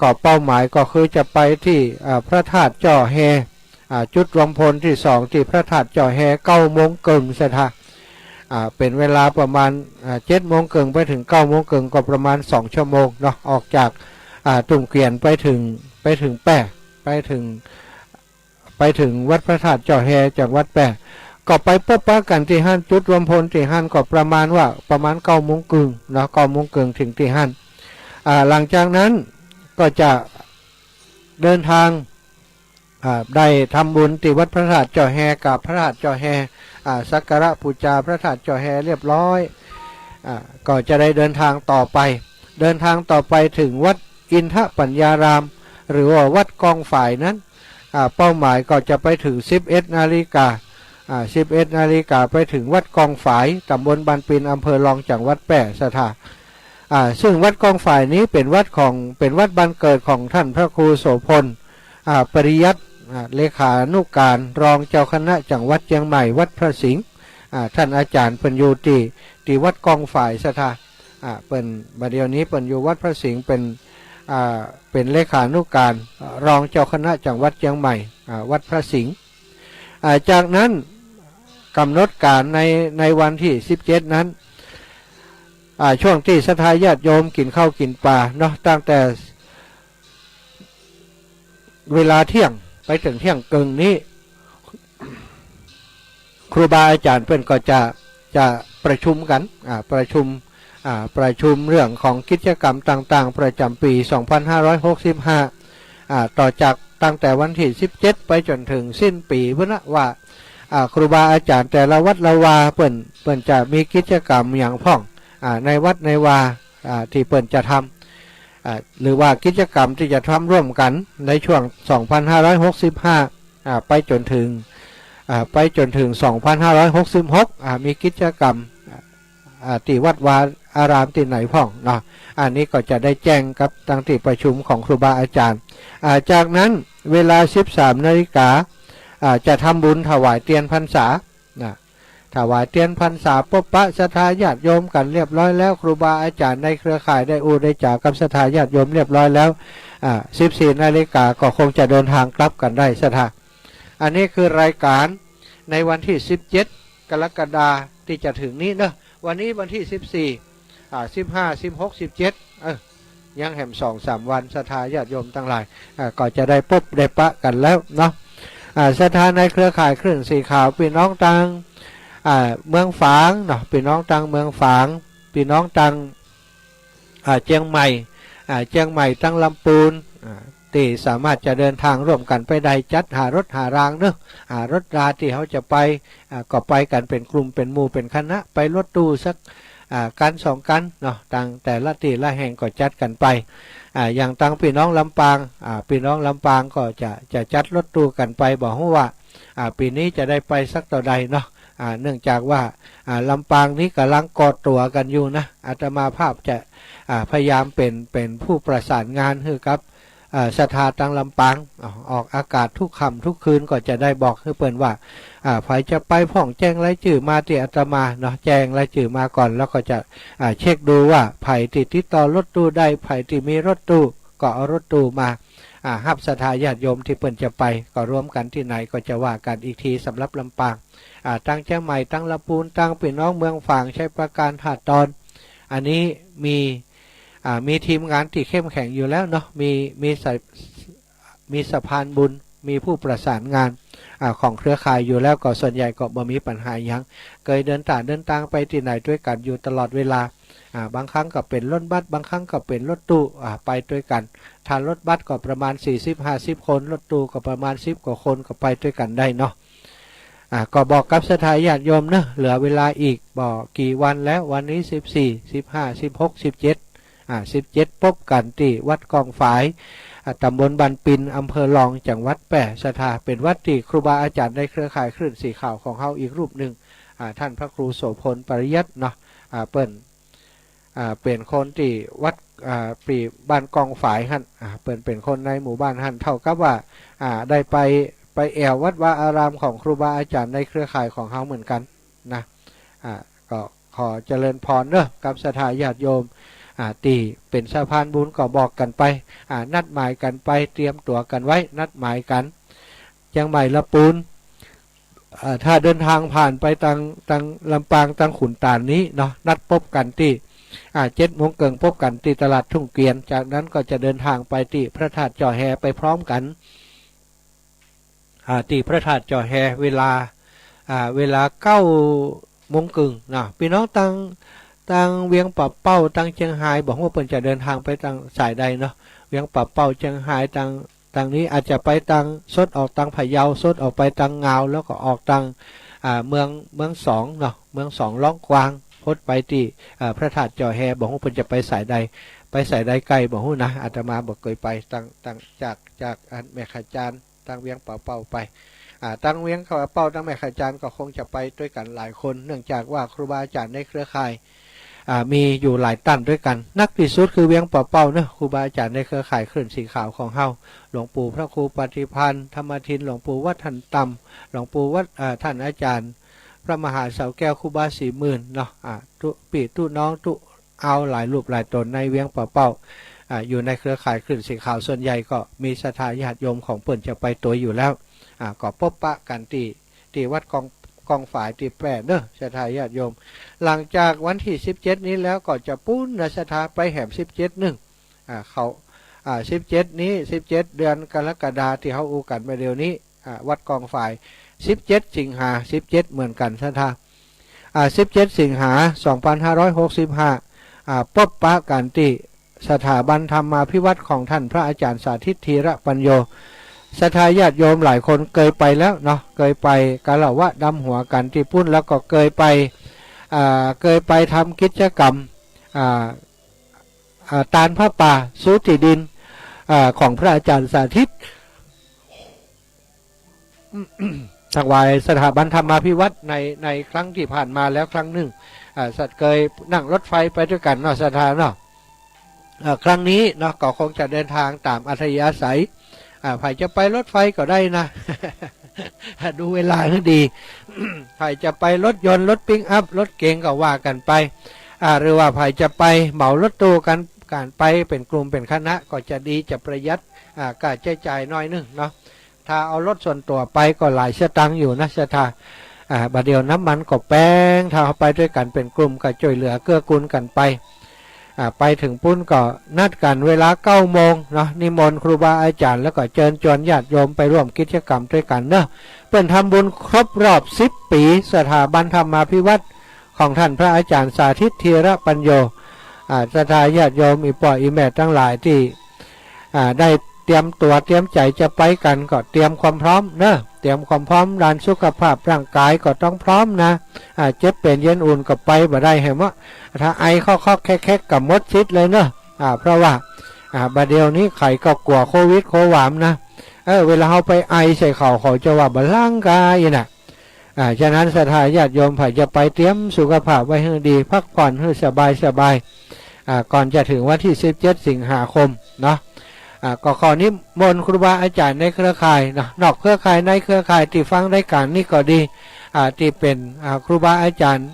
ก็เป้าหมายก็คือจะไปที่พระธาตุจ่อแฮจุดรวมพลที่2ที่พระธาตุจ่อแฮ9:30สถาเป็นเวลาประมาณ7:30ไปถึง9:30ก็ประมาณ2 ชั่วโมงเนาะออกจากตุ่มเกวียนไปถึงแปะไปถึงวัดพระธาตุจ่อแฮจากวัดแปะก็ไปพบปะกันที่ห้านจุดรวมพลที่ห้านก็ประมาณ9:30เนาะ9:30ถึงที่ห้านหลังจากนั้นก็จะเดินทางได้ทำบุญที่วัดพระธาตุจ่อแฮกับพระธาตุจ่อแฮสักการะบูชาพระธาตุจ่อแฮเรียบร้อยก็จะได้เดินทางต่อไปถึงวัดอินทปัญญารามหรือว่าวัดกองฝ่ายนั้นเป้าหมายก็จะไปถึง11 นาฬิกา11 นาฬิกาไปถึงวัดกองฝ่ายตำบลบานปินอำเภอรองจังหวัดแปะสถาซึ่งวัดกองฝ่ายนี้เป็นวัดบ้านเกิดของท่านพระครูโสพลปริยัติเลขานุการรองเจ้าคณะจังหวัดเชียงใหม่วัดพระสิงห์ท่านอาจารย์เปิ่นอยู่ที่วัดกองฝ่ายสถาเปิ่นบัดเดี๋ยวนี้เปิ่นอยู่วัดพระสิงห์เป็นเลขานุการรองเจ้าคณะจังหวัดเชียงใหม่วัดพระสิงห์จากนั้นกำหนดการในวันที่17นั้นช่วงที่ศรัทธาญาติโยมกินข้าวกินปลาเนาะตั้งแต่เวลาเที่ยงไปถึงเที่ยงครึ่งนี้ครูบาอาจารย์เพื่อนก็จะประชุมกันประชุมเรื่องของกิจกรรมต่างๆประจำปี2565ต่อจากตั้งแต่วันที่17ไปจนถึงสิ้นปีเพื่อว่าครูบาอาจารย์แต่ละวัดละวาเปิ้นจะมีกิจกรรมอย่างพ่องในวัดในวาที่เปิ้นจะทำหรือว่ากิจกรรมที่จะทำร่วมกันในช่วง2565ไปจนถึง2566มีกิจกรรมที่วัดวาอารามที่ไหนพ่องเนาะอันนี้ก็จะได้แจ้งกับตั้งที่ประชุมของครูบาอาจารย์จากนั้นเวลา 13 นาฬิกาจะทำบุญถวายเทียนพรรษาถวายเทียนพรรษาพบปะศรัทธาญาติโยมกันเรียบร้อยแล้วครูบาอาจารย์ในเครือข่ายได้ได้จากกับศรัทธาญาติโยมเรียบร้อยแล้ว14 นาฬิกาก็คงจะเดินทางกลับกันได้ศรัทธาอันนี้คือรายการในวันที่17 กรกฎาคมที่จะถึงนี้เนอะวันนี้วันที่14 15 16 17ยังแหม2-3 วันศรัทธาญาติโยมทั้งหลายก็จะได้พบได้ปะกันแล้วเนาะศรัทธาในเครือข่ายคลื่นสีขาวพี่น้องต่างเมืองฝางเนาะพี่น้องต่างเมืองฝางพี่น้องต่างเชียงใหม่ตั้งลำปูนที่สามารถจะเดินทางร่วมกันไปได้จัดหารถหารางเนอะรถราที่เขาจะไปก็ไปกันเป็นกลุ่มเป็นหมู่เป็นคณะไปรถตู้สักกัน2 กันเนาะต่างแต่ละที่ละแห่งก็จัดกันไปอย่างตั้งพี่น้องลำปางก็จะจัดรถตู้กันไปบอกว่าปีนี้จะได้ไปสักต่อใดเนาะเนื่องจากว่าลำปางนี้กำลังกอดตัวกันอยู่นะอาตมาภาพจะพยายามเป็นผู้ประสานงานให้กับศรัทธาตังลำปางออกอากาศทุกค่ำทุกคืนก็จะได้บอกให้เปิ่นว่าใครจะไปพ่องแจ้งรายชื่อมาที่อาตมาเนาะแจ้งรายชื่อมาก่อนแล้วก็จะเช็คดูว่าไผ่ติดต่อรถตู้ได้ไผ่ที่มีรถตู้ก็เอารถตู้มารับศรัทธาญาติโยมที่เปิ่นจะไปก็ร่วมกันที่ไหนก็จะว่ากันอีกทีสำหรับลำปางตั้งเชียงใหม่ตั้งลำพูนตั้งพี่น้องเมืองฝางใช้ประการถาดตอนอันนี้มีทีมงานที่เข้มแข็งอยู่แล้วเนาะมีสะพานบุญมีผู้ประสานงานของเครือข่ายอยู่แล้วก็ส่วนใหญ่ก็บ่มีปัญหายังเคยเดินทางไปที่ไหนด้วยกันอยู่ตลอดเวลาบางครั้งก็เป็นรถบัสบางครั้งก็เป็นรถตู้ไปด้วยกันถ้ารถบัสก็ประมาณ40-50 คนรถตู้ก็ประมาณ10 กว่าคนก็ไปด้วยกันได้เนาะก็บอกกับศรัทธาญาติโยมเนอะเหลือเวลาอีกบอกกี่วันแล้ววันนี้14 15 16 17พบกันที่วัดกองฝายตำบลบันปินอำเภอรองจังหวัดแปะศรัทธาเป็นวัดที่ครูบาอาจารย์ในเครือข่ายคลื่นสีขาวของเฮาอีกรูปหนึ่งท่านพระครูโสพลปริยัติเนาะเป็นคนที่วัดปีบ้านกองฝายหันเป็นคนในหมู่บ้านหันเท่ากับว่าได้ไปแอววัดวาอารามของครูบาอาจารย์ในเครือข่ายของเฮาเหมือนกันนะก็ขอเจริญพรเนอะกับศรัทธาญาติโยม ตีเป็นสะพานบุญก็บอกกันไปนัดหมายกันไปเตรียมตัวกันไว้นัดหมายกันจังใหม่ละปูนถ้าเดินทางผ่านไปทางลำปางทางขุนตาลนี้เนาะนัดพบกันที่7:00 นพบกันที่ตลาดทุ่งเกวียนจากนั้นก็จะเดินทางไปที่พระธาตุจ่อแฮไปพร้อมกันที่พระธาตุจ่อแฮเวลา9:00 นนะพี่น้องตั้งเวียงป่าเป้าตั้งเชียงไฮ้บอกว่าเปิ่นจะเดินทางไปทางสายใดเนาะเวียงป่าเป้าเชียงไฮ้ทางนี้อาจจะไปทางซดออกทางพะเยาซดออกไปทางงาวแล้วก็ออกทางเมืองสองเนาะเมืองสองล่องกวางพดไปที่พระธาตุจ่อแฮบอกว่าเพิ่นจะไปสายใดไกลบอกว่านะอาตมาบอกเคยไปตั้งจากแม่ขจานตั้งเวียงป่าเป้าไปตั้งเวียงป่าเป้าตั้งแม่ขจานก็คงจะไปด้วยกันหลายคนเนื่องจากว่าครูบาอาจารย์ในเครือข่ายมีอยู่หลายตั้นด้วยกันนักที่สุดคือเวียงป่าเป้าเนอะครูบาอาจารย์ในเครือข่ายคลื่นสีขาวของเฮาหลวงปู่พระครูปฏิพันธ์ธรรมทินหลวงปู่วัดทันตำหลวงปู่วัดท่านอาจารย์พระมหาเสาแก้วครูบา40,000เนาะตุปีตุน้องตุเอาหลายรูปหลายตนในเวียงป่าเป้าอยู่ในเครือข่ายคลื่นสีขาวส่วนใหญ่ก็มีศรัทธาญาติโยมของเปิ่นจะไปตัวอยู่แล้วก็พบปะกันที่วัดกองฝ่ายที่แปดเนอะศรัทธาญาติโยมหลังจากวันที่17นี้แล้วก็จะปุ้นนะศรัทธาไปแหม17เขา17นี้17เดือนกรกฎาคมที่เขาอูกันไปเร็วนี้วัดกองฝ่าย17 สิงหา17เหมือนกันศรัทธา17 สิงหา2565พบปะกันที่สถาบันธรรมาภิวัตรของท่านพระอาจารย์สาธิตธีระปัญโยศรัทธาญาติโยมหลายคนเคยไปแล้วเนาะเคยไปกะละวะดำหัวกันที่ปุ้นแล้วก็เคยไปทำกิจกรรมตานพระป่าสูติดินของพระอาจารย์สาธิตถวายสถาบันธรรมาภิวัตรในครั้งที่ผ่านมาแล้วครั้งหนึ่งสัตว์เคยนั่งรถไฟไปด้วยกันเนาะศรัทธาเนาะครั้งนี้เนาะก็คงจะเดินทางตามอัธยาศัยใครจะไปรถไฟก็ได้นะ ดูเวลาให้ดี ใครจะไปรถยนต์รถปิ้งอัพรถเก๋งก็ว่ากันไปหรือว่าใครจะไปเหมารถตู้กันการไปเป็นกลุ่มเป็นคณะก็จะดีจะประหยัดค่าใช้จ่ายน้อยนึงเนาะถ้าเอารถส่วนตัวไปก็หลายสตางค์อยู่นะศรัทธาบัดเดียวน้ำมันก็แป้งถ้าเอาไปด้วยกันเป็นกลุ่มก็ช่วยเหลือเกื้อกูลกันไปไปถึงปุ้นก็นัดกันเวลา9 โมงเนาะนิมนต์ครูบาอาจารย์แล้วก็เชิญชวนญาติโยมไปร่วมกิจกรรมด้วยกันเนาะเพื่อทำบุญครบรอบ10 ปีสถาบันธรรมาภิวัตรของท่านพระอาจารย์สาธิตธีระปัญโยศรัทธาญาติโยมอีป่ออีแม่ทั้งหลายที่ได้เตรียมตัวเตรียมใจจะไปกันก็เตรียมความพร้อมเนาะเตรียมความพร้อมด้านสุขภาพร่างกายก็ต้องพร้อมนะเจ็บเป็นเย็นอุ่นก็ไปบ่ได้เห็นว่าถ้าไอข้อแค่กับมดชิดเลยเนาะเพราะว่าบัดเดียวนี้ไข่ก็กลัวโควิดโความนะเวลาเขาไปไอใส่เข่าเขาจะว่าบล่างกายน่ะฉะนั้นศรัทธาญาติโยมไผ่จะไปเตรียมสุขภาพไว้ให้ดีพักผ่อนให้สบายก่อนจะถึงวันที่17 สิงหาคมเนาะก็ขอนิมนต์ครูบาอาจารย์ในเครือข่ายนะนอกเครือข่ายในเครือข่ายที่ฟังรายการนี่ก็ดีที่เป็นครูบาอาจารย์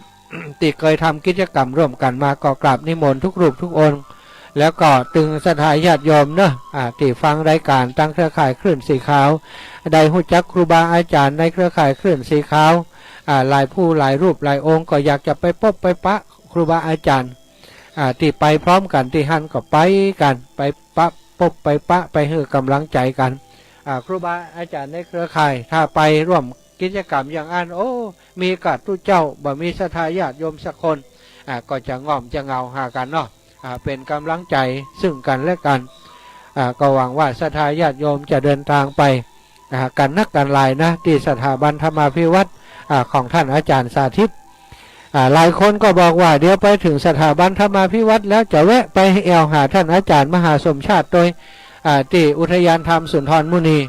ที่เคยทำกิจกรรมร่วมกันมาก็กราบนิมนต์ทุกรูปทุกองค์แล้วก็ตึงศรัทธาญาติโยมเนอะที่ฟังรายการตั้งเครือข่ายคลื่นสีขาวได้หู้จักครูบาอาจารย์ในเครือข่ายคลื่นสีขาวหลายผู้หลายรูปหลายองค์ก็อยากจะไปพบไปปะครูบาอาจารย์ที่ไปพร้อมกันที่หันก็ไปกันไปปะพบไปปะไปให้กำลังใจกันครูบาอาจารย์ในเครือข่ายถ้าไปร่วมกิจกรรมอย่างอันมีกัดตู้เจ้าบ่มีศรัทธาญาติโยมสักคนก็จะง่อมจะเงาหากันเนาะเป็นกำลังใจซึ่งกันและกันก็หวังว่าศรัทธาญาติโยมจะเดินทางไปกันนักกันหลายนะที่สถาบันธรรมาภิวัตรของท่านอาจารย์สาธิตหลายคนก็บอกว่าเดี๋ยวไปถึงสถาบันธรรมาภิวัตรแล้วจะแวะไปแอวหาท่านอาจารย์มหาสมชาติโดยที่อุทยานธรรมสุนทรมุนี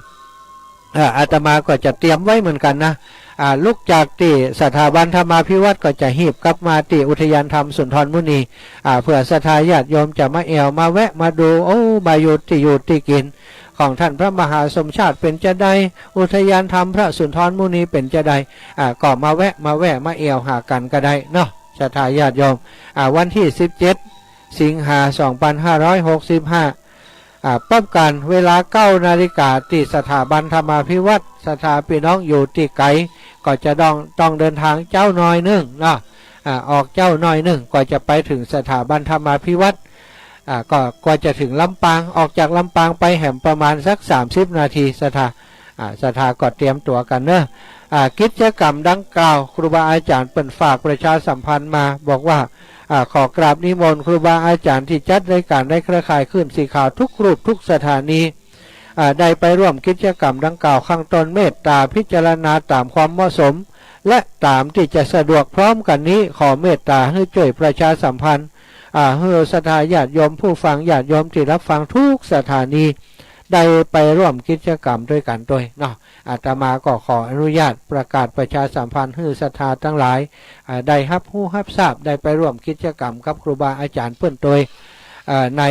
อาตมาก็จะเตรียมไว้เหมือนกันนะลุกจากที่สถาบันธรรมาภิวัตรก็จะหีบกลับมาที่อุทยานธรรมสุนทรมุนีเพื่อศรัทธาญาติโยมจะมาแอวมาแวะมาดูบายุที่อยู่ที่กินของท่านพระมหาสมชาติเป็นจะได้อุทยานธรรมพระสุนทรมุนีเป็นจะได้ก็มาแวะมาแอวหากันก็ได้เนาะศรัทธาญาติโยมวันที่ สิงหา2565ป้อมกันเวลา9 นาฬิกาที่สถาบันธรรมาภิวัตรสถาพี่น้องอยู่ที่ไกลก็จะต้องเดินทางเจ้าน้อยนึงเนาะออกเจ้าน้อยนึงก็จะไปถึงสถาบันธรรมาภิวัตรก็กว่าจะถึงลำปางออกจากลำปางไปแหมประมาณสัก30 นาทีสถาก็เตรียมตัวกันเนอะกิจกรรมดังกล่าวครูบาอาจารย์เปิ่นฝากประชาสัมพันธ์มาบอกว่าขอกราบนิมนต์ครูบาอาจารย์ที่จัดรายการได้เครือข่ายขึ้นสีขาวทุกรูปทุกสถานีได้ไปร่วมกิจกรรมดังกล่าวข้างต้นเมตตาพิจารณาตามความเหมาะสมและตามที่จะสะดวกพร้อมกันนี้ขอเมตตาให้ช่วยประชาสัมพันธ์ให้ศรัทธาญาติโยมผู้ฟังญาติโยมที่รับฟังทุกสถานีได้ไปร่วมกิจกรรมด้วยกันด้วยเนาะอาตมาก็ขออนุญาตประกาศประชาสัมพันธ์ให้ศรัทธาทั้งหลายได้รับรู้รับทราบได้ไปร่วมกิจกรรมกับครูบาอาจารย์เพื่อนตัวใน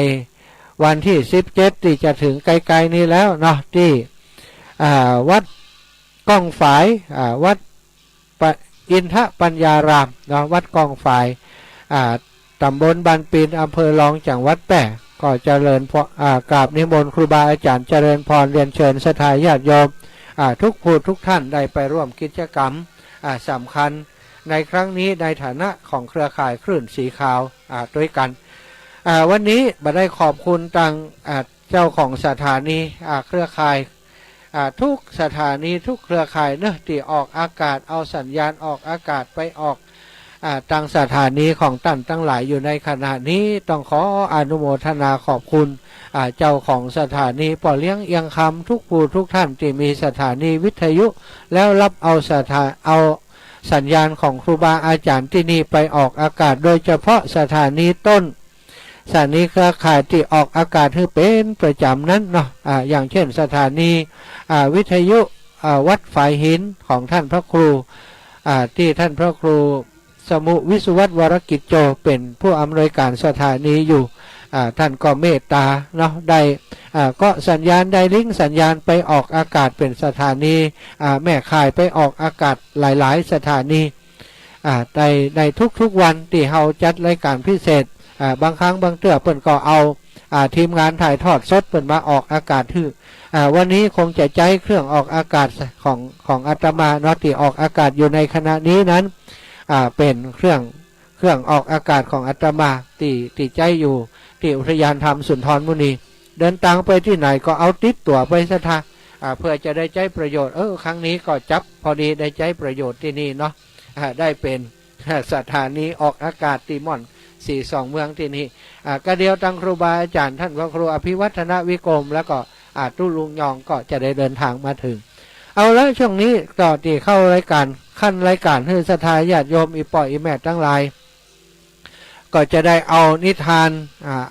วันที่17ที่จะถึงไกลๆนี้แล้วเนาะที่วัดกองฝายวัดอินทปัญญารามเนาะวัดกองฝายตำบลบานปีนอำเภอรองจังหวัดแพร่ก็เจริญกราบนิมนต์ครูบาอาจารย์เจริญพรเรียนเชิญศรัทธาญาติโยมทุกผู้ทุกท่านได้ไปร่วมกิจกรรมสำคัญในครั้งนี้ในฐานะของเครือข่ายคลื่นสีขาวด้วยกันวันนี้มาได้ขอบคุณทางเจ้าของสถานีเครือข่ายทุกสถานีทุกเครือข่ายเนอะที่ออกอากาศเอาสัญญาณออกอากาศไปออกตั้งสถานีของท่านทั้งหลายอยู่ในขณะนี้ต้องขออนุโมทนาขอบคุณเจ้าของสถานีป่อเลี้ยงเอียงคำทุกผู้ทุกท่านที่มีสถานีวิทยุแล้วรับเอาสัญญาณของครูบาอาจารย์ที่นี่ไปออกอากาศโดยเฉพาะสถานีต้นสถานีเครือข่ายที่ออกอากาศให้เป็นประจำนั้นเนาะอย่างเช่นสถานีวิทยุวัดฝายหินของท่านพระครูที่ท่านพระครูสมุวิสุวัตวรกิจโจเป็นผู้อำนวยการสถานีอยู่ท่านก็เมตตาเนาะได้ก็สัญญาณได้ลิงก์สัญญาณไปออกอากาศเป็นสถานีแม่ข่ายไปออกอากาศหลายๆสถานีในทุกๆวันที่เฮาจัดรายการพิเศษบางครั้งบางเตื้อเปิ่นก็เอาทีมงานถ่ายทอดสดเปิ่นมาออกอากาศคือวันนี้คงจะใช้เครื่องออกอากาศของอาตมาเนาะที่ออกอากาศอยู่ในขณะนี้นั้นเป็นเครื่องออกอากาศของอาตมาที่ใจอยู่ที่อุทยานธรรมสุนทรมุนีเดินทางไปที่ไหนก็เอาติดตั๋วไปซะท่าเพื่อจะได้ใช้ประโยชน์ครั้งนี้ก็จับพอดีได้ใช้ประโยชน์ที่นี่เนาะได้เป็นสถานีออกอากาศตีม่อน42เมืองที่นี่ก็เดียวตังครูบาอาจารย์ท่านพระครูอภิวัฒนวิกรมแล้วก็ตุ้ลุงยองก็จะได้เดินทางมาถึงเอาแล้วช่วงนี้ต่อที่เข้ารายการขั้นรายการให้ศรัทธาญาติโยมอีป่อยอีแม่ทั้งหลายก็จะได้เอานิทาน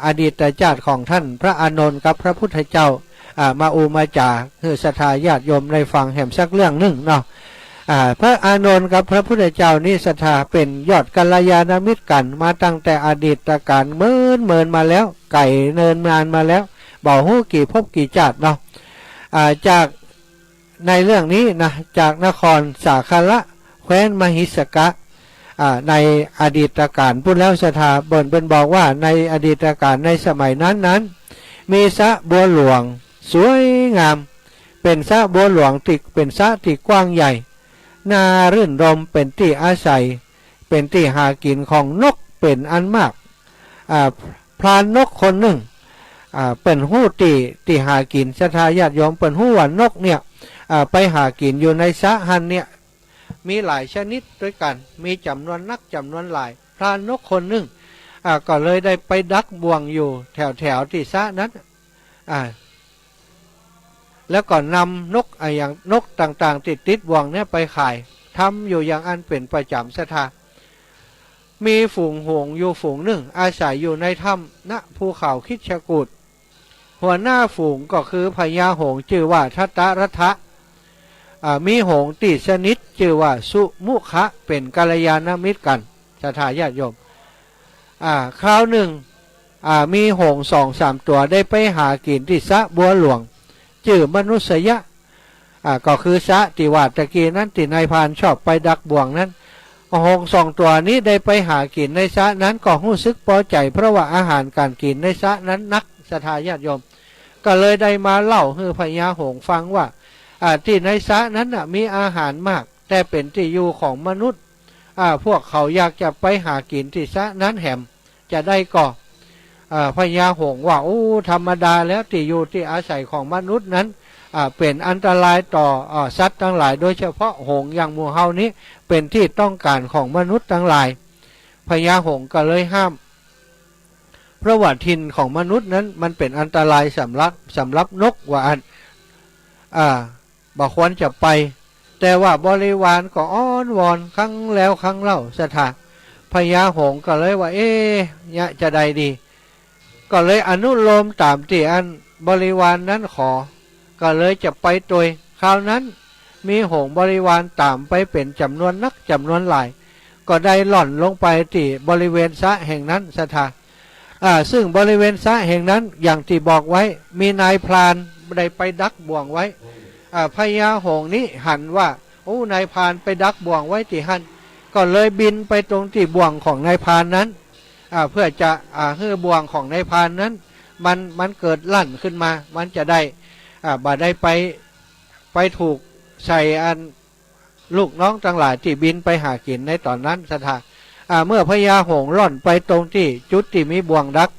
อดีตชาติของท่านพระอานนท์กับพระพุทธเจ้ามามาจ่าให้ศรัทธาญาติโยมได้ฟังแห่มสักเรื่องหนึ่งเนาะพระอานนท์กับพระพุทธเจ้านี่ศรัทธาเป็นยอดกัลยาณมิตรกันมาตั้งแต่อดีตการเมินมาแล้วไก่เนินนานมาแล้วบ่ฮู้กี่พบกี่ชาติเนาะจากในเรื่องนี้นะจากนครสาคละแคว้นมหิสกะในอดีตการพูดแล้วศรัทธาเป็นบอกว่าในอดีตการในสมัยนั้นมีสระบัวหลวงสวยงามเป็นสระบัวหลวงติเป็นสระที่กว้างใหญ่น่ารื่นรมเป็นที่อาศัยเป็นที่หากินของนกเป็นอันมากพรานนกคนหนึ่งเป็นหู้ที่หากินศรัทธาญาติโยมเป็นหู้ว่านกเนี่ยไปหากินอยู่ในสระหันเนี่ยมีหลายชนิดด้วยกันมีจำนวนนักจำนวนหลายพรานนกคนหนึ่งก็เลยได้ไปดักบ่วงอยู่แถวที่สระนั้นแล้วก็นำนกอย่างนกต่างๆติดบ่วงเนี่ยไปขายทำอยู่อย่างอันเป็นประจำศรัทธามีฝูงหงส์อยู่ฝูงหนึ่งอาศัยอยู่ในถ้ำณภูเขาคิชกูฏหัวหน้าฝูงก็คือพญาหงส์ชื่อว่าทัตตรัฐะมีหงส์ติดชนิดชื่อว่าสุมุขะเป็นกัลยาณมิตรกันศรัทธาญาติโยมคราวหนึ่งมีหงส์2-3 ตัวได้ไปหากินที่สระบัวหลวงชื่อมนุษยะก็คือสระที่ว่าตะกี้นั้นที่นายพรานชอบไปดักบ่วงนั้น หงส์สองตัวนี้ได้ไปหากินในสระนั้นก็รู้สึกพอใจเพราะว่าอาหารการกินในสระนั้นนักศรัทธาญาติโยมก็เลยได้มาเล่าให้พญาหงส์ฟังว่าที่ในสระนั้นมีอาหารมากแต่เป็นที่อยู่ของมนุษย์พวกเขาอยากจะไปหากินที่สระนั้นแหมจะได้ก่อพญาหงส์ว่าโอ้ธรรมดาแล้วที่อยู่ที่อาศัยของมนุษย์นั้นเป็นอันตรายต่อสัตว์ทั้งหลายโดยเฉพาะหงส์อย่างหมู่เฮานี้เป็นที่ต้องการของมนุษย์ทั้งหลายพญาหงส์ก็เลยห้ามเพราะว่าถิ่นของมนุษย์นั้นมันเป็นอันตรายสำหรับนกว่าบ่ควรจะไปแต่ว่าบริวารก็อ้อนวอนครั้งแล้วครั้งเล่าศรัทธาพญาหงส์ก็เลยว่าเนี่ยจะได้ดีก็เลยอนุโลมตามที่อันบริวารนั้นขอก็เลยจะไปโดยคราวนั้นมีหงส์บริวารตามไปเป็นจำนวนนักจำนวนหลายก็ได้หล่อนลงไปที่บริเวณสระแห่งนั้นศรัทธาซึ่งบริเวณสระแห่งนั้นอย่างที่บอกไว้มีนายพรานได้ไปดักบ่วงไว้พญาหงส์นี้หันว่าโอ้นายพรานไปดักบ่วงไว้ที่หันก็เลยบินไปตรงที่บ่วงของนายพรานนั้นเพื่อจะให้บ่วงของนายพรานนั้นมันเกิดลั่นขึ้นมามันจะได้บ่ได้ไปถูกใส่อันลูกน้องทั้งหลายที่บินไปหากินในตอนนั้นศรัทธาเมื่อพญาหงส์ล่อนไปตรงที่จุดที่มีบ่วงดัก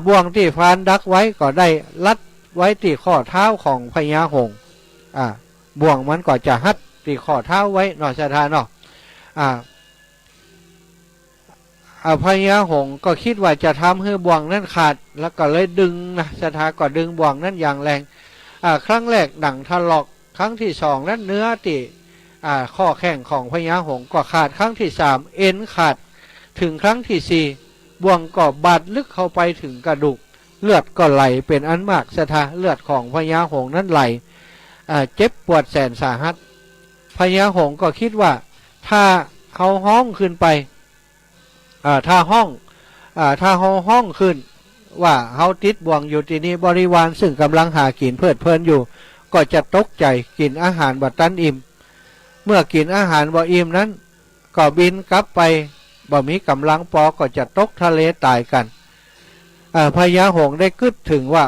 บ่วงที่พรานดักไว้ก็ได้ลัดไว้ที่ข้อเท้าของพญาหงส์บ่วงมันก็จะหัดที่ข้อเท้าไว้หน่อยศรัทธาเนาะพญาหงส์ก็คิดว่าจะทำให้บ่วงนั้นขาดแล้วก็เลยดึงนะศรัทธาก็ดึงบ่วงนั้นอย่างแรงครั้งแรกหนังถลอกครั้งที่สองนั้นเนื้อที่ข้อแข้งของพญาหงส์ก็ขาดครั้งที่สามเอ็นขาดถึงครั้งที่สี่บ่วงก็บาดลึกเข้าไปถึงกระดูกเลือดก็ไหลเป็นอันมากศรัทธาเลือดของพญาหงส์นั้นไหลเจ็บปวดแสนสาหัสพญาหงส์ก็คิดว่าถ้าเขาห้องขึ้นไปถ้าห้องขึ้นว่าเขาติดบ่วงอยู่ที่นี่บริวารซึ่งกำลังหากินเพลิดเพลินอยู่ก็จะตกใจกินอาหารบ่ตันอิ่มเมื่อกินอาหารบ่อิ่มนั้นก็บินกลับไปบ่มีกำลังพอก็จะตกทะเลตายกันพญาหงส์ได้กึศถึงว่า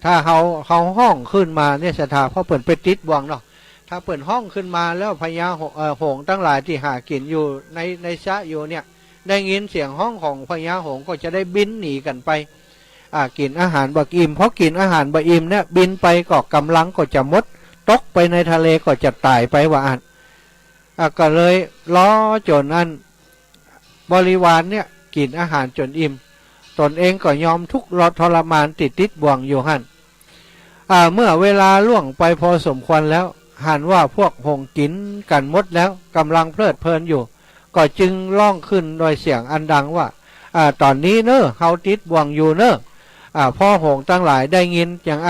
ถ้าเขาห้องขึ้นมาเนี่ยศรัทธาเพราะเปิ่นไปติดบ่วงเนาะถ้าเปิ่นห้องขึ้นมาแล้วพญาหงส์ทั้งหลายที่หากินอยู่ในสระอยู่เนี่ยได้ยินเสียงห้องของพญาหงส์ก็จะได้บินหนีกันไปกินอาหารบ่อิ่มเพราะกินอาหารบ่อิ่มเนี่ยบินไปก็กำลังก็จะมดตกไปในทะเลก็จะตายไปว่าก็เลยล้อจนบริวารเนี่ยกินอาหารจนอิ่มตนเองก็ยอมทุกข์ทรมานติดบ่วงอยู่หันเมื่อเวลาล่วงไปพอสมควรแล้วหันว่าพวกหงส์กินกันหมดแล้วกำลังเพลิดเพลินอยู่ก็จึงร้องขึ้นโดยเสียงอันดังว่าตอนนี้เนอะเฮาติดบ่วงอยู่เนอะพ่อหงส์ทั้งหลายได้ยินอย่าง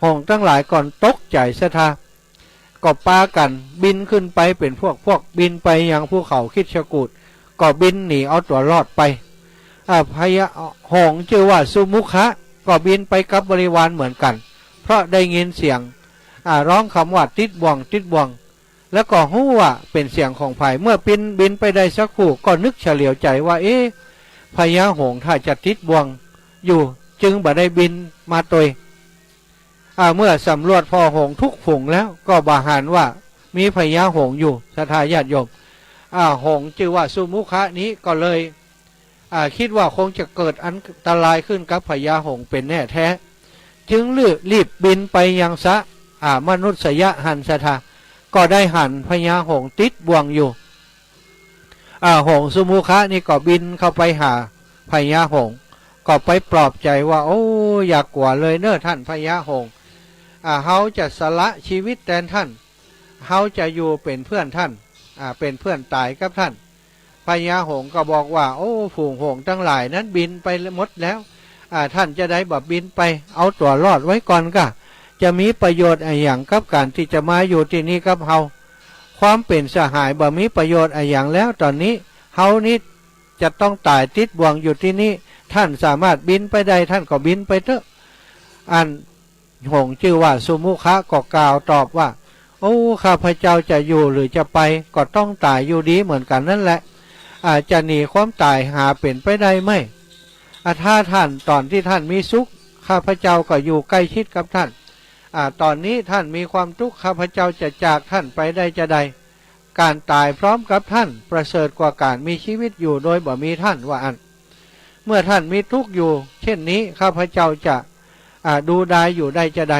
หงส์ทั้งหลายก่อนตกใจศรัทธาก็ปากันบินขึ้นไปเป็นพวกบินไปยังภูเขาคิชกูฏก็บินหนีเอาตัวรอดไปพญาหงส์ชื่อว่าสุมุขะก็บินไปกับบริวารเหมือนกันเพราะได้ยินเสียงร้องคำว่าติดบ่วงแล้วก็หู้ว่าเป็นเสียงของไผ่เมื่อบินไปได้สักครู่ก็นึกเฉลียวใจว่าพญาหงส์ถ้าจะติดบ่วงอยู่จึงบ่ได้บินมาตัวเมื่อสำรวจพ่อหงส์ทุกฝูงแล้วก็บาหานว่ามีพญาหงส์อยู่ศรัทธาญาติโยมหงส์ชื่อว่าสุมุขะนี้ก็เลยคิดว่าคงจะเกิดอันตรายขึ้นกับพญาหงส์เป็นแน่แท้จึงรีบบินไปยังสระมนุษยหันศรัทธาก็ได้หันพญาหงส์ติดบ่วงอยู่หงส์สุมุขะนี่ก็บินเข้าไปหาพญาหงส์ก็ไปปลอบใจว่าโอ้อย่ากลัวเลยเนอะท่านพญาหงส์เฮาจะสละชีวิตแทนท่านเฮาจะอยู่เป็นเพื่อนท่านเป็นเพื่อนตายกับท่านพญาหงส์ก็บอกว่าโอ้ฝูงหงส์ทั้งหลายนั้นบินไปหมดแล้วท่านจะได้แบบบินไปเอาตัวรอดไว้ก่อนก็จะมีประโยชน์อย่างกับการที่จะมาอยู่ที่นี่กับเฮาความเป็นสหายบ่มีประโยชน์อย่างแล้วตอนนี้เฮานี้จะต้องตายติดบ่วงอยู่ที่นี่ท่านสามารถบินไปได้ท่านก็บินไปเถอะหงส์ชื่อว่าสุมุขะก็กล่าวตอบว่า โอ้ข้าพเจ้าจะอยู่หรือจะไปก็ต้องตายอยู่ดีเหมือนกันนั่นแหละอาจจะหนีความตายหาเป็นไปได้ไหมถ้าท่านตอนที่ท่านมีสุขข้าพเจ้าก็อยู่ใกล้ชิดกับท่านตอนนี้ท่านมีความทุกข์ข้าพเจ้าจะจากท่านไปได้จะใดการตายพร้อมกับท่านประเสริฐกว่าการมีชีวิตอยู่โดยบ่มีท่านว่าอันเมื่อท่านมีทุกข์อยู่เช่นนี้ข้าพเจ้าจะดูได้อยู่ได้จะใด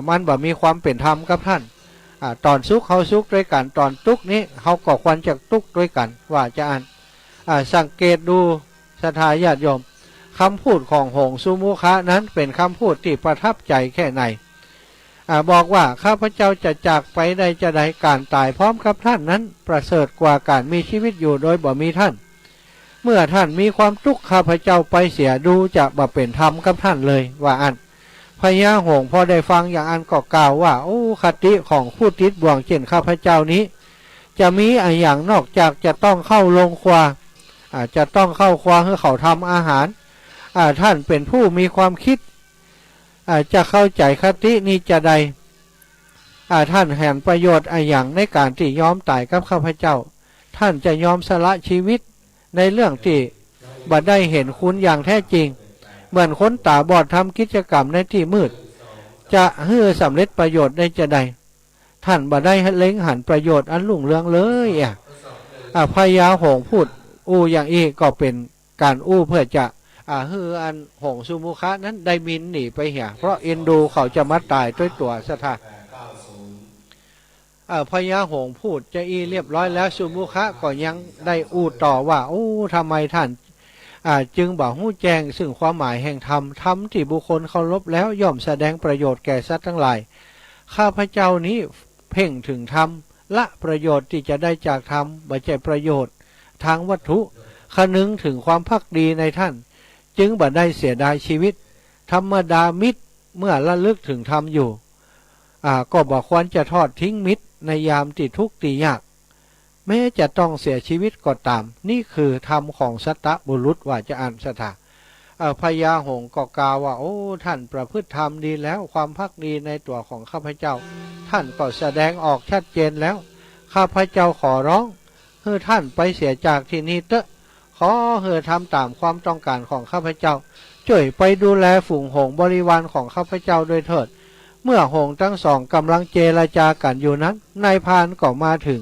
มันบ่มีความเป็นธรรมกับท่านตอนสุขเขาสุขด้วยกันตอนทุกข์นี้เขาก็ควรจะทุกข์ด้วยกันว่าจะอันสังเกตดูศรัทธาญาติโยมคำพูดของหงสุมุขะนั้นเป็นคำพูดที่ประทับใจแค่ไหนบอกว่าข้าพเจ้าจะจากไปได้จะใดการตายพร้อมกับท่านนั้นประเสริฐกว่าการมีชีวิตอยู่โดยบ่มีท่านเมื่อท่านมีความทุกข์ข้าพเจ้าไปเสียดูจะบ่เป็นธรรมกับท่านเลยว่าอันพญาหงส์พอได้ฟังอย่างอันก็กล่าวว่าโอ้คติของผู้ติดบ่วงเช่นข้าพเจ้านี้จะมีอย่างนอกจากจะต้องเข้าลงครัวจะต้องเข้าครัวให้เขาทำอาหารท่านเป็นผู้มีความคิดจะเข้าใจคตินี้จะใดท่านแห่งประโยชน์อย่างในการที่ยอมตายกับข้าพเจ้าท่านจะยอมสละชีวิตในเรื่องที่บ่ได้เห็นคุณอย่างแท้จริงเหมือนคนตาบอดทำกิจกรรมในที่มืดจะให้สำเร็จประโยชน์ได้จะใดท่านบ่ได้เล็งหันประโยชน์อันลุ่งเรืองเลยพญาหงส์พูดอย่างอีก็เป็นการเพื่อจะฮืออันหงสุมุขะนั้นได้บินหนีไปเหี่ยเพราะเอ็นดูเขาจะมาตายด้วยตัวศรัทธาพญาหงส์พูดจะเรียบร้อยแล้วสุมุขะก็ยังได้ต่อว่าทำไมท่านจึงบอกหู้แจ้งซึ่งความหมายแห่งธรรมธรรมที่บุคคลเคารพแล้วย่อมแสดงประโยชน์แก่สัตว์ทั้งหลายข้าพเจ้านี้เพ่งถึงธรรมละประโยชน์ที่จะได้จากธรรมบ่ใช่ประโยชน์ทางวัตถุคนึงถึงความภักดีในท่านจึงบ่ได้เสียดายชีวิตธรรมดามิตรเมื่อระลึกถึงธรรมอยู่ก็บ่ควรจะทอดทิ้งมิตรในยามที่ทุกข์ที่ยากแม้จะต้องเสียชีวิตก็ตามนี่คือธรรมของสัตตบุรุษว่าจะอ่านสถาพญาหงส์ก็กล่าวว่าท่านประพฤติธรรมดีแล้วความภักดีในตัวของข้าพเจ้าท่านก็แสดงออกชัดเจนแล้วข้าพเจ้าขอร้องให้ท่านไปเสียจากที่นี้เถอะขอให้ทำตามความต้องการของข้าพเจ้าช่วยไปดูแลฝูงหงส์บริวารของข้าพเจ้าโดยเถิดเมื่อหงส์ทั้งสองกำลังเจรจากันอยู่นั้นนายพรานก็มาถึง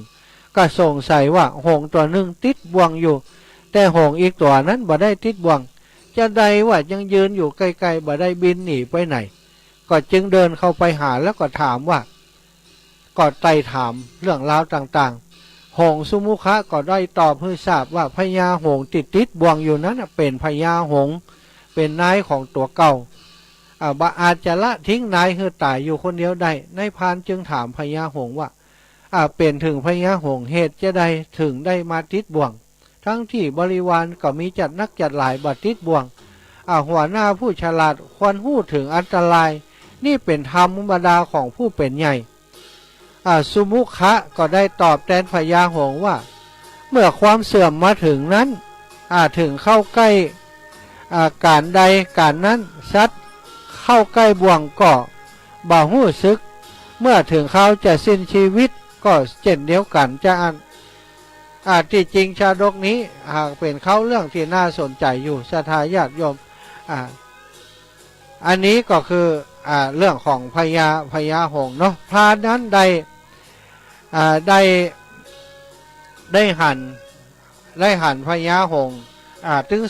ก็สงสัยว่าหงส์ตัวหนึ่งติดบ่วงอยู่แต่หงส์อีกตัวนั้นบ่ได้ติดบ่วงจะใดว่ายังยืนอยู่ใกล้ๆบ่ได้บินหนีไปไหนก็จึงเดินเข้าไปหาแล้วก็ถามว่าก็ไต่ถามเรื่องราวต่างๆหงส์สุมุขะก็ได้ตอบให้ทราบว่าพญาหงส์ติดบ่วงอยู่นั้นเป็นพญาหงส์เป็นนายของตัวเก่าบ่อาจจะละทิ้งนายให้ตายอยู่คนเดียวได้นายพรานจึงถามพญาหงส์ว่าเป็นถึงพญาหงส์เหตุจะใดถึงได้มาติดบ่วงทั้งที่บริวารก็มีจัดนักจัดหลายบัดติดบ่วงหัวหน้าผู้ฉลาดควรหู้ถึงอันตรายนี่เป็นธรรมบดาของผู้เป็นใหญ่สุมุขะก็ได้ตอบแทนพญาหงส์ว่าเมื่อความเสื่อมมาถึงนั้นถึงเข้าใกล้การใดการนั้นซัดเข้าใกล้บ่วงก็บ่หู้สึกเมื่อถึงเขาจะสิ้นชีวิตก็เช่นเดียวกันจะที่จริงชาดกนี้หากเป็นเขาเรื่องที่น่าสนใจอยู่ศรัทธาญาติโยมอันนี้ก็คือเรื่องของพญาหงส์เนาะพรานนั้นได้หั่นพญาหงส์ถึง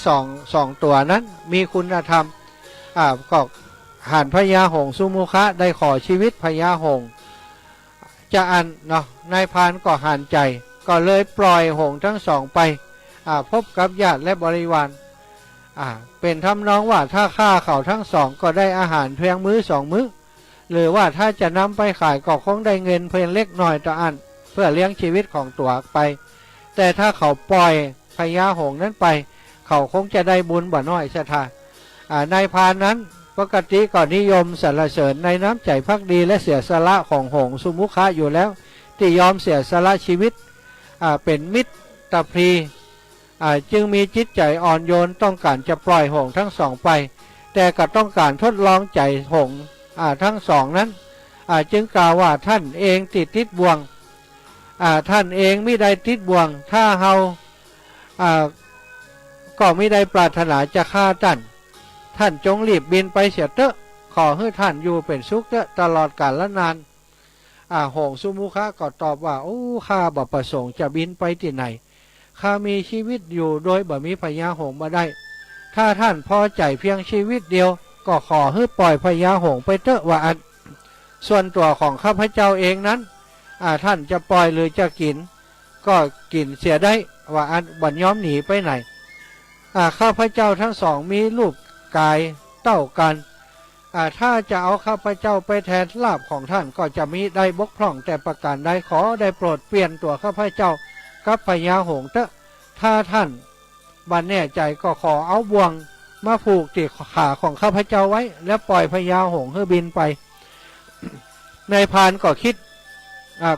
สองตัวนั้นมีคุณธรรมก็หั่นพญาหงส์สุมุขะได้ขอชีวิตพญาหงส์จะเนาะนายพรานก็หั่นใจก็เลยปล่อยหงส์ทั้งสองไปพบกับญาติและบริวารเป็นทำนองว่าถ้าฆ่าเขาทั้งสองก็ได้อาหารเพียงมื้อสองมื้อหรือว่าถ้าจะนำไปขายก็คงได้เงินเพียงเล็กน้อยต่ออันเพื่อเลี้ยงชีวิตของตัวไปแต่ถ้าเขาปล่อยพญาหงส์นั้นไปเขาคงจะได้บุญบ่น้อยศรัทธานายพรานนั้นปกติก็นิยมสรรเสริญในน้ำใจภักดีและเสียสละของหงส์สุมุขะอยู่แล้วที่ยอมเสียสละชีวิตเป็นมิตรตพรีจึงมีจิตใจอ่อนโยนต้องการจะปล่อยหงส์ทั้งสองไปแต่ก็ต้องการทดลองใจหงส์ทั้งสองนั้น จึงกล่าวว่าท่านเองติดบ่วงท่านเองไม่ได้ติดบ่วงถ้าเฮาก็ไม่ได้ปรารถนาจะฆ่าท่านจงรีบบินไปเสียเถอะขอให้ท่านอยู่เป็นสุขเถอะตลอดกาลและนานหงสุมุขะก็ตอบว่าโอ้ข้าบ่ประสงค์จะบินไปที่ไหนข้ามีชีวิตอยู่โดยบ่มีพญาหงส์มาได้ถ้าท่านพอใจเพียงชีวิตเดียวก็ขอให้ปล่อยพญาหงส์ไปเถอะว่าอันส่วนตัวของข้าพเจ้าเองนั้นท่านจะปล่อยหรือจะกินก็กินเสียได้ว่าอันบัญยอมหนีไปไหนข้าพเจ้าทั้งสองมีรูปกายเต้ากันถ้าจะเอาข้าพเจ้าไปแทนลาภของท่านก็จะมีได้บกพร่องแต่ประการใดขอได้โปรดเปลี่ยนตัวข้าพเจ้ากับพญาหงส์เถอะถ้าท่านบันแน่ใจก็ขอเอาบ่วงมาผูกที่ขาของข้าพเจ้าไว้แล้วปล่อยพญาหงส์ให้บินไปนายพรานก็คิด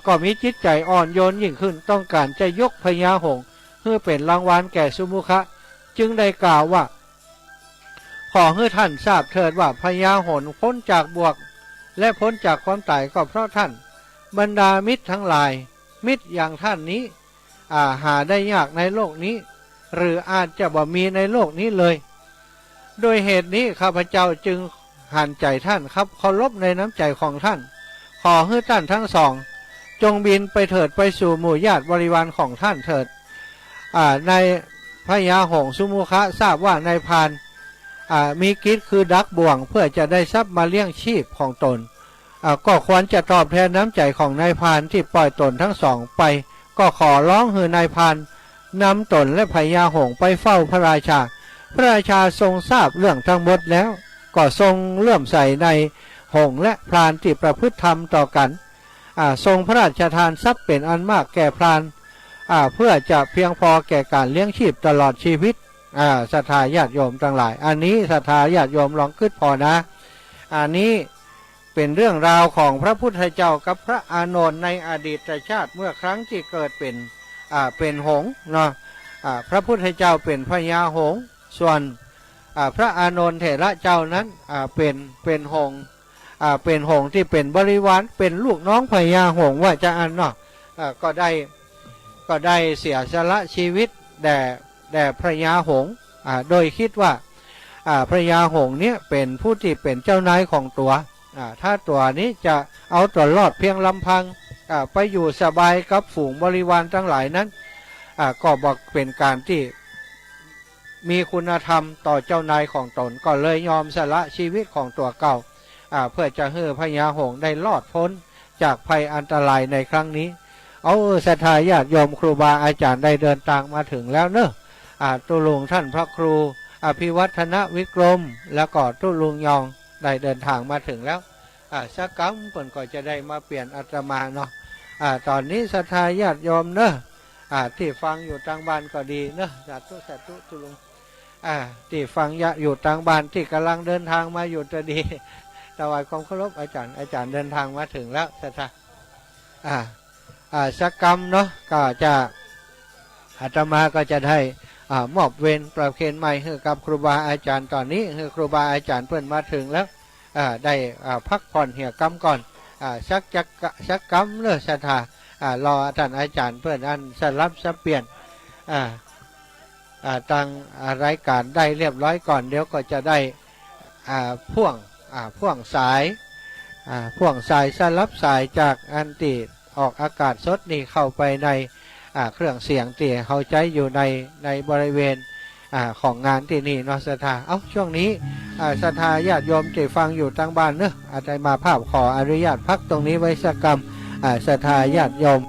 ก็มีจิตใจอ่อนโยนยิ่งขึ้นต้องการจะยกพญาหงส์เพื่อเป็นรางวัลแก่สุมุขะจึงได้กล่าวว่าขอให้ท่านทราบเถิดว่าพญาหงส์พ้นจากบ่วงและพ้นจากความตายก็เพราะท่านบรรดามิตรทั้งหลายมิตรอย่างท่านนี้หาได้ยากในโลกนี้หรืออาจจะบ่มีในโลกนี้เลยโดยเหตุนี้ข้าพเจ้าจึงหันใจท่านครับเคารพในน้ำใจของท่านขอให้ท่านทั้งสองจงบินไปเถิดไปสู่หมู่ญาติบริวารของท่านเถิดในพญาหงส์สุมุขะทราบว่านายพรานมีกิจคือดักบ่วงเพื่อจะได้ทรัพย์มาเลี้ยงชีพของตนก็ควรจะตอบแทนน้ำใจของนายพรานที่ปล่อยตนทั้งสองไปก็ขอร้องให้นายพรานนำตนและพญาหงส์ไปเฝ้าพระราชาพระราชาทรงทราบเรื่องทั้งหมดแล้วก็ทรงเลื่อมใสในหงส์และพรานที่ประพฤติธรรมต่อกันทรงพระราชทานทรัพย์เป็นอันมากแก่พรานเพื่อจะเพียงพอแก่การเลี้ยงชีพตลอดชีวิตศรัทธาญาติโยมทั้งหลายอันนี้ศรัทธาญาติโยมลองคิดพอนะอันนี้เป็นเรื่องราวของพระพุทธเจ้ากับพระอานนท์ในอดีตชาติเมื่อครั้งที่เกิดเป็นหงส์เนาะพระพุทธเจ้าเป็นพญาหงส์ส่วนพระอานนท์เถระเจ้านั้นเป็นหงส์เป็นหงส์ที่เป็นบริวารเป็นลูกน้องพญาหงส์ว่าจะอันเนาะก็ได้เสียสละชีวิตแด่พระยาหงส์โดยคิดว่าพระยาหงส์เนี่ยเป็นผู้ที่เป็นเจ้านายของตัวถ้าตัวนี้จะเอาตัวรอดเพียงลำพังไปอยู่สบายกับฝูงบริวารทั้งหลายนั้นก็บอกเป็นการที่มีคุณธรรมต่อเจ้านายของตนก็เลยยอมสละชีวิตของตัวเก่าเพื่อจะให้พญาหงส์ได้รอดพ้นจากภัยอันตรายในครั้งนี้เอาศรัทธาญาติโยมครูบาอาจารย์ได้เดินทางมาถึงแล้วเนอะตุลุงท่านพระครูอภิวัฒนวิกรมแล้วก็ตุลุงยองได้เดินทางมาถึงแล้วสักคำเปิ่นก็จะได้มาเปลี่ยนอาตมาเนาะตอนนี้ศรัทธาญาติโยมเนอะที่ฟังอยู่ทางบ้านก็ดีเนอะสาธุสาธุตุลุงที่ฟังอยู่ทางบ้านที่กำลังเดินทางมาอยู่จะดีถวายความเคารพอาจารย์เดินทางมาถึงแล้วศรัทธาสักคำเนาะก็จะอาตมาก็จะได้มอบเวรประเคนใหม่ให้กับครูบาอาจารย์ตอนนี้ให้ครูบาอาจารย์เพิ่นมาถึงแล้วได้พักผ่อนเหี่ยกำก่อนสักกำเลือศรัทธารอท่านอาจารย์เพื่อนอันสลับสับเปลี่ยนตั้งรายการได้เรียบร้อยก่อนเดี๋ยวก็จะได้พ่วงสายสลับสายจากอันติออกอากาศสดนี่เข้าไปในเครื่องเสียงที่เข้าใจอยู่ในบริเวณของงานที่นี่เนาะศรัทธาช่วงนี้ศรัทธาญาติโยมที่ฟังอยู่ทางบ้านเนอะอาจารย์มาภาพขออนุญาตพักตรงนี้ไว้สักกรรมศรัทธาญาติโยม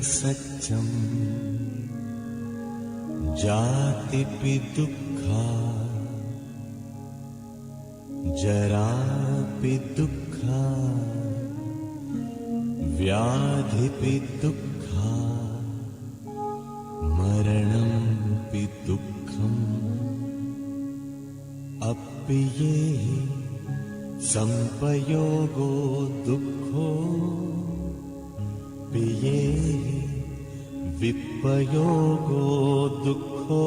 सच्चम जातिपि दुःखा जरापि दुःखा व्याधिपि दुःखा मरणंपि दुःखम् पियेहि संपयोगो दुःखो पियेहि विपयोगो दुःखो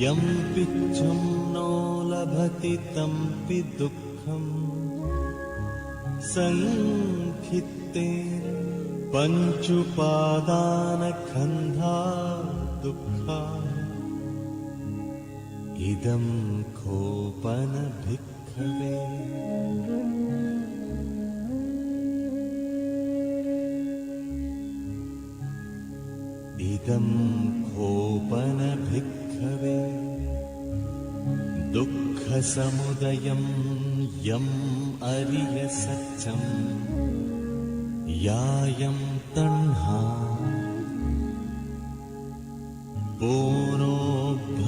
यं पिच्छं नो लभति तंपि दुःखम् संखित्ते पञ्चुपादानखन्धा दुःखा इदं खोपन भिक्खवे इदं खोपन भिक्खवे दुःखसमुदयं यम् अरियसत्यं यायं तण्हा पूर्णोद्भविका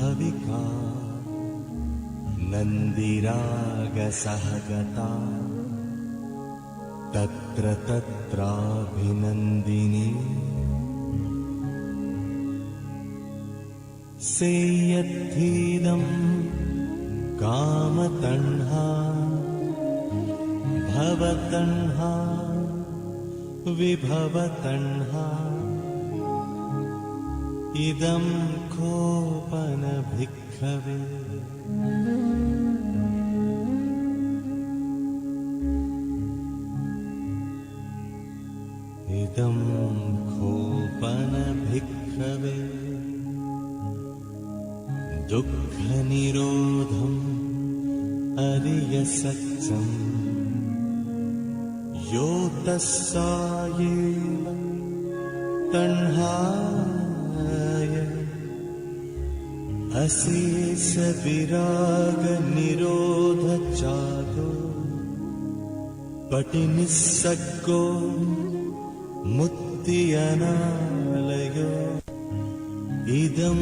नन्दिरागसहगता तत्र तत्राभिनन्दिनी सेयद्धीदं कामतण्हा भवतण्हा विभवतण्हा इदं खोपन भिक्खवे इदं खोपन भिक्खवे दुःखनिरोधम् अरियसत्यम् यो तस्सायेव तण्हाय अशेष विराग निरोध चादो पटिनिस्सग्गो मुक्ति अनालयो इदं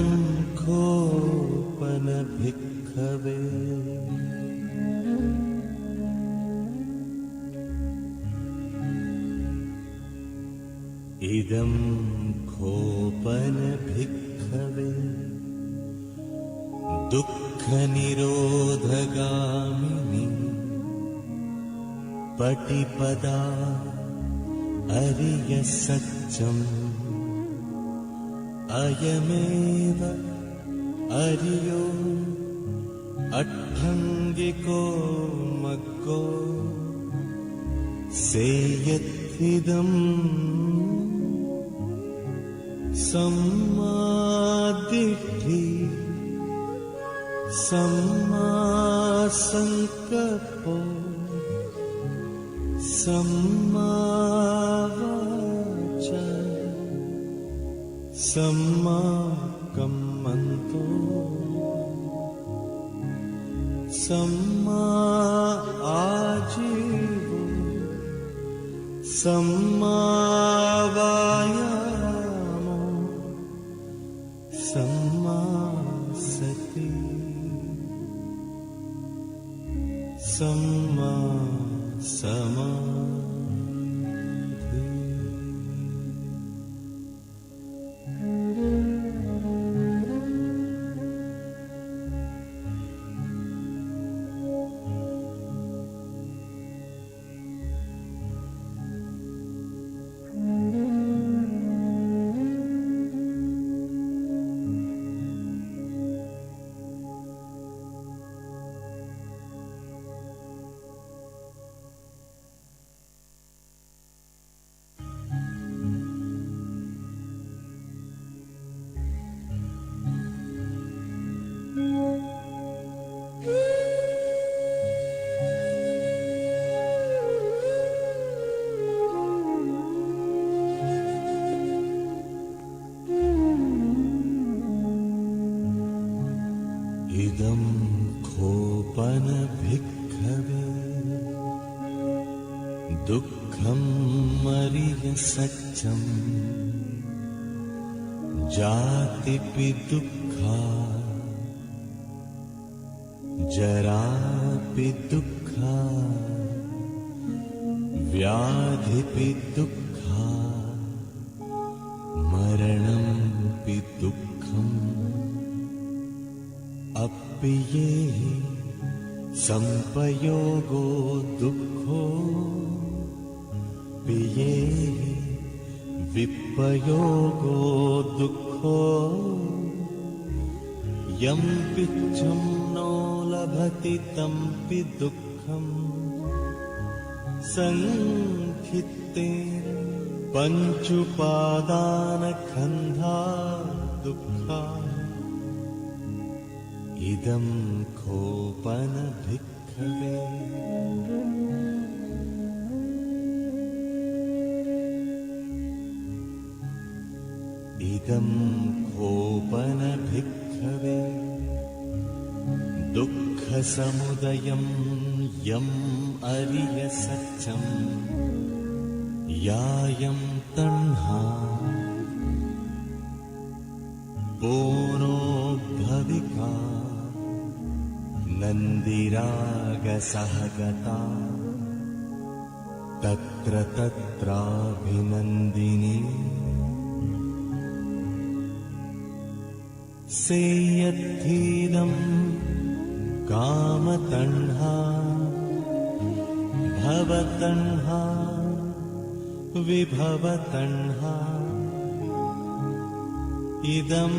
खोपन भिक्खवे इदं खोपन भिक्खवे दुःखनिरोधगामिनी पटिपदा अरियसत्यम् अयमेव अरियो अट्ठङ्गिको मग्गो सेयत्थिदम् सम्मादिट्ठि सम्मासङ्कप्पो सम्मावाचा सम्माकम्मन्तो सम्मा आजीवो सम्मावायामो सम्मा सति सम्मा समाधि इदं खोपन भिक्खवे दुःखम् अरियसत्यम् जातिपि दुःखा जरापि दुःखा व्याधिपि दुःखा मरणंपि दुःखम् पियेहि संपयोगो दुःखो पियेहि विपयोगो दुःखो यं पिच्छं नो लभति तंपि दुःखम् संखित्ते पञ्चुपादानखन्धा दुःखा इदं खोपन भिक्खवे इदं खोपन भिक्खवे दुःखसमुदयं यम् अरियसत्यं यायं तण्हा पूर्णोद्भविका नन्दिरागसहगता तत्र तत्राभिनन्दिनी सेयद्धीनं कामतण्हा भवतण्हा विभवतण्हा इदं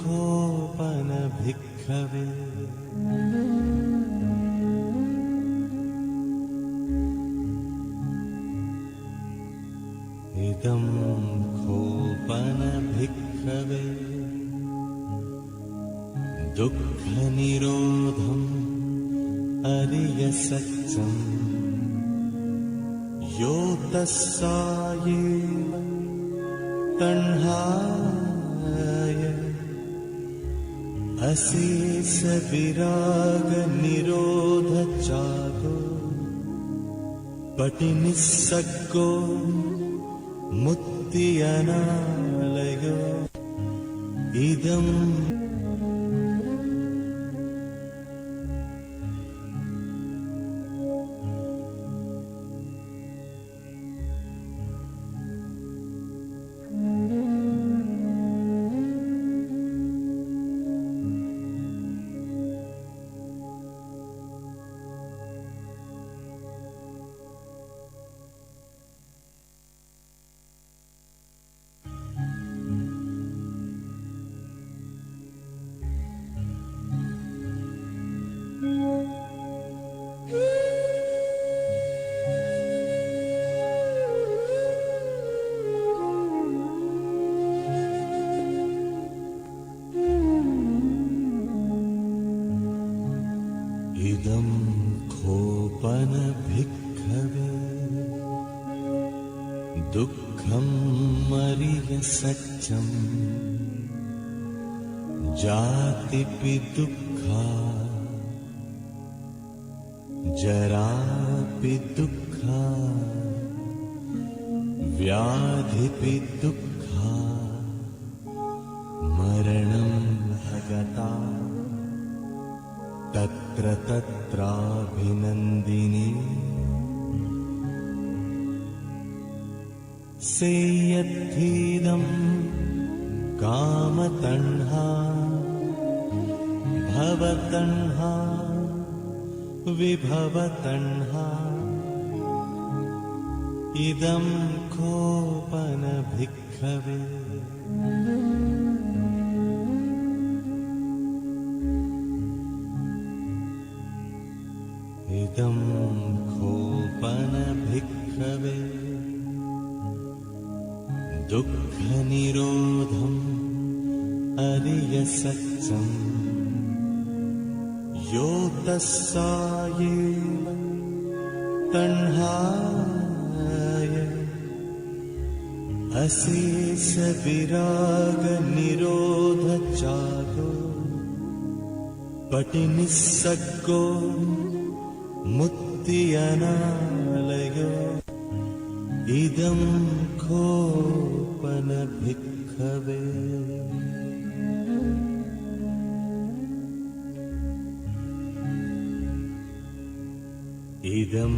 खोपन भिक्खवे इदं खोपन भिक्खवे दुःखनिरोधम् अरियसत्यम् यो तस्सायेव तण्हाय अशेष विराग निरोध चादो पटिनिस्सग्गो मुक्ति अनालयो इदम् इदं खोपन भिक्खवे दुःखम् अरियसत्यम् जातिपि दुःखा जरापि दुःखा व्याधिपि दुःखा मरणं भगता तत्र तत्राभिनन्दिनी सेयद्धीनं कामतण्हा भवतण्हा विभवतण्हा इदं खोपन भिक्खवे इदं खोपन भिक्खवे दुःखनिरोधम् अरियसत्यम् यो तस्सायेव तण्हाय अशेष विराग निरोध चादो पटिनिस्सग्गो मुक्ति अनालयो इदं खोपन भिक्खवे इदं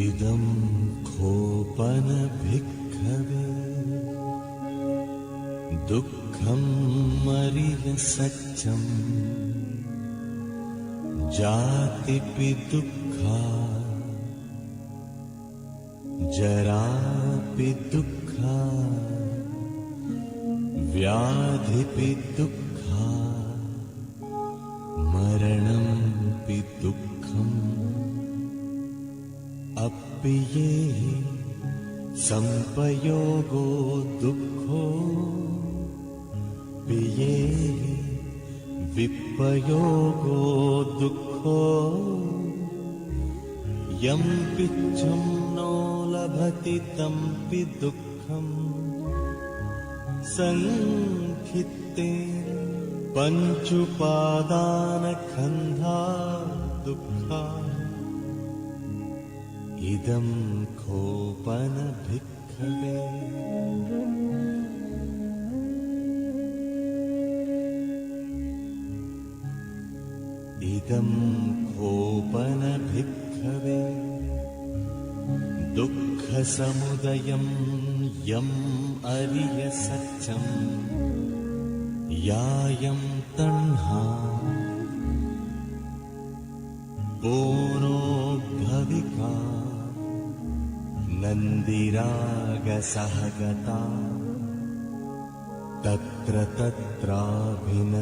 इदं खोपन भिक्खवे दुःखं मरिय सत्यं जातिपि दुःखा जरापि दुःखा व्याधिपि दुःखा मरणंपि दुःखम् अप्पिये संपयोगो दुःखो पिये विपयोगो दुःखो यं पिच्छं नो लभति तंपि दुःखम् संखित्ते पञ्चुपादानखन्धा दुःखा इदं खोपन भिक्खवे इदं खोपन भिक्खवे दुःखसमुदयं यम् अरिय सत्यं यायं तण्हा पूर्णो भविका नन्दिरागसहगता तत्र तत्राभिनन्दिनी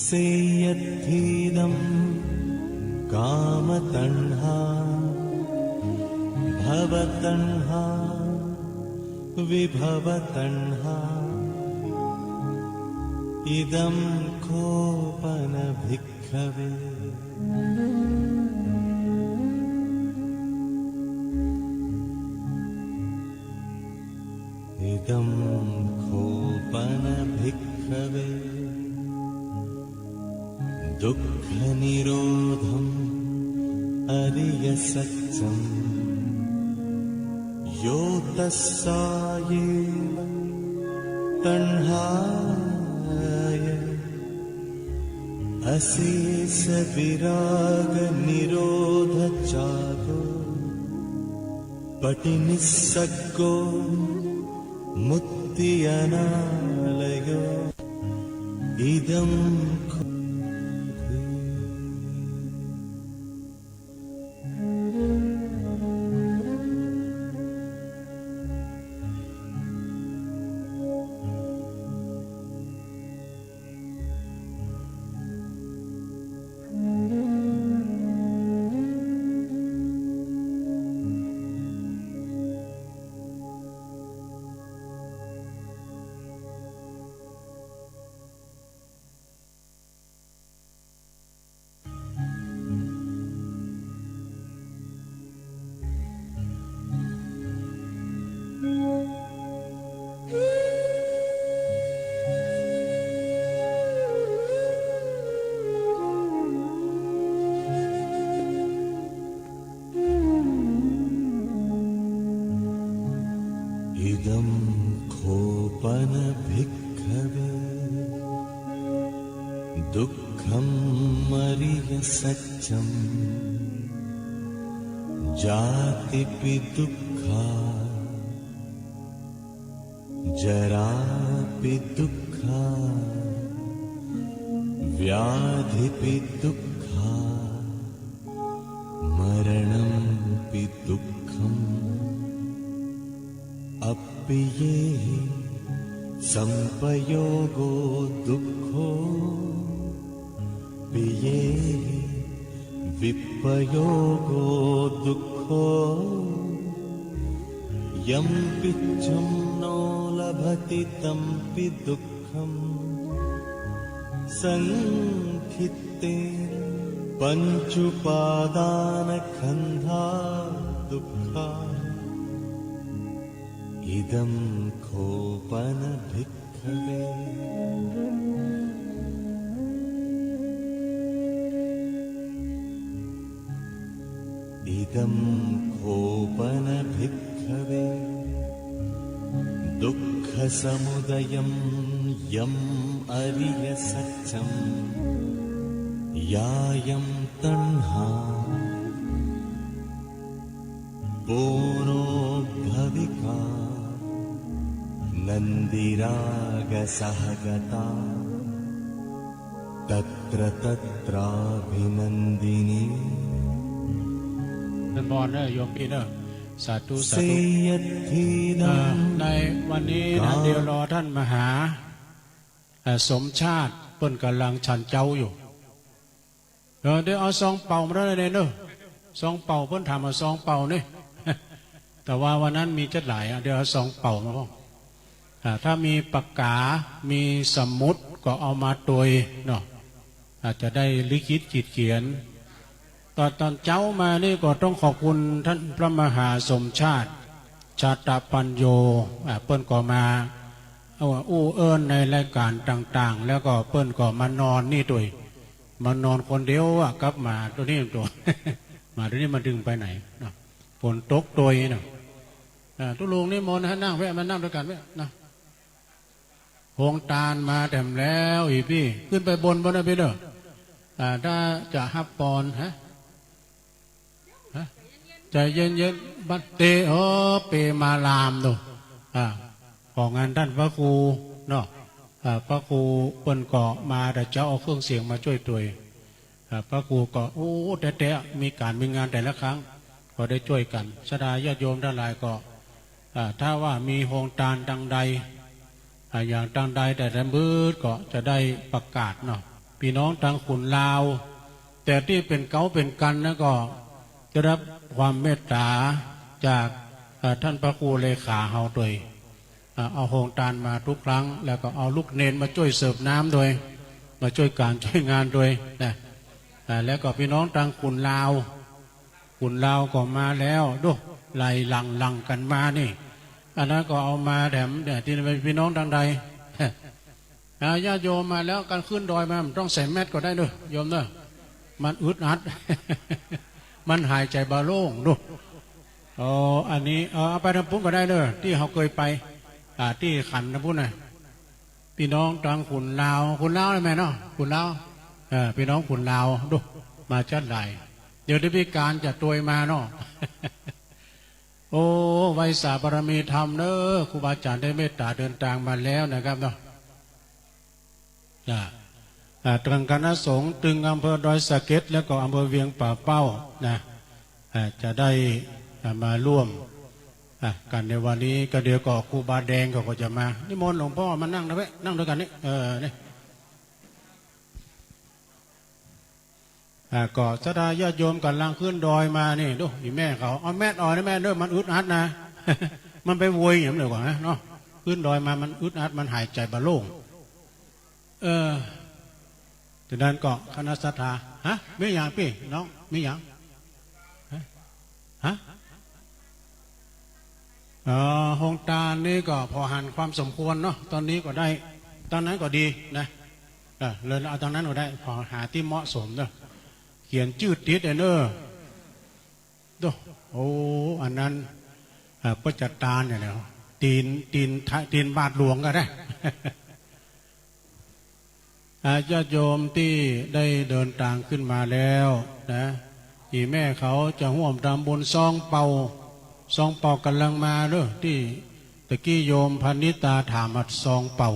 सेयत्थीदं कामतण्हा भवतण्हा विभवतण्हा इदं खोपन भिक्खवे इदं खोपन भिक्खवे दुःखनिरोधम् अरिय सत्यम् यो तस्सायेव तण्हाय अशेष विराग निरोध चागो पटिनिस्सग्गो मुक्ति अनालयो इदं इदं खोपन भिक्खवे दुःखं मरिय सत्यं जातिपि दुःखा जरापि दुःखा व्याधिपि दुःखा मरणंपि दुःखम् पिये संपयोगो दुःखो पिये विपयोगो दुःखो यं पिच्छं नो लभति तं पि दुःखम् संखित्ते पञ्चुपादानखन्धा दुःखा इदं खोपन भिक्खवे इदं खोपन भिक्खवे दुःखसमुदयं यम् अरिय सत्यम् यायं तण्हा बोरोद्भविका नन्दिरागसहगता तत्र तत्राभिनन्दिनी ท่านบอลเนอะโยมพี่เนอะสาธุสาธุ सेयद्धीनं ในวันนี้นะเดี๋ยวรอท่านมาหาสมชาติเปิ้นกำลังฉันเจ้าอยู่เดี๋ยวเอาซองเป่ามาได้เลยเนอะซองเป่าเปิ้นทำเอาซองเป่านี่ แต่ว่าวันนั้นมีจัดหลายเดี๋ยวเอาซองเป่ามาพ่อถ้ามีปากกา มีสมุดก็เอามาตัวยเนาะอาจจะได้ลิขิตจิตเขียนตอนเจ้ามานี่ก็ต้องขอบคุณท่านพระมหาสมชาติชาตปัญโยเปิ้นก็มาอู้เอิญในรายการต่างๆแล้วก็เปิ้นก็มานอนนี่ด้วยมานอนคนเดียวกลับมาตัวนี้ตัว มาตัวนี้มาดึงไปไหนเนาะฝนตกตัวเนาะตุลุงนี่มนต์ฮะนั่งแวะมานั่งด้วยกันแวะนะโฮงตาลมาแต้มแล้วอีพี่ขึ้นไปบนนะพี่เด้อถ้าจะฮับปอนฮะใจเย็นๆบัดเตเปมาลามดูของงานท่านพระครูเนาะพระครูเปิ้นเกาะมาแต่เจ้าเอาเครื่องเสียงมาช่วยตัวพระครูก็โอ้แต่มีการมีงานแต่ละครั้งก็ได้ช่วยกันสดาญาติโยมทั้งหลายก็ถ้าว่ามีโฮงตาลดังใดอย่างดังใดแต่ละมืดก็จะได้ประกาศเนาะพี่น้องทางขุนลาวแต่ที่เป็นเก้าเป็นกันนะก็จะรับความเมตตาจากท่านพระครูเลขาเฮาโดยเอาโฮงตาลมาทุกครั้งแล้วก็เอาลูกเนนมาช่วยเสิร์ฟน้ำโดยมาช่วยการช่วยงานโดยนะแล้วก็พี่น้องทางขุนลาวก็มาแล้วดูไล่หลังกันมานี่อันนั้นก็เอามาแถมที่เป็นพี่น้องทางใดญาติโยมมาแล้วการขึ้นดอยมาต้องใส่แมสก็ได้ด้วยโยมเนอะมันอึดอัด มันหายใจบาโล่งดูอันนี้เอาไปทำปุ้งก็ได้เลยที่เขาเคยไปที่ขันนะพุ้นน่ะพี่น้องทางขุนลาวเลยแม่เนาะขุนลาวพี่น้องขุนลาวดูมาจัดไหลเดี๋ยวได้พิการจะตัวยมาเนาะ โอ้ไวยสาบารมีธรรมเนอะครูบาอาจารย์ได้เมตตาเดินทางมาแล้วนะครับเนาะตรังคณะสงฆ์ตึงอำเภอดอยสะเก็ดแล้วก็อำเภอเวียงป่าเป้านะจะได้มาร่วมกันในวันนี้ก็เดี๋ยวก็ครูบาแดงก็จะมานิมนต์หลวงพ่อมานั่งนะเว้ยนั่งด้วยกันนี่นี่ก็สดาญาติโยมกันลังขึ้นดอยมานี่ดูอีแม่เขาเอาแม่อ่อนนะแม่เด้อมันอึดอัดนะ มันไปโวยอย่างเดียวกว่าเนาะขึ้นดอยมามันอึดอัดมันหายใจบาโล่งจากนั้นก็คณะศรัทธาไม่อย่างพี่น้องไม่อย่างโฮงตาลนี่ก็พอหันความสมควรเนาะตอนนี้ก็ได้ตอนนั้นก็ดีนะเลยเอาตอนนั้นก็ได้พอหาที่เหมาะสมเนาะเขียนชื่อติดเนอะดูโอ้อันนั้นก็จัดตาเนี่ยแล้วตีนบาทหลวงก็ได้ ญาติโยมที่ได้เดินทางขึ้นมาแล้วนะที่แม่เขาจะห่วมทำบุญซองเป่ากำลังมาเด้อที่ตะกี้โยมพันนิตาถามมาซองเป่า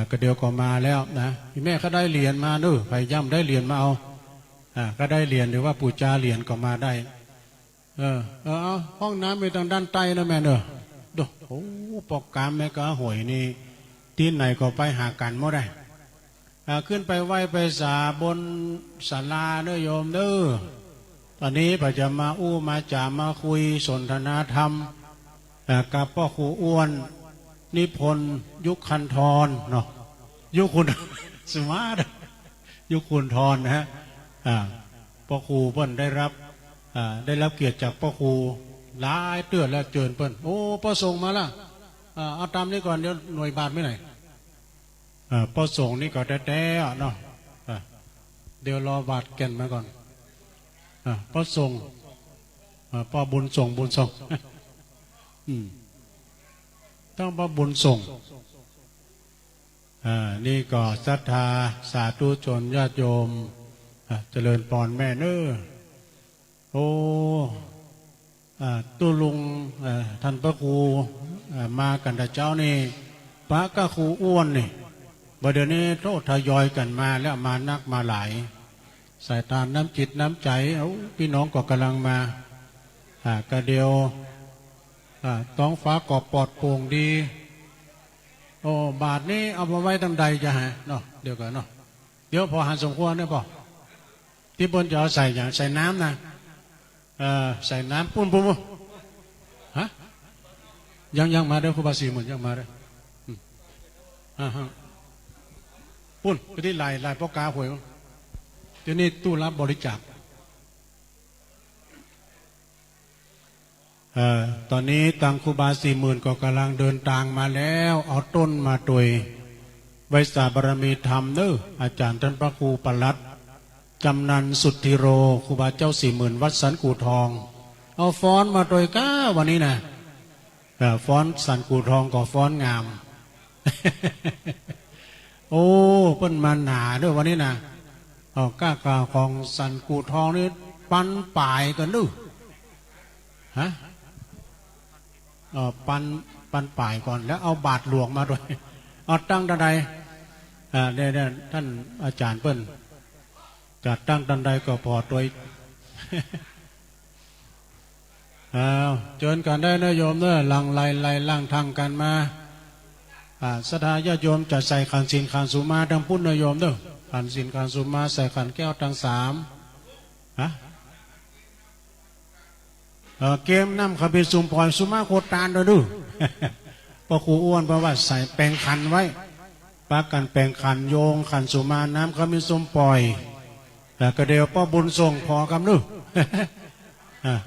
ก็เดี๋ยวก็มาแล้วนะที่แม่เขาได้เหรียญมาเด้อไปย่ำได้เหรียญมาเอาก็ได้เหรียญหรือว่าปู่จาเหรียญก็มาได้เอาห้องน้ำไปทางด้านใต้นะแม่เด้อ ดูโอ้ปอกกามแม่ก็หวยนี่ที่ไหนก็ไปหากันหมดได้ขึ้นไปไหว้ไปสาบนศาลาเด้อโยมเด้อตอนนี้ปัจจะมาอู้มาจ่ามาคุยสนทนาธรรมกับพ่อครูอ้วนนิพนธ์ยุคคันธรเนาะยุคคุณสมาร์ทยุคคุณธรนะฮะพ่อครูเพิ่นได้รับเกียรติจากพ่อครูหลายเตือนแล้วเจิญเพิ่นโอ้พ่อส่งมาละเอาตามนี้ก่อนเดี๋ยวหน่วยบาทไม่ไหนพ่อส่งนี่ก็แท้ๆเนาะเดี๋ยวรอบาทแก่นมาก่อนพ่อส่งพ่อบุญส่งต้องพ่อบุญส่งนี่ก็ศรัทธาสาธุชนญาติโยมเจริญพรแม่เน้อโอ้ตุลุงท่านพระครูมากันแต่เจ้านี่พระก็ครูอ้วนนี่บัดเดี๋ยวนี้โทษทยอยกันมาแล้วมานักมาหลายสายตาน้ำจิตน้ำใจพี่น้องก็กำลังมากระเดียวท้องฟ้าก็ปลอดโปร่งดีโอ้บาทนี้เอามาไว้ตั้งใดจะฮะเนาะเดี๋ยวกันเนาะเดี๋ยวพอหันสมควรเนี่ยป่ะที่บนจะเอาใส่อย่างใส่น้ำนะใส่น้ำปุ้นฮะยังมาเด้อครูบาศรีหมดยังมาเด้อปุ้นไปที่ลายพ่อกาหวยเดี๋ยวนี้ตู้รับบริจาคตอนนี้ตังครูบา40,000ก็กำลังเดินทางมาแล้วเอาต้นมาตุยไว้สาบารมีธรรมเด้ออาจารย์ท่านพระครูปลัดจำนันสุทธิโรครูบาเจ้า40,000วัดสันกูทองเอาฟ้อนมาตุยก้าวันนี้นะฟ้อนสันกูทองก็ฟ้อนงาม โอ้เพิ่นมาหนาด้วยวันนี้นะก้ากาของสันกูทองนี่ปันป่ายกันดูฮะปันป่ายก่อนแล้วเอาบาทหลวงมาด้วยเอาตั้งดันใดเนี่ยท่านอาจารย์เปิ้นจัดตั้งดันใดก็พอตัวเชิญกันได้นะโยมเด้อหลังไล่ล่างทางกันมาศรัทธาญาติโยมจะใส่ขันศีลขันสุมาดังพุทธโยมเด้อขันศีลขันสุมาใส่ขันแก้วทั้ง3เกมน้ำขบิสุมปล่อยสุมาโคตานด้วยดูพอครูอ้วนเพราะว่าใส่แปลงขันไว้ปากันแปลงขันโยงขันสุมาน้ำขบิสุมปล่อยแต่กระเดียวป้อบุญส่งพอกำนึก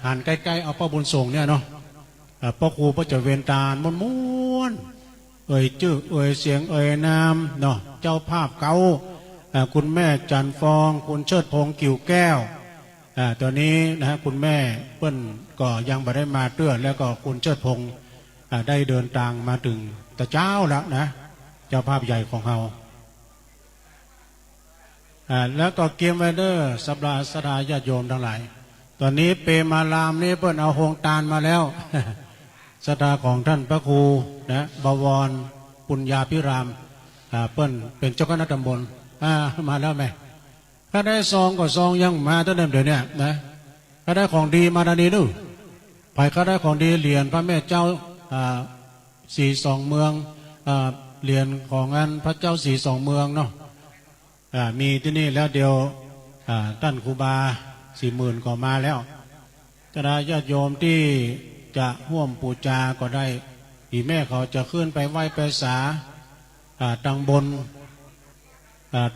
หันใกล้ๆเอาป้อบุญส่งเนี่ยเนาะป้อครูป้อจะเวียนตาลม้วนเอ่ยชื่อเอ่ยเสียงเอ่ยนามเนาะเจ้าภาพเก่าคุณแม่จันฟองคุณเชิดพงษ์กิ่วแก้วตอนนี้นะฮะคุณแม่เปิ้นก็ยังไม่ได้มาเตื้อแล้วก็คุณเชิดพงษ์ได้เดินทางมาถึงแต่เจ้าแล้วนะเจ้าภาพใหญ่ของเราแล้วก็เกียมไวเดอร์สัปดาห์สดาญาติโยมทั้งหลายตอนนี้เปมาลามนี่เปิ้นเอาโฮงตาลมาแล้วสดาของท่านพระครูนะบวรปุญญาภิรามเปิ้นเป็นเจ้าคณะตำบลมาแล้วไหมถ้าได้ซองก็ซองยังมาตั้งแต่เดี๋ยวนี้นะถ้าได้ของดีมาดานีดูไปก็ได้ของดีเหรียญพระแม่เจ้า42เมืองเหรียญของงานพระเจ้า42เมืองเนาะมีที่นี่แล้วเดียวท่านครูบา40,000ก็มาแล้วจะได้ญาติโยมที่จะร่วมปูจาก็ได้อีแม่เขาจะขึ้นไปไหว้ไปสาตังบน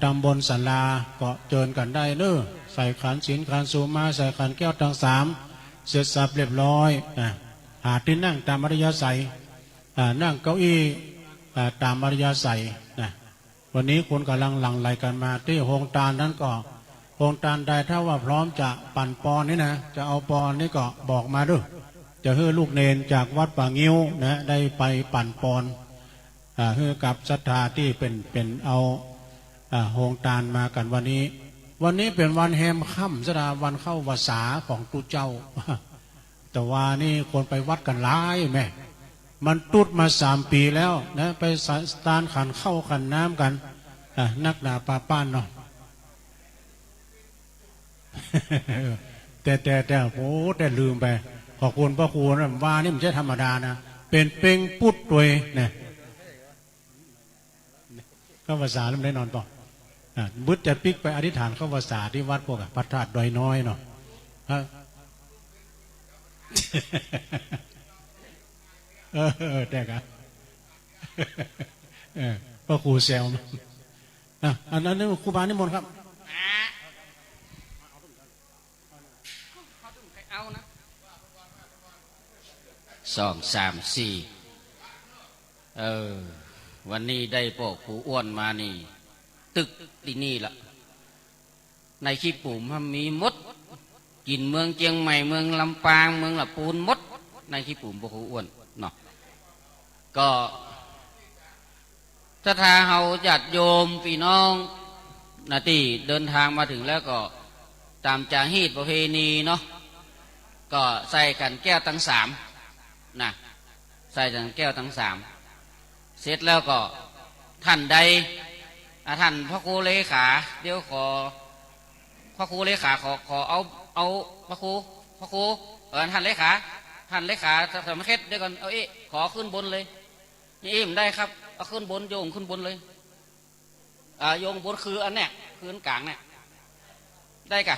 ตำบลสันลาก็เจิญกันได้เนอะใส่ขันศีลขันสุมาใส่ขันแก้วทั้ง3เสร็จสับเรียบร้อยหาที่นั่งตามอริยสัยนั่งเก้าอี้ตามอริยสัยวันนี้คนกำลังหลั่งไหลกันมาที่โฮงตาลนั้นก็โฮงตาลใดถ้าว่าพร้อมจะปั่นปอนนี่นะจะเอาปอนนี่ก็บอกมาด้วยจะให้ลูกเนนจากวัดป่างิ้วนะได้ไปปั่นปอนให้กับศรัทธาที่เป็นเอาโฮงตาลมากันวันนี้เป็นวันแฮมค่ำสดาวันเข้าภาษาของตุเจ้าแต่ว่านี่คนไปวัดกันหลายแม่มันตุดมา3 ปีแล้วนะไปสตานขันเข้าขันน้ำกันนักด่าป้าป้านเนาะ แต่โอ้แต่ลืมไปขอบคุณพระครูนะว่านี่มันใช่ธรรมดานะ เป็นเป่งปุดตัวเนี่ยเข้าภาษาแล้วไม่ได้นอนป่ะบุตรจะปิกไปอธิษฐานเข้าภาษาที่วัดพวกพระธาตุดอยน้อยเนาะแต่กันก็ครูแซวอันนั้นครูบานิมนต์ครับ2 3 4วันนี้ได้ปอกผู้อ้วนมานี่ตึกที่นี่ละในขี้ปุ่มมันมีมดกินเมืองเชียงใหม่เมืองลำปางเมืองละปูนมดในขี้ปุ่มปอกผู้อ้วนเนาะก็ถ้าเฮาญาติโยมพี่น้องนาที่เดินทางมาถึงแล้วก็ตามจารีตประเพณีเนาะก็ใส่กันแก้วทั้ง3นะใส่กันแก้วทั้ง3เสร็จแล้วก็ท่านใดท่านพระครูเลขาเดี๋ยวขอพระครูเลขาขอเอาพระครูท่านเลขาสมเด็จเดี๋ยวก่อนเอาขอขึ้นบนเลยนี่มันได้ครับเอาขึ้นบนโยงขึ้นบนเลยโยงบนคืออันเนี้ยคืออันกลางเนี่ยได้กะ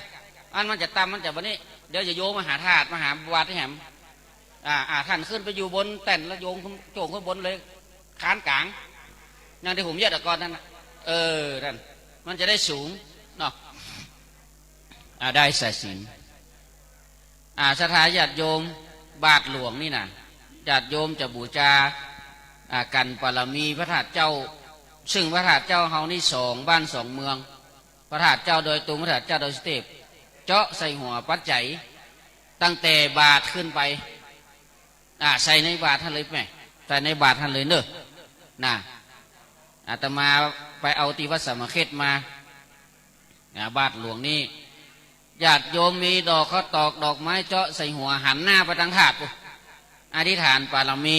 อันมันจะตามมันจะวันนี้เดี๋ยวจะโยงมาหาธาตุมาหาบาทที่แหมท่านขึ้นไปอยู่บนแต่นแล้วโยงโจงขึ้นบนเลยคานกลางอย่างที่ผมแยกตะกอนนั่นนะนั่นมันจะได้สูงเนาะได้สายสิญจน์สถาญาติโยมบาทหลวงนี่นะญาติโยมจะบูชากันปรมีพระธาตุเจ้าซึ่งพระธาตุเจ้าเฮานี่2 บ้าน 2 เมืองพระธาตุเจ้าโดยตรงพระธาตุเจ้าโดยสเตปเจาะใส่หัวปัจจัยตั้งแต่บาทขึ้นไปใส่ในบาทท่านเลยไหมใส่ในบาทท่านเลยเนอะนะอาตมาไปเอาที่วัดสามเขตมาบาทหลวงนี่ญาติโยมมีดอกเขาตอกดอกไม้เจาะใส่หัวหันหน้าไปทางธาตุอธิษฐานปารมี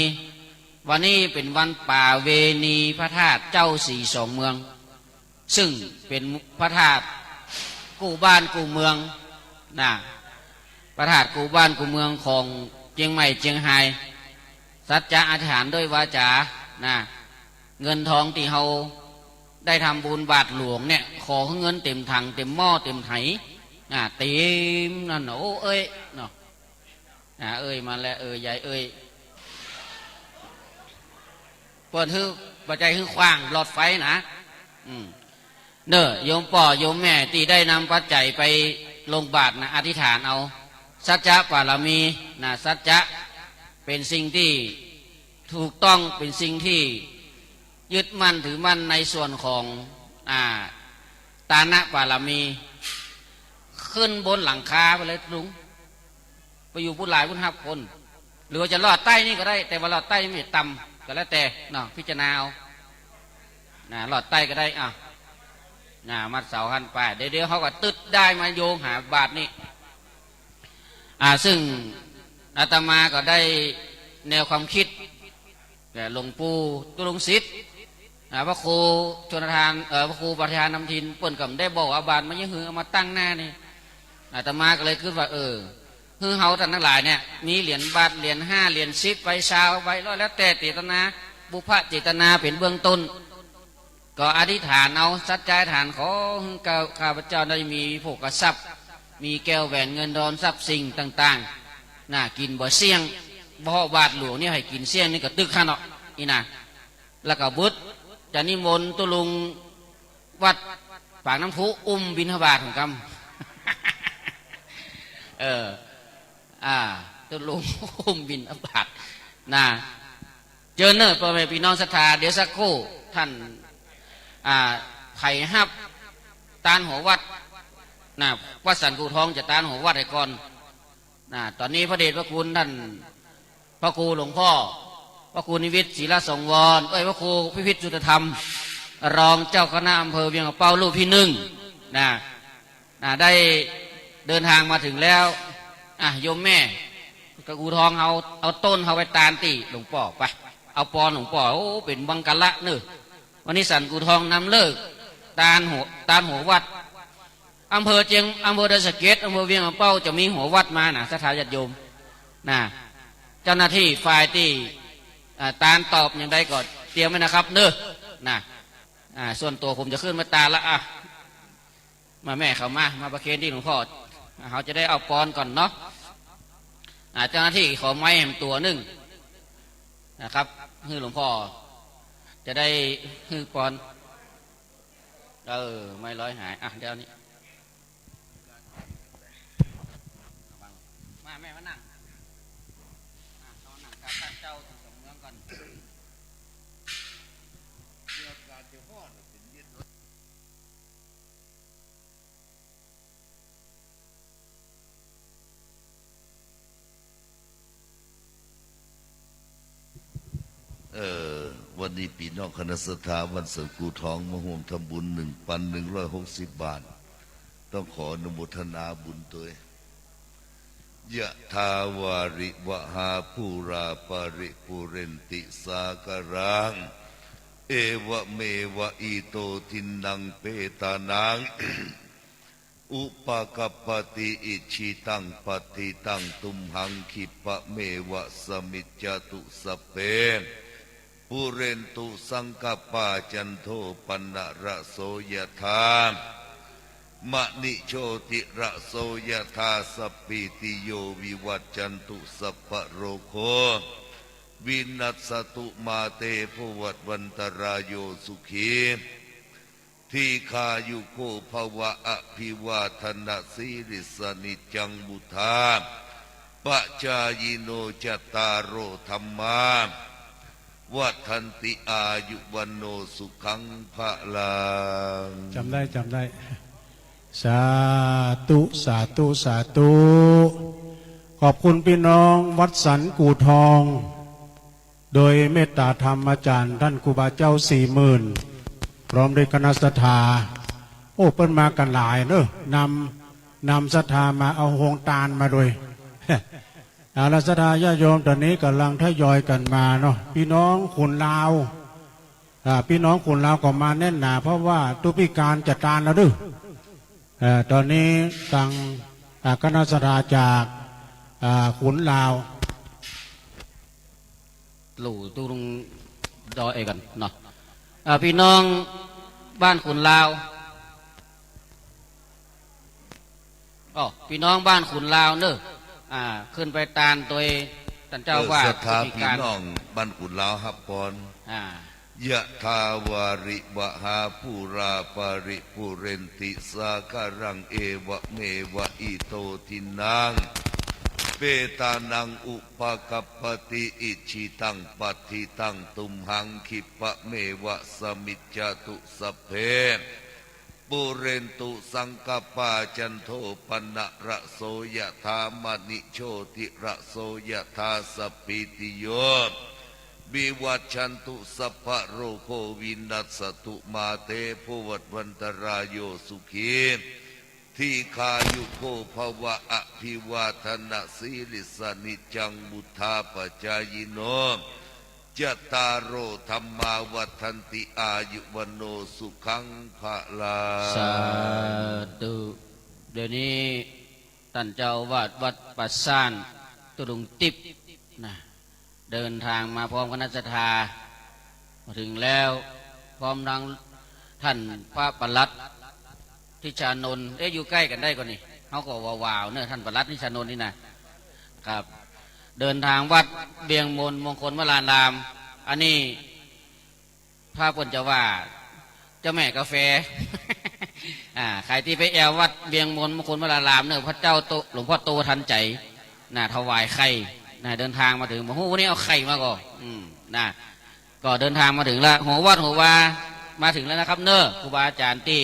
วันนี้เป็นวันป่าเวณีพระธาตุเจ้า4 2 เมืองซึ่งเป็นพระธาตุกู้บ้านกู้เมืองนะพระธาตุกู้บ้านกู้เมืองของเชียงใหม่เชียงรายสัจจะอธิษฐานด้วยวาจานะเงินทองที่เฮาได้ทำบุญบาทหลวงเนี่ยขอเงินเต็มถังเต็มหม้อเต็มไหเต็มนั่นโอ้เอ้ยเนาะเอ้ยมาแล้วใหญ่เอ้ยเปิดฮือปัจจัยฮือขว้างหลอดไฟนะเด้อโยมป่อโยมแม่ที่ได้นำปัจจัยไปลงบาทนะอธิษฐานเอาสัจจะปารมีนะสัจจะเป็นสิ่งที่ถูกต้องเป็นสิ่งที่ยึดมั่นถือมั่นในส่วนของตานะปารมีขึ้นบนหลังคาไปเลยลุงไปอยู่ผู้หลายผู้หับคนหรือว่าจะลอดใต้นี่ก็ได้แต่ว่าลอดใต้ไม่ต่ำก็แล้วแต่เนาะพิจารณาเอาลอดใต้ก็ได้มัดเสาหันไปเดี๋ยวเขาก็ตึดได้มาโยงหาบาทนี่ซึ่งอาตมาก็ได้แนวความคิดแต่หลวงปู่ตุลงศิษย์พระครูชนทานพระครูประธานนำทินเปิ่นกับได้บอกอาบานมันยังหือเอามาตั้งหน้านี่อาตมาก็เลยคิดว่าฮือเฮาท่านทั้งหลายเนี่ยมีเหรียญบาทเหรียญ5 เหรียญ10ไว้ชาวไว้แล้วแต่เจตนาบุพเจตนาเป็นเบื้องต้นก็อธิษฐานเอาสัจจะฐานขอข้าพเจ้าได้มีโภคทรัพย์มีแก้วแหวนเงินทองทรัพย์สิ่งต่างๆกินบ่เสี่ยงบ่บาทหลวงนี่ให้กินเสี่ยงนี่ก็ตึกข้าเนาะนี่นะแล้วก็บุตรจะนิมนต์ตุลุงวัดปากน้ำพุบิณฑบาตของกำตุลุงบิณฑบาตเจอเนอร์พ่อแม่พี่น้องศรัทธาเดี๋ยวสักครู่ท่านไผ่ฮับตานหัววัดวัดสันกูทองจะตานหัววัดให้ก่อนตอนนี้พระเดชพระคุณท่านพระครูหลวงพ่อพระครูนิวิตศรีละสงวรพระครูพิพิธจุตธรรมรองเจ้าคณะอำเภอเวียงเป้าลูกที่1ได้เดินทางมาถึงแล้วโยมแม่กระกูทองเอาต้นเอาไปตานตีหลวงพ่อไปเอาปอนหลวงพ่อเป็นบังกะละเนอวันนี้สันกูทองนำเลิกตานหัววัดอำเภอดอยสะเก็ดอำเภอเวียงเป้าจะมีหัววัดมาสถาญาติโยมเจ้าหน้าที่ฝ่ายที่ ตาลตอบอย่างใดก่อนเตรียมไว้นะครับเนอะนะส่วนตัวผมจะขึ้นมาตาละมาแม่เขามาประเคนที่หลวงพ่อเขาจะได้เอาปอนก่อนเนาะเจ้าหน้าที่ขอไม้แหมตัวหนึ่งนะครับคือหลวงพ่อจะได้คือปอนไม่ร้อยหายเดี๋ยวนี้มาแม่มานั่งนอนนั่งกับท่านเจ้าถึงสมเมืองก่อนวันนี้ปีนอกคณะสถาวันเสริมกูทองมาห่วมทำบุญ1,160 บาทต้องขออนุโมทนาบุญตัวยะทาวาริวหาภูราปาริปุเรนติสากรังเอวะเมวะอิโตทินังเปตานัง อุปกัปปติอิชิตังปฏิตังตุมหังคิปะเมวะสมิจจตุสเปปุเรนตุสังกปาจันโทปนะระโสยธามะนิโชติระโสยธาสปิติโยวิวัจจันตุสัพพะโรโควินัสสตุมาเตภวัตวันตรายโยสุขีทีคายุโกภวะอภิวาทนาสีริสนิจังบุธาปัจจายโนจตารโอธรรมาวัฏันติอายุวันโนสุขังภะลังจำได้สาธุสาธุสาธุขอบคุณพี่น้องวัดสันกู่ทอง โดยเมตตาธรรมอาจารย์ท่านครูบาเจ้า40,000พร้อมด้วยคณะศรัทธาเปิ้นมากันหลายเนอะนำศรัทธามาเอาโฮงตาลมาด้วยแล้วศรัทธาญาโยมตอนนี้กำลังทยอยกันมาเนาะพี่น้องขุนลาวพี่น้องขุนลาวก็มาแน่นหนาเพราะว่าตุพิการจัดการแล้วด้วยตอนนี้ตังคณะศรัทธาจากขุนลาวหลู่ตุงดอยกันเนาะพี่น้องบ้านขุนลาวพี่น้องบ้านขุนลาวเนอะขึ้นไปตานตัวท่านเจ้าว่าศรัทธาพี่น้องบ้านขุนลาวฮับปอนยะทาวาริวหาภูราปาริปุเรนติสาการังเอวะเมวะอิโตทินังเปตานังอุปกัปปติอิชิตังปฏิตังตุมหังคิปะเมวะสมิจจตุสัพเพปุเรนตุสังกปาจันโทปนะระโสยธามณิโชติระโสยธาสปิติโยวิวัชชันตุสัพพะโรโควินัสสตุมาเตภวัตวันตรายโยสุขีทีคายุโกภวะอภิวาทนาสีลิสนิจังบุธาปจายโนจตารโอธรรมาวัฏันติอายุวันโนสุขังภะลังสาธุเดี๋ยวนี้ท่านเจ้าวาดวัดปัสสานตุลุงติบนะเดินทางมาพร้อมคณะศรัทธามาถึงแล้วพร้อมทั้งท่านพระปลัดทิชานนท์อยู่ใกล้กันได้ก่อนนี่เขาก็ว้าวๆเนี่ยท่านปลัดทิชานนท์นี่นะครับเดินทางวัดเบียงมนมงคลวรารามอันนี้พระปนจะว่าเจ้าแม่กาแฟ ใครที่ไปแอววัดเบียงมนมงคลวรารามเนี่ยพระเจ้าโตหลวงพ่อโตทันใจถวายไข่เดินทางมาถึงบอกวันนี้เอาไข่มาก่อนก็เดินทางมาถึงแล้วหัววัดหัววามาถึงแล้วนะครับเนอะครูบาอาจารย์ที่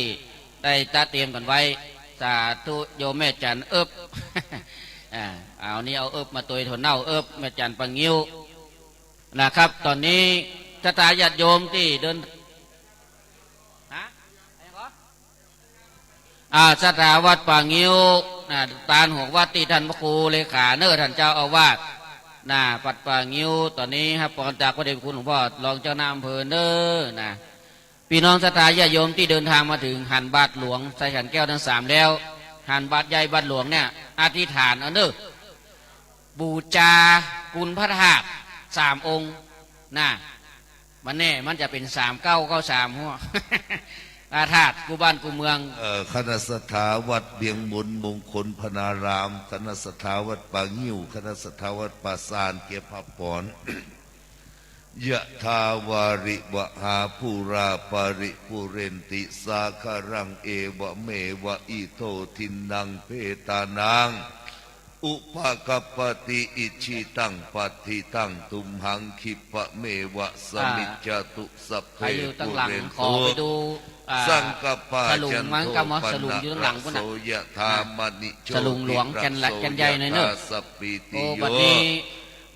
ได้ตัดเตรียมกันไว้สาธุโยมแม่จันเอิบ เอานี้เอาเอิบมาตัวถนเน่าเอิบแม่จันปังงิ้วนะครับตอนนี้ศรัทธาญาติโยมที่เดินศรัทธาวัดปังงิ้วตาลหัววัดที่ท่านพระครูเลขาเนอท่านเจ้าอาวาสปัดปังงิ้วตอนนี้ครับปอนจากพระเดชคุณหลวงพ่อรองเจ้าหน้าอำเภอเนอพี่น้องศรัทธาญาติโยมที่เดินทางมาถึงหันบาทหลวงใส่ขันแก้วทั้ง3แล้วหันบาทใหญ่บาทหลวงเนี่ยอธิษฐานเอาเนอบูชาคุณพระธาตุ3 องค์ น่ะมันแน่มันจะเป็น3993หัว อาธาตุกูบ้านกูเมือง คณะสถาวัดเบียงมุนมงคลพนารามคณะสถาวัดปางงิ้วคณะสถาวัดปาสานเก็บพับปอน ยะทาวาริวะหาภูราปาริปุเรนติสาคารังเอวะเมวะอิโตทินังเพตานังอุปกปปติอิชิตังปัตติตังตุมหังคิปะเมวะสมิจจตุสัพเพ ใครอยู่ตั้ง ปุ หลัง เรน ขอ ตุ ไปดูสังกปา สลุง จัน มั้ง โท กำมะ ป สลุง นะ อยู่ข้างหลังพุ่น โส น่ะ ยะธามณิโช สลุงหลวงแก่นใหญ่หน่อยเนอะ สัพปิติ โอ้ โย บัดนี้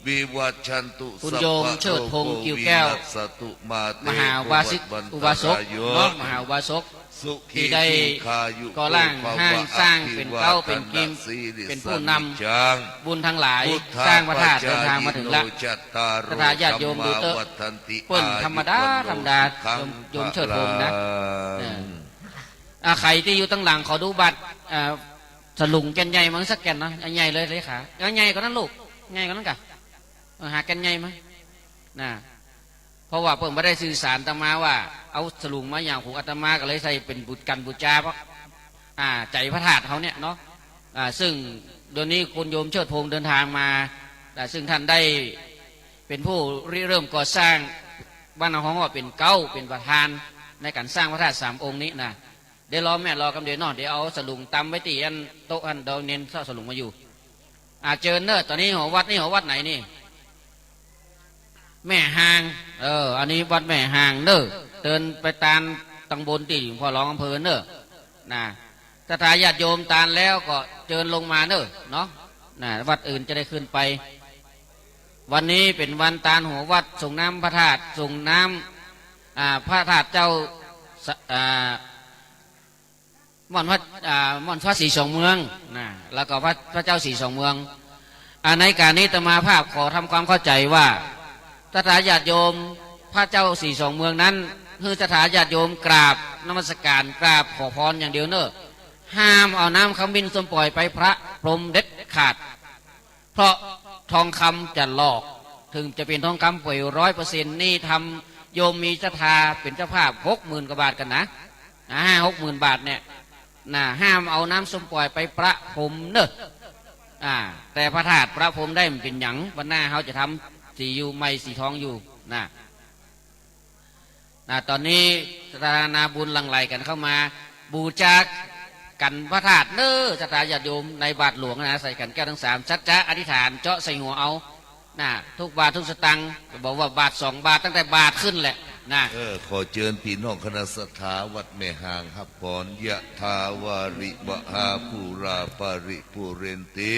วิวัชชันตุ คุณ สัพ โยม พะ เชิดพงษ์ โล กิ่วแก้ว วินัสสตุมาเต มหาวาสิก วัน อุบาสก ตรายโย เนาะมหาอุบาสก สุขี ที่ได้ ทีคายุ ก่อร่าง ภวะ ห้างสร้างเป็นเก้าเป็นกิม อภิวาทนาสีริ เป็นผู้นำ จัง บุญทั้งหลาย พุทธ สร้างพระธาตุเดินทางมาถึงละ ปัจจายิโนจัตตาโร พระธาตุญาติโยมดูเถอะ ธรรมาวัฏันติ เปิ้นธรรมดา อายุ ธรรมดา ขัง โยมเชิดพงษ์นะ พลัง ใครที่อยู่ตั้งหลังขอดูบัตรสลุงแกนใหญ่มั้งสักแกนเนาะใหญ่เลยเลยขาใหญ่กว่านั้นลูกใหญ่กว่านั้นกะหาแกนใหญ่มั้ยนะเพราะว่าเพิ่งไม่ได้สื่อสารอาตมาว่าเอาสลุงมาอย่างของอาตมาก็เลยใส่เป็นบุตรกันบูชาเพราะใจพระธาตุเขาเนี่ยเนาะซึ่งเดี๋ยวนี้คุณโยมเชิดพงษ์เดินทางมาซึ่งท่านได้เป็นผู้เริ่มก่อสร้างบ้านของว่าเป็นเก้าเป็นประธานในการสร้างพระธาตุ3 องค์นี้นะเดี๋ยวรอแม่รอกำเดี๋ยวนอนเดี๋ยวเอาสลุงตำไว้ตีอันโต๊ะอันเดาเน้นสลุงมาอยู่เจอเนอะตอนนี้หอวัดนี่หอวัดไหนนี่แม่หางอันนี้วัดแม่หางเนอะเดินไปตามตำบลที่พ่อรองอำเภอเนอะนะถ้าทายาทโยมตานแล้วก็เจิญลงมาเนอะเนาะนะวัดอื่นจะได้ขึ้นไป วันนี้เป็นวันตานหัววัดส่งน้ำพระธาตุส่งน้ำพระธาตุเจ้าม่อนพระสีสองเมืองนะแล้วก็พระเจ้าสีสองเมืองในการนี้อาตมาภาพขอทำความเข้าใจว่าสถาญาติโยมพระเจ้าสีสองเมืองนั้นคือสถาญาติโยมกราบนมัสการกราบขอพรอย่างเดียวเนอะห้ามเอาน้ำคำบินส้มปล่อยไปพระพรหมเด็ดขาดเพราะทองคำจะหลอกถึงจะเป็นทองคำป่วย100%นี่ทำโยมมีศรัทธาเป็นเจ้าภาพ60,000 กว่าบาทกันนะ60,000 บาทเนี่ยห้ามเอาน้ำส้มปล่อยไปพระพรหมเนอะแต่พระธาตุพระพรหมได้มันเป็นหยังวันหน้าเขาจะทำสีอยู่ไม่สีทองอยู่ตอนนี้สถานาบุญหลั่งไหลกันเข้ามาบูชากันพระธาตุเนอะสถาญาติโยมในบาทหลวงใส่กันแก้วทั้ง3สัจจะอธิษฐานเจาะใส่หัวเอาทุกบาททุกสตังค์บอกว่าบาท2 บาทตั้งแต่บาทขึ้นแหละขอเชิญพี่น้องคณะสถาวัดแม่หางฮับปอนยะทาวาริวะหาภูราปาริปุเรนติ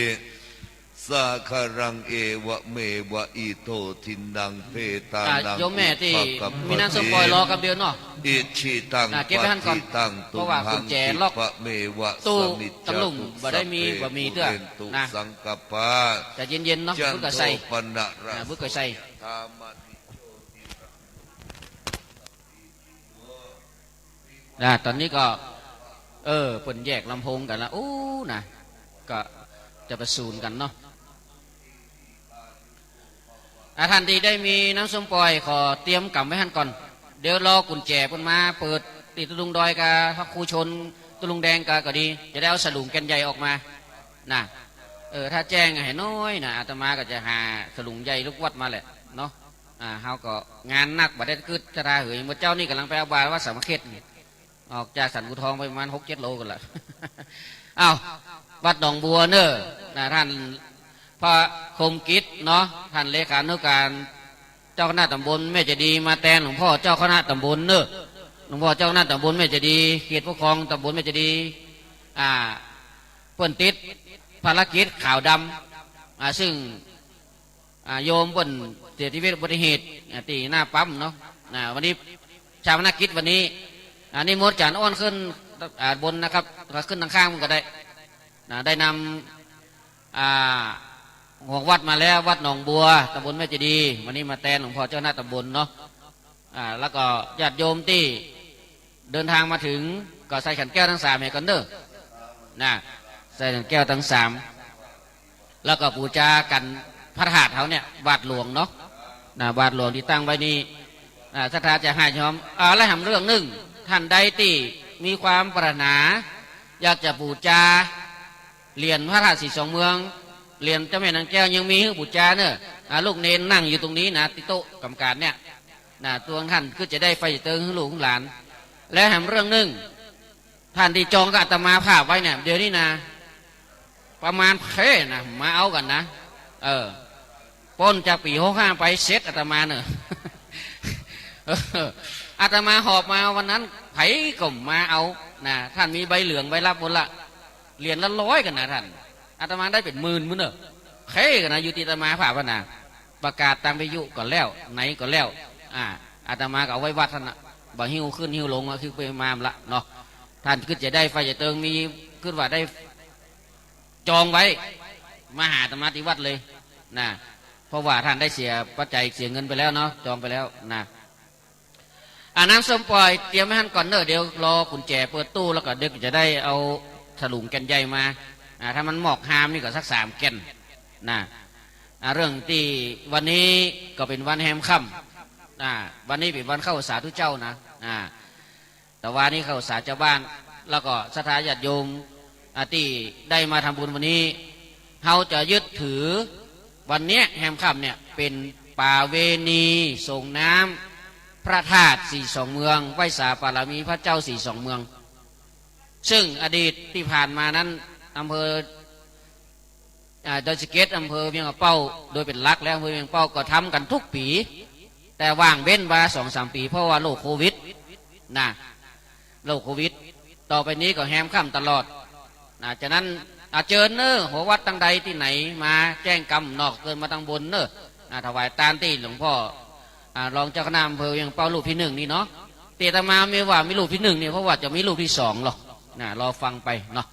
สาคารังเอวะเมวะอิโตทินังเพตานัง โยมแม่ที่ อุปกัปปะ มีน้ำส้มปล่อยรอกับเดียวเนาะ อิชิตัง เก็บไว้ท่านก่อน ปฏิตัง เพ ตุ ราะ ม ว่า หั กุ ง ญแจ คิ ล็อก ปะเมวะ ตู้ สมิจจ ตำลุง ตุ บ่ได้มี สัพเพ บ่มีเด้อ ปุรนตุ นะ สังกปปะ จะเย็นๆเนาะ จัน พุทธ โท ใส่ ปนะระ พุทธใส่ ธามานิ ตอนนี้ก็เปิ่นแยกลำโพงกันแล้วก็จะประสูนกันเนาะท่านที่ได้มีน้ำส้มปล่อยขอเตรียมกำไว้ท่านก่อนเดี๋ยวรอกุญแจเพิ่นมาเปิดติดตุลุงดอยกับพระครูชนตุลุงแดงก็ดีจะได้เอาสลุงแกนใหญ่ออกมาถ้าแจ้งให้น้อยอาตมาก็จะหาสลุงใหญ่ลูกวัดมาแหละเนาะเฮาก็งานหนักบัดได้กึศจะได้เหยเมื่อเจ้านี่กำลังไปเอาบาตรวัดสามเขตออกจากสันกุทองไปประมาณ6-7 โลกันละ วัดหนองบัวเนอะท่านพระคมกิจเนาะท่านเลขานุการเจ้าคณะตำบลแม่จะดีมาแทนหลวงพ่อเจ้าคณะตำบลเนอะหลวงพ่อเจ้าคณะตำบลแม่จะดีเขตปกครองตำบลแม่จะดีเปิ้นติดภารกิจข่าวดำซึ่งโยมเปิ้นเสียชีวิตอุบัติเหตุที่หน้าปั๊มเนาะวันนี้ชาปนกิจวันนี้นี่มดจานอ้อนขึ้นบนนะครับขึ้นทางข้างมันก็ได้ได้นำหัววัดมาแล้ววัดหนองบัวตำบลแม่เจดีย์วันนี้มาแทนหลวงพ่อเจ้าหน้าตำบลเนาะแล้วก็ญาติโยมที่เดินทางมาถึงก็ใส่ขันแก้วทั้ง3ให้กันเด้อใส่ขันแก้วทั้ง3แล้วก็บูชากันพระธาตุเขาเนี่ยบาทหลวงเนาะ บาทหลวงที่ตั้งไว้นี้ศรัทธาจะให้ชมและทำเรื่องหนึ่งท่านใดที่มีความปรารถนาอยากจะบูชาเหรียญพระธาตุสีสองเมืองเหรียญเจ้าแม่นางแก้วยังมีให้บูชาเนอะลูกเนนนั่งอยู่ตรงนี้นะติโต๊ะกรรมการเนี่ยตัวท่านก็จะได้ไฟเติงให้ลูกหลาน และทำเรื่องหนึ่งท่านที่จองกับอาตมาภาพไว้เนี่ยเดี๋ยวนี้นะประมาณนะมาเอากันนะป้นจากปี65ไปเซ็ตอาตมาเนอะ อาตมาหอบมาวันนั้นไผก็มาเอานะท่านมีใบเหลืองใบรับหมดละเหรียญละ100กันนะท่านอาตมาได้เป็น10,000มื้อเนอะกันนะอยู่ที่อาตมาภาพว่านะประกาศตามวิทยุก่อนแล้วไหนก่อนแล้วอาตมาก็เอาไว้วัดท่านนะบ่หิ้วขึ้นหิ้วลงก็คือไปมาละเนาะท่านก็จะได้ไฟจะเติงมีขึ้นว่าได้จองไว้มาหาอาตมาที่วัดเลยนะเพราะว่าท่านได้เสียปัจจัยเสียเงินไปแล้วเนาะจองไปแล้วนะน้ำส้มปล่อยเตรียมให้ท่านก่อนเนอะเดี๋ยวรอกุญแจเปิดตู้แล้วก็เด็กจะได้เอาถลุงแกนใหญ่มาถ้ามันหมอกหามนี่ก็สัก3 แกนนะเรื่องที่วันนี้ก็เป็นวันแฮมค่ำวันนี้เป็นวันเข้าสาธุเจ้านะแต่ว่านี่เข้าสาเจ้าบ้านแล้วก็ศรัทธาญาติโยมที่ได้มาทำบุญวันนี้เขาจะยึดถือวันนี้แฮมค่ำเนี่ยเป็นป่าเวณีส่งน้ำพระธาตุสีสองเมืองไหว้สาบารมีพระเจ้าสีสองเมืองซึ่งอดีตที่ผ่านมานั้นอำเภอดอยสะเก็ดอำเภอเวียงเป้าโดยเป็นหลักแล้วอำเภอเวียงเป้าก็ทำกันทุกปีแต่ว่างเว้นมา2-3 ปีเพราะว่าโรคโควิดโรคโควิดต่อไปนี้ก็แฮมค่ำตลอดจากนั้นเจิญเนอหัววัดตั้งใดที่ไหนมาแจ้งกรรมนอกเกินมาตั้งบนเนอถวายตานที่หลวงพ่อรองเจ้าคณะอำเภอเวียงเป้าลูกที่1นี่เนาะเตตมาไม่ว่ามีลูกที่1เนี่ยเพราะว่าจะมีลูกที่2หรอกรอฟังไปเนาะ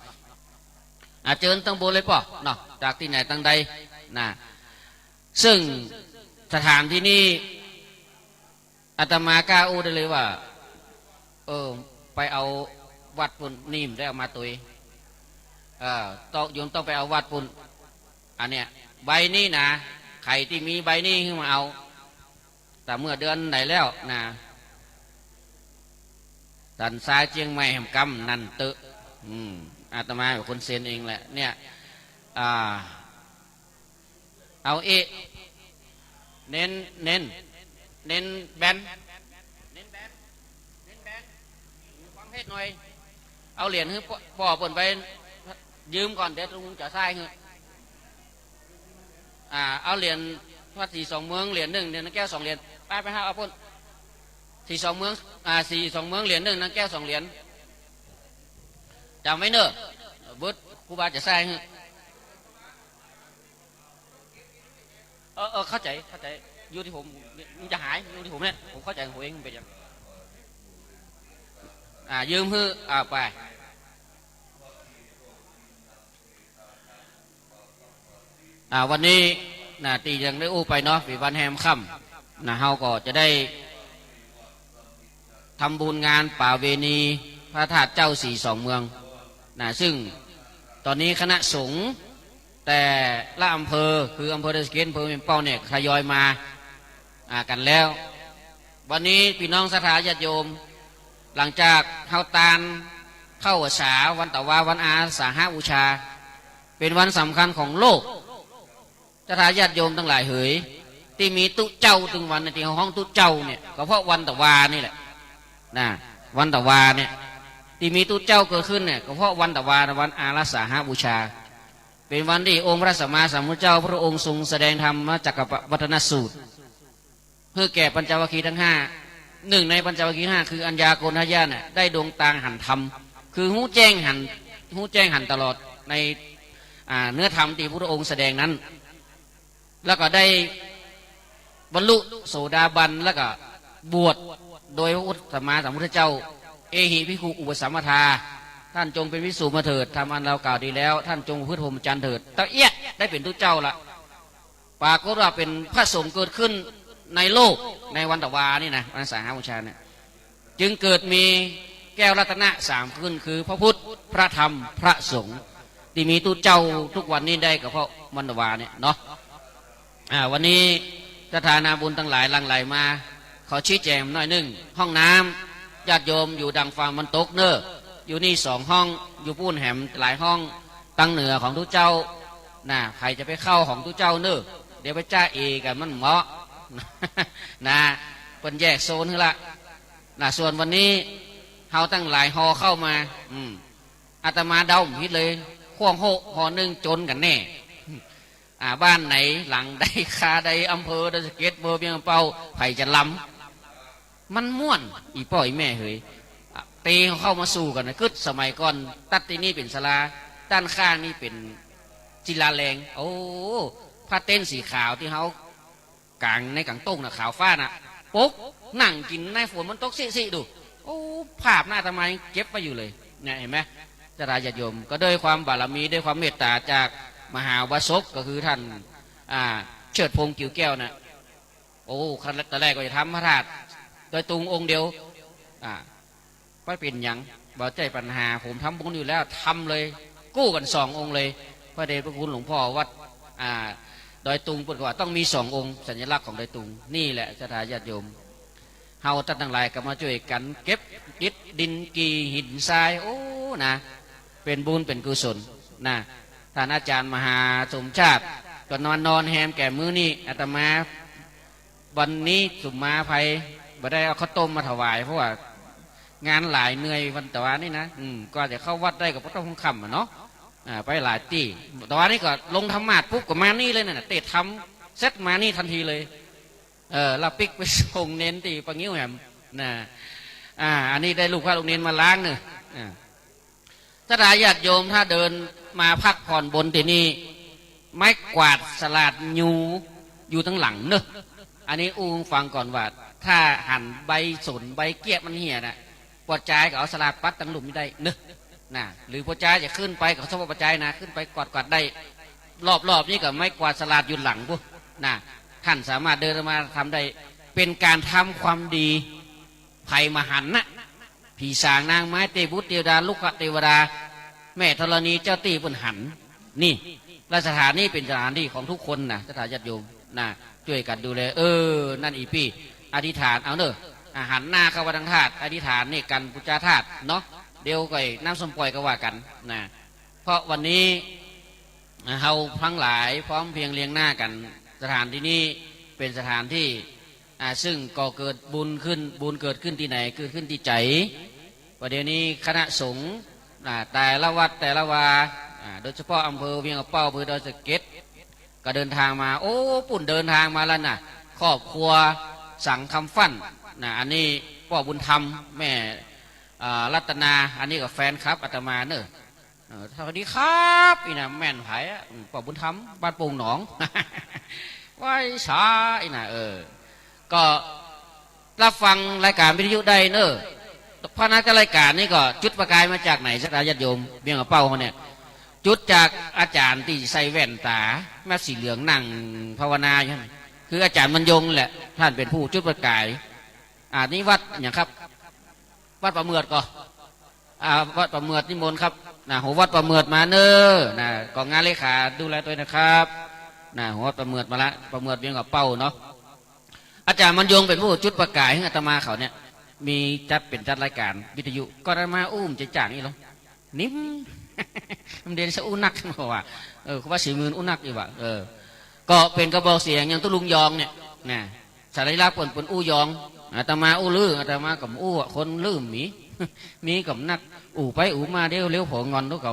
เจิญตั้งบนเลยป่ะเนาะจากที่ไหนตั้งใดซึ่งสถานที่นี้อาตมากล้าอู้ได้เลยว่าไปเอาวัดปุ่นนิ่มได้เอามาตุยต้องโยมต้องไปเอาวัดปุ่นอันเนี้ยใบนี้นะใครที่มีใบนี้ขึ้นมาเอาแต่เมื่อเดือนไหนแล้วนะตันซาเจียงใหม่แห่งกำนันเตอะอาตมาเป็นคนเซ็นเองแหละเนี่ยเอาเน้นแบนฟังเทศหน่อยเอาเหรียญให้พ่อเปิดไปยืมก่อนเดี๋ยวลุงจะใส่เฮ้เอาเหรียญพระสีสองเมืองเหรียญ1เหรียญนางแก้ว2 เหรียญไปหาเอาพ่นสีสองเมืองสีสองเมืองเหรียญ1นางแก้ว2 เหรียญจำไว้เนอะบุตรครูบาจะใส่เฮ้เข้าใจอยู่ที่ผมมันจะหายอยู่ที่ผมเนี่ยผมเข้าใจผมเองเป็นยังยืมฮือไปวันนี้ตียังได้อู้ไปเนาะปีวันแฮมค่ำเฮาก็จะได้ทำบุญงานป่าเวณีพระธาตุเจ้าสีสองเมืองซึ่งตอนนี้คณะสงฆ์แต่ละอำเภอคืออำเภอดอยสะเก็ดอำเภอเวียงเป้าเนี่ยทยอยมากันแล้ววันนี้พี่น้องศรัทธาญาติโยมหลังจากเข้าตานเข้าอาสาวันตะวาวันอาสาหบูชาเป็นวันสำคัญของโลกศรัทธาญาติโยมทั้งหลายเหยที่มีตุเจ้าถึงวันในที่ห้องตุเจ้าเนี่ยก็เพราะวันตะวานี่แหละวันตะวาเนี่ยที่มีตุเจ้าเกิดขึ้นเนี่ยก็เพราะวันตะวาวันอาสาหบูชาเป็นวันที่องค์พระสัมมาสัมพุทธเจ้าพระองค์ทรงแสดงธรรมจักรวัฒนสูตรเพื่อแก่ปัญจวัคคีย์ทั้ง5 1ในปัญจวัคคีย์5คืออัญญาโกณทัญญาเนี่ยได้ดวงตาหันธรรมคือหูแจ้งหันตลอดในเนื้อธรรมที่พระองค์แสดงนั้นแล้วก็ได้บรรลุโสดาบันแล้วก็บวชโดยพระสัมมาสัมพุทธเจ้าเอหิภิกขุอุปสัมปทาท่านจงเป็นวิสุมาเถิดทำอันเรากล่าวดีแล้วท่านจงพืชพรหมจรรย์เถิดตะเอียดได้เป็นทุกเจ้าละปรากฏว่าเป็นพระสงฆ์เกิดขึ้นในโลกในวันตะวานี่นะวันอาสาหบูชาเนี่ยจึงเกิดมีแก้วรัตนะ3ขึ้นคือพระพุทธพระธรรมพระสงฆ์ที่มีทุกเจ้าทุกวันนี้ได้ก็เพราะวันตะวาเนี่ยเนาะวันนี้ศ สถานาบุญทั้งหลายหลั่งไหลมาขอชี้แจงหน่อยหนึ่งห้องน้ำญาติโยมอยู่ดังฟังมันตกเนออยู่นี่2 ห้องอยู่ปูนแหมหลายห้องตั้งเหนือของทุกเจ้านะใครจะไปเข้าของทุกเจ้าเนอเดี๋ยวไปจ้าเอกันมันเหมาะ นะเป็นแยกโซนขึ้นละนะส่วนวันนี้เฮาตั้งหลายฮอเข้ามาอาตมาเดาพิดเลยข่วงโหฮอหนึ่งจนกันแน่บ้านไหนหลังใดคาใดอำเภอใดสเก็ตเบอร์เพียงเป้าไผ่จะล้ำมันม่วนอีป่อยแม่เฮยเตะเข้ามาสู่กันนะกึศสมัยก่อนตัดที่นี่เป็นศาลาด้านข้างนี่เป็นจิลาแรงโอ้ผ้าเต้นสีขาวที่เขากางในกางต้งน่ะขาวฟ้าน่ะปุ๊กนั่งกินในฝนมันตกสิดูโอ้ภาพหน้าทำไมเก็บไว้อยู่เลยเนี่ยเห็นไหมจะราญาติโยมก็ด้วยความบารมีด้วยความเมตตาจากมหาวสกก็คือท่านเชิดพงษ์กิ่วแก้วนะโอ้ขั้นแรกก็จะทำพระธาตุโดยตุงองค์เดียวไม่เป็นอย่างบ่ใจปัญหาผมทำบุญอยู่แล้วทำเลยกู้กัน2 องค์เลยพระเดชพระคุณหลวงพ่อวัดดอยตุงพูดว่าต้องมี2 องค์สัญลักษณ์ของดอยตุงนี่แหละศรัทธาญาติโยมเฮาตั้งทั้งหลายก็มาช่วยกันเก็บอิฐดินกีหินทรายโอ้นะเป็นบุญเป็นกุศลนะท่านอาจารย์มหาสมชาติก็นอนแฮมแก่มื้อนี้อาตมาวันนี้สุมาภัยบ่ได้เอาข้าวต้มมาถวายเพราะว่างานหลายเหนื่อยวันตะวันนี่นะก็จะเข้าวัดได้กับพระต้องคำเนาะไปหลายตีตะวันนี้ก็ลงธรรมาสปุ๊บก็มานี่เลยนะเตะทำเซตมานี่ทันทีเลยเราปิกไปส่งเน้นตีปังยิ้วแหมนะอันนี้ได้ลูกพระลูกเน้นมาล้างเนอะถ้าญาติโยมถ้าเดินมาพักผ่อนบนที่นี่ไม้กวาดสลัดยูอยู่ทั้งหลังเนอะอันนี้ฟังก่อนว่าถ้าหั่นใบสนใบเกี้ยมันเหี้ยนะปอดใจก็เอาสลัดปัดตั้งหลุมไม่ได้เนอะนะหรือปอดใจจะขึ้นไปกับสมบัติปอดใจนะขึ้นไปกวาดได้รอบนี่ก็ไม้กวาดสลัดอยู่หลังพวกนะท่านสามารถเดินมาทำได้เป็นการทำความดีภัยมหันต์นะผีสางนางไม้เทวุฒิเทวดาลูกเทวดาแม่ธรณีเจ้าตีบนหันนี่และสถานนี้เป็นสถานที่ของทุกคนนะสถานญาติโยมนะช่วยกันดูแลนั่นอีพี่อธิษฐานเอาเนอะหันหน้าเข้าวัดทางธาตุอธิษฐานนี่กันปุจจาธาตุเนาะเดี๋ยวก็น้ำส้มปล่อยก็ว่ากันนะเพราะวันนี้เราทั้งหลายพร้อมเพียงเลี้ยงหน้ากันสถานที่นี้เป็นสถานที่ซึ่งก่อเกิดบุญเกิดขึ้นที่ไหนเกิดขึ้นที่ใจประเดี๋ยวนี้คณะสงฆ์แต่ละวัดแต่ละวาโดยเฉพาะอำเภอเวียงเป้าอำเภอดอยสะเก็ดก็เดินทางมาโอ้ปุ่นเดินทางมาแล้วนะครอบครัวสังคำฟั่นอันนี้พ่อบุญธรรมแม่รัตนาอันนี้กับแฟนครับอาตมาเนอะสวัสดีครับอีน่ะแม่นไผ่พ่อบุญธรรมบ้านโป่งหนองไหว้สาอีน่ะก็รับฟังรายการวิทยุได้เนอะพระนักรายการนี่ก็จุดประกายมาจากไหนสักญาติโยมเบี้ยงกับเป้าเขาเนี่ยจุดจากอาจารย์ที่ใส่แว่นตาแม่สีเหลืองนั่งภาวนาใช่ไหมคืออาจารย์บรรยงแหละท่านเป็นผู้จุดประกายนี่วัดอย่างครับวัดประเมือดก็วัดประเมือดนิมนต์ครับหัววัดประเมือดมาเนอะกองงานเลขาดูแลตัวนะครับหัววัดประเมือดมาละประเมือดเบี้ยงกับเป้าเนาะอาจารย์บรรยงเป็นผู้จุดประกายให้อาตมาเขาเนี่ยมีจัดรายการวิทยุก็ได้มาจะจ่างนี่หรอนิ่มมันเด่นสะอุ้นักเพราะว่าเขาว่า40,000อุ้นักอยู่ว่าก็เป็นกระบอกเสียงอย่างตุลุงยองเนี่ยนะสารลักษณ์ปนยองอาตมาลืออาตมากับคนลืมมีกับนักไปมาเลี้ยวผงอนทุกเขา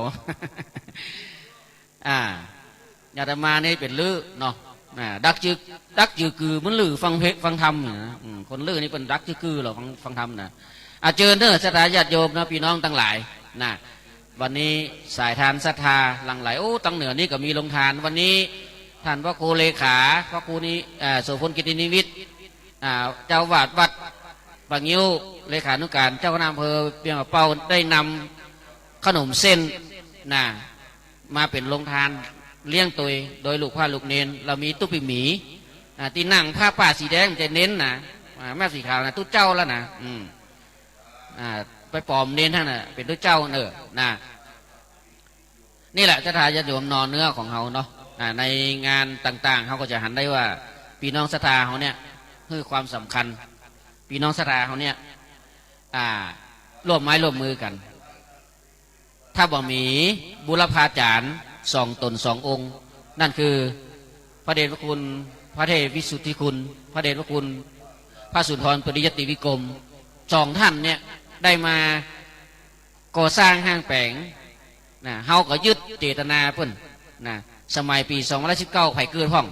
อาตมาเนี่ยเป็นลือเนาะดักจือคือมันลือฟังเพลงฟังธรรมนะคนลือนี่เป็นดักจือคือหรอฟังธรรมนะเจอเนอสถาญาติโยมนะพี่น้องทั้งหลายนะวันนี้สายทานศรัทธาหลั่งไหลตั้งเหนือนี่ก็มีลงทานวันนี้ท่านพระครูเลขาพระครูนี้โสพลกิตินิวิทย์เจ้าวาดวัดปังยิ้วเลขานุการเจ้าคณะอำเภอเปียงเป้าได้นำขนมเส้นมาเป็นลงทานเลี้ยงตัวโดยลูกผ้าลูกเนนเรามีตุ๊ปิหมีที่นั่งผ้าป่าสีแดงจะเน้นนะแม่สีขาวนะตุ๊เจ้าแล้วนะไปปลอมเน้นท่านน่ะเป็นตุ๊เจ้านี่แหละสถาญาติโยมนอนเนื้อของเขาเนาะในงานต่างๆเขาก็จะหันได้ว่าปี พี่น้องศรัทธาเขาเนี่ยคือความสำคัญพี่น้องศรัทธาเขาเนี่ยร่วมไม้ร่วมมือกันถ้าบ่มีบุรพาจารย์สองตนสององค์ นั่นคือพระเดชพระคุณพระเทพวิสุทธิคุณพระเดชพระคุณพระสุนทรปริยติวิกรมสองท่านเนี่ยได้มาก่อสร้างห้างแปลงนะเฮาก็ยึดเจตนาเพิ่นนะสมัยปี2019ไผ่เกิดห้อง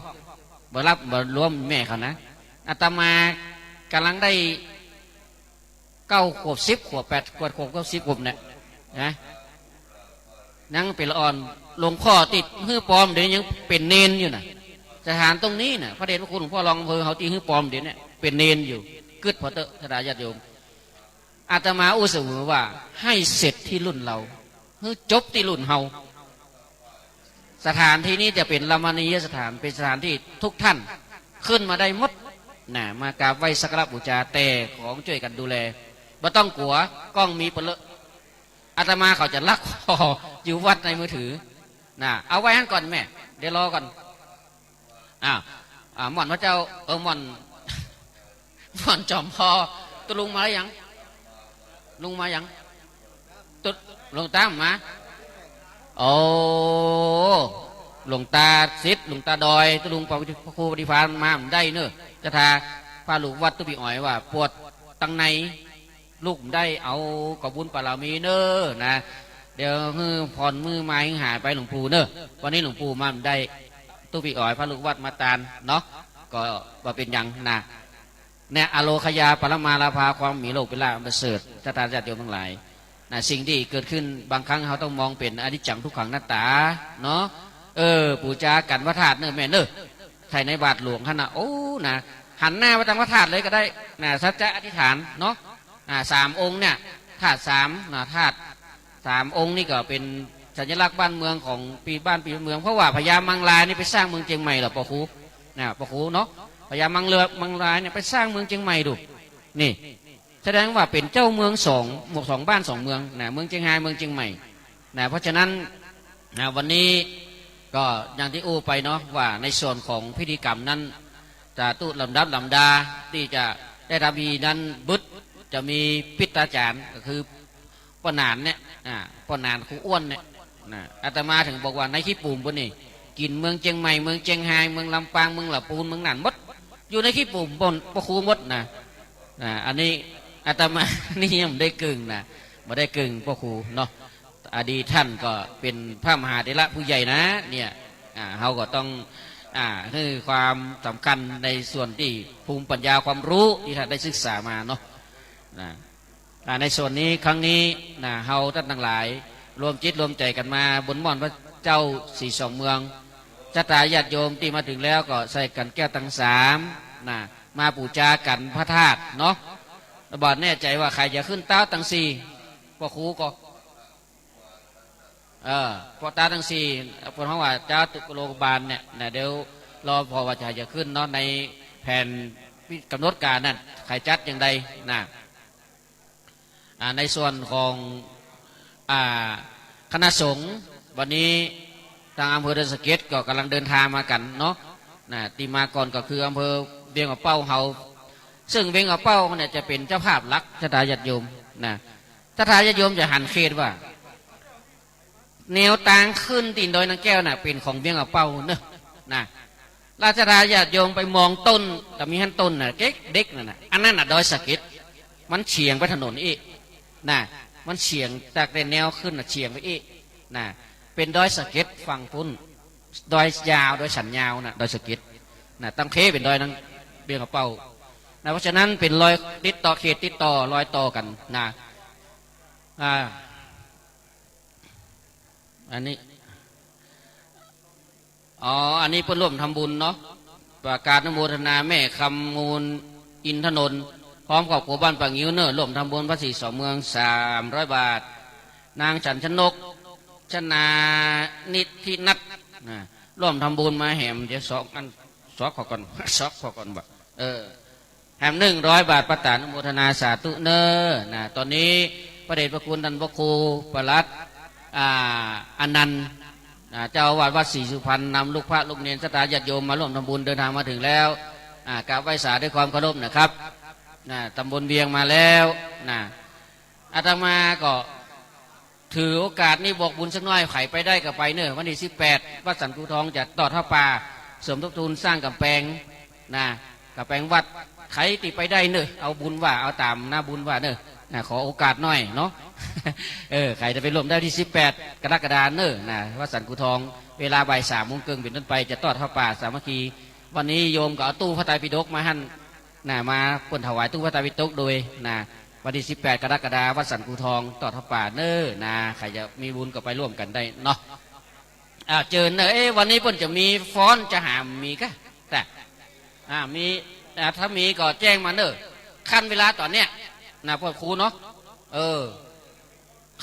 บ่รับบ่รวมแม่เขานะอาตมากำลังได้9 ขวบ 10 ขวบ 8 ขวบ 10 ขวบเนี่ยนะนั่งเป็นละอ่อนหลวงพ่อติดหื้อปลอมเดี๋ยวยังเป็นเนนอยู่นะสถานตรงนี้นะพระเดชพระคุณหลวงพ่อรองอำเภอเขาตีหื้อปลอมเดี๋ยวนี้เป็นเนนอยู่กึดพอเตอะทดาญาติโยมอาตมาอุตส่าห์ว่าให้เสร็จที่รุ่นเราให้จบที่รุ่นเฮาสถานที่นี้จะเป็นรามณียสถานเป็นสถานที่ทุกท่านขึ้นมาได้หมดนะมากราบไหว้สักการะบูชาแต่ของช่วยกันดูแลบ่ต้องกลัวกล้องมีเปลือกอาตมาเขาจะลักคออยู่วัดในมือถือนะเอาไว้ให้ก่อนแม่เดี๋ยวรอก่อนหม่อนพระเจ้าหม่อนจอมพอตุลุงมาแล้วยังลุงมายังตุลงตามมาโอ้หลวงตาซิดหลวงตาดอยตุลุงพระครูปฏิภาณมาได้เนอะจะทาพาลูกวัดตุปีอ๋อยว่าปวดตั้งในลูกได้เอากบุญปารามีเนอะนะเดี๋ยวผ่อนมือไม้หายไปหลวงปู่เนอะวันนี้หลวงปู่มาได้ตุปีอ๋อยพาลูกวัดมาตานเนาะก็ว่าเป็นยังนะเนี่ยอโลคยาปรมาลาภาความมีโลกเป็นลาภประเสริฐชะตาญาติโยมทั้งหลายนะสิ่งที่เกิดขึ้นบางครั้งเขาต้องมองเป็นอนิจจังทุกขังหน้าตาเนาะปูจากันพระธาตุเนอะแม่เนอะใครในบาทหลวงขนาดโอ้นะหันหน้าไปทางพระธาตุเลยก็ได้นะสัจจะอธิษฐานเนาะ3 องค์เนี่ยธาตุ3นะธาตุ3 องค์นี่ก็เป็นสัญลักษณ์บ้านเมืองของปีบ้านปีเมืองเพราะว่าพญามังลายนี่ไปสร้างเมืองเชียงใหม่หรอปะครูนะปะครูเนาะพญามังลายเนี่ยไปสร้างเมืองเชียงใหม่ดูนี่แสดงว่าเป็นเจ้าเมือง2 บ้าน 2 เมืองนะเมืองเชียงรายเมืองเชียงใหม่นะเพราะฉะนั้นนะวันนี้ก็อย่างที่อู้ไปเนาะว่าในส่วนของพิธีกรรมนั้นจะตู้ลำดับลำดาที่จะได้รับมีนั้นบุตรจะมีพิตาจารย์ก็คือป้อนานเนี่ยป้อนานครูอ้วนเนี่ยอาตมาถึงบอกว่าในขี้ปุ่มบนนี่กินเมืองเชียงใหม่เมืองเชียงรายเมืองลำปางเมืองหล่าปูนเมืองน่านมดอยู่ในขี้ปุ่มบนปะคูมดนะอันนี้อาตมานี่ยังไม่ได้กึ่งนะไม่ได้กึ่งปะคูเนาะอดีตท่านก็เป็นพระมหาเถระผู้ใหญ่นะเนี่ยเขาก็ต้องคือความสำคัญในส่วนที่ภูมิปัญญาความรู้ที่ท่านได้ศึกษามาเนาะในส่วนนี้ครั้งนี้เฮาท่านทั้งหลายรวมจิตรวมใจกันมาบนม่อนพระเจ้า42 เมืองชะตาญาติโยมที่มาถึงแล้วก็ใส่กันแก้วทั้ง3มาบูชากันพระธาตุเนาะบอดแน่ใจว่าใครจะขึ้นเต้าทั้ง4พ่อครูก็พอตาทั้ง4พอเขาว่าเจ้าตุกโลกบาลเนี่ยเดี๋ยวรอพอว่าจะขึ้นเนาะในแผนกำหนดการนั่นใครจัดอย่างใดในส่วนของคณะสงฆ์วันนี้ทางอำเภอเดชสะเก็ดก็กำลังเดินทางมากันเนาะที่มาก่อนก็คืออำเภอเวียงกับเป้าเฮาซึ่งเวียงกับเป้าเนี่ยจะเป็นเจ้าภาพหลักชะตาญาติโยมชะตาญาติโยมจะหันเขตว่าแนวทางขึ้นตีนดอยนางแก้วเป็นของเวียงกับเป้าเนอะราชดาญาติโยมไปมองต้นแต่มีหันต้นเด็กนั่นอันนั้นดอยสะเก็ดมันเฉียงไปถนนอีกมันเฉียงจากในแนวขึ้นเฉียงไปอีกเป็นดอยสะเก็ดฝั่งพุ่นดอยยาวดอยสันยาวดอยสะเก็ดตั้งเคเป็นดอยนางเวียงกับเป้าเพราะฉะนั้นเป็นรอยติดต่อเขตติดต่อรอยต่อกันอันนี้อันนี้เพื่อนร่วมทำบุญเนาะประกาศนโมทนาแม่คำมูลอินทนนท์พร้อมกับหัวบ้านปางงิ้วเนอร่วมทำบุญพระ42 เมือง300 บาทนางฉันชนกชนานิธินัทร่วมทำบุญมาแหมเดี๋ยวซอกขอก่อนบ่แหม100 บาทประตานโมทนาสาธุเนอตอนนี้พระเดชพระคุณท่านพระครูปลัดอนันต์เจ้าอาวาสวัดศรีสุพรรณนำลูกพระลูกเนรชะตาญาติโยมมาร่วมทำบุญเดินทางมาถึงแล้ว กราบไหว้สาด้วยความเคารพนะครับตำบลเวียงมาแล้วอาตมาก็ถือโอกาสนี้บอกบุญสักหน่อยไขไปได้กับไปเนอะวันที่18วัดสันกูทองจะต่อท่าป่าเสริมทบทุนสร้างกำแพงกำแพงวัดไขติไปได้เนอะเอาบุญว่าเอาตามหน้าบุญว่าเนอะขอโอกาสหน่อยเนาะ ใครจะไปร่วมได้ที่18กรกฎาคมเนอะวัดสันกูทองเวลาบ่าย3 โมงครึ่งเป็นต้นไปจะต่อท่าป่าสามัคคีวันนี้โยมก็เอาตู้พระไตรปิฎกมาหั่นมาเปิ่นถวายตู้พระไตรปิฎกโดยวันที่18กรกฎาคมวัดสันกูทองต่อท่าป่าเนอะใครจะมีบุญก็ไปร่วมกันได้เนาะเจอเนอะวันนี้เปิ่นจะมีฟ้อนจะหามมีกะแต่มีถ้ามีก็แจ้งมาเนอะขั้นเวลาตอนเนี้ยพ่อครูเนาะ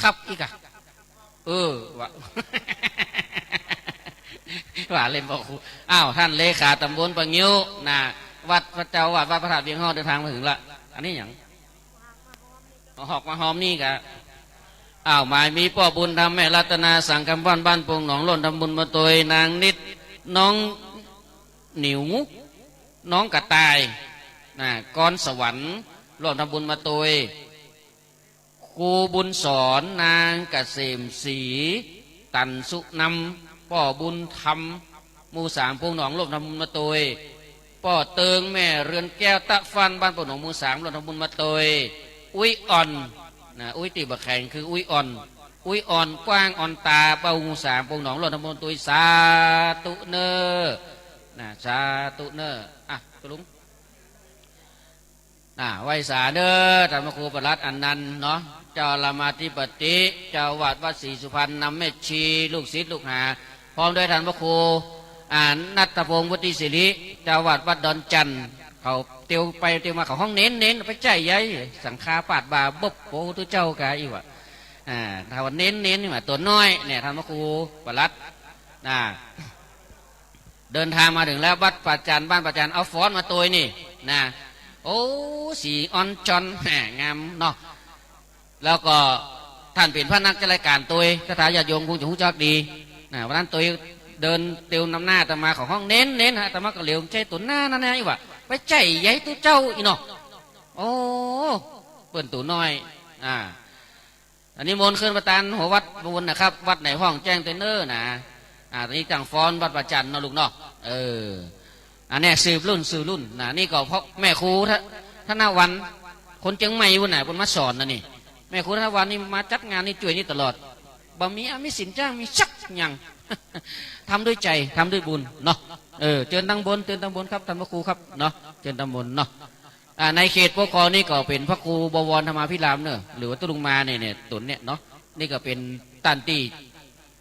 ครับอีกอะว่าเล่นบอกครูท่านเลขาตำบลปะงิ้ววัดพระเจ้าวัดพระธาตุเวียงฮ้อเดินทางมาถึงละอันนี้อย่างหอกมาหอมนี่กะหมายมีพ่อบุญทำแม่รัตนาสังคำบ้านโป่งหนองล้นทำบุญมาตัวนางนิดน้องหนิวน้องกระต่ายก้อนสวรรค์ร่วมทำบุญมาตัวครูบุญสอนนางเกษมศรีตันสุนำพ่อบุญธรรมหมู่3 โป่งหนองร่วมทำบุญมาตัวพ่อเติงแม่เรือนแก้วตะฟันบ้านโป่งหนองหมู่3ร่วมทำบุญมาตัวอุ้ยอ่อนอุ้ยตีบะแข่งคืออุ้ยอ่อนกว้างอ่อนตาเป้าหมู่3 โป่งหนองร่วมทำบุญตัวสาธุเนอสาธุเนอตุลุงไวสาเด้อธรรมครูประหลัดอันนันเนาะเจ้าละมาธิปติเจ้าวัดวัดศรีสุพรรณนำแม่ชีลูกศิษย์ลูกหาพร้อมด้วยท่านพระครูนัตพงศ์วุฒิศิริเจ้าวัดวัดดอนจันทร์เขาเตียวไปเตียวมาเขาห้องเน้นไปใจใหญ่สังฆาปาดบาบบโอ้ตัวเจ้ากะอีกว่ะถ้าวันเน้นนี่มาตัวน้อยเนี่ยท่านพระครูประหลัดเดินทางมาถึงแล้ววัดป่าจันบ้านป่าจันเอาฟ้อนมาตัวนี่โอ้สีอ่อนจอนงามเนาะแล้วก็ท่านเป็นพระนักจัดรายการตัวคาถาญาติโยมคงจะหูจักดีวันนั้นตัวเดินเตียวนำหน้าตมาของห้องเน้นตมาก็เหลียวใจตุนหน้านั่นไงวะไปใจใหญ่ตัวเจ้าอีเนาะโอ้เปิ่นตัวน้อยอันนี้มนต์ขึ้นประธานหัววัดบุญนะครับวัดไหนห้องแจ้งเตนเนอร์ตอนนี้จังฟ้อนวัดประจันเนาะลูกเนาะอันนี้สืบรุ่นนี่ก็เพราะแม่ครูท่านวันคนเชียงใหม่วันไหนคนมาสอนนี่แม่ครูท่านวันนี่มาจัดงานนี่ช่วยนี่ตลอดบ่มีมีสินจ้างมีชักยังทำด้วยใจทำด้วยบุญเนาะเชิญตั้งบนครับท่านพระครูครับเนาะเชิญตั้งบนเนาะในเขตปกครองนี่ก็เป็นพระครูบวรธรรมาภิรามเนอะหรือว่าตุลุงมาเนี่ยตุนเนี่ยเนาะนี่ก็เป็นตันตี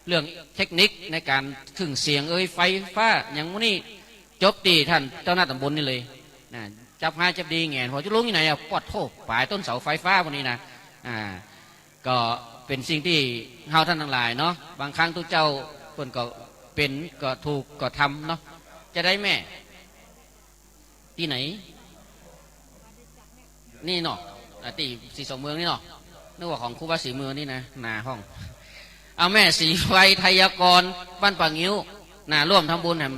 เรื่องเทคนิคในการถึงเสียงไฟฟ้าอย่างนี้จบตีท่านเจ้าหน้าตำบลนี่เลยจับง่ายจับดีแง่พอจะลุงที่ไหนปอดโถปลายต้นเสาไฟฟ้าวันนี้ก็เป็นสิ่งที่เฮาท่านทั้งหลายเนาะบางครั้งทุกเจ้าคนก็เป็นก็ถูกก็ทำเนาะจะได้แม่ที่ไหนนี่เนาะตีสีสองเมืองนี่เนาะนึกว่าของครูบาสีเมืองนี่นะนาห้องเอาแม่สีไฟไทยกรบ้านป่างิ้วร่วมทำบุญแห่ง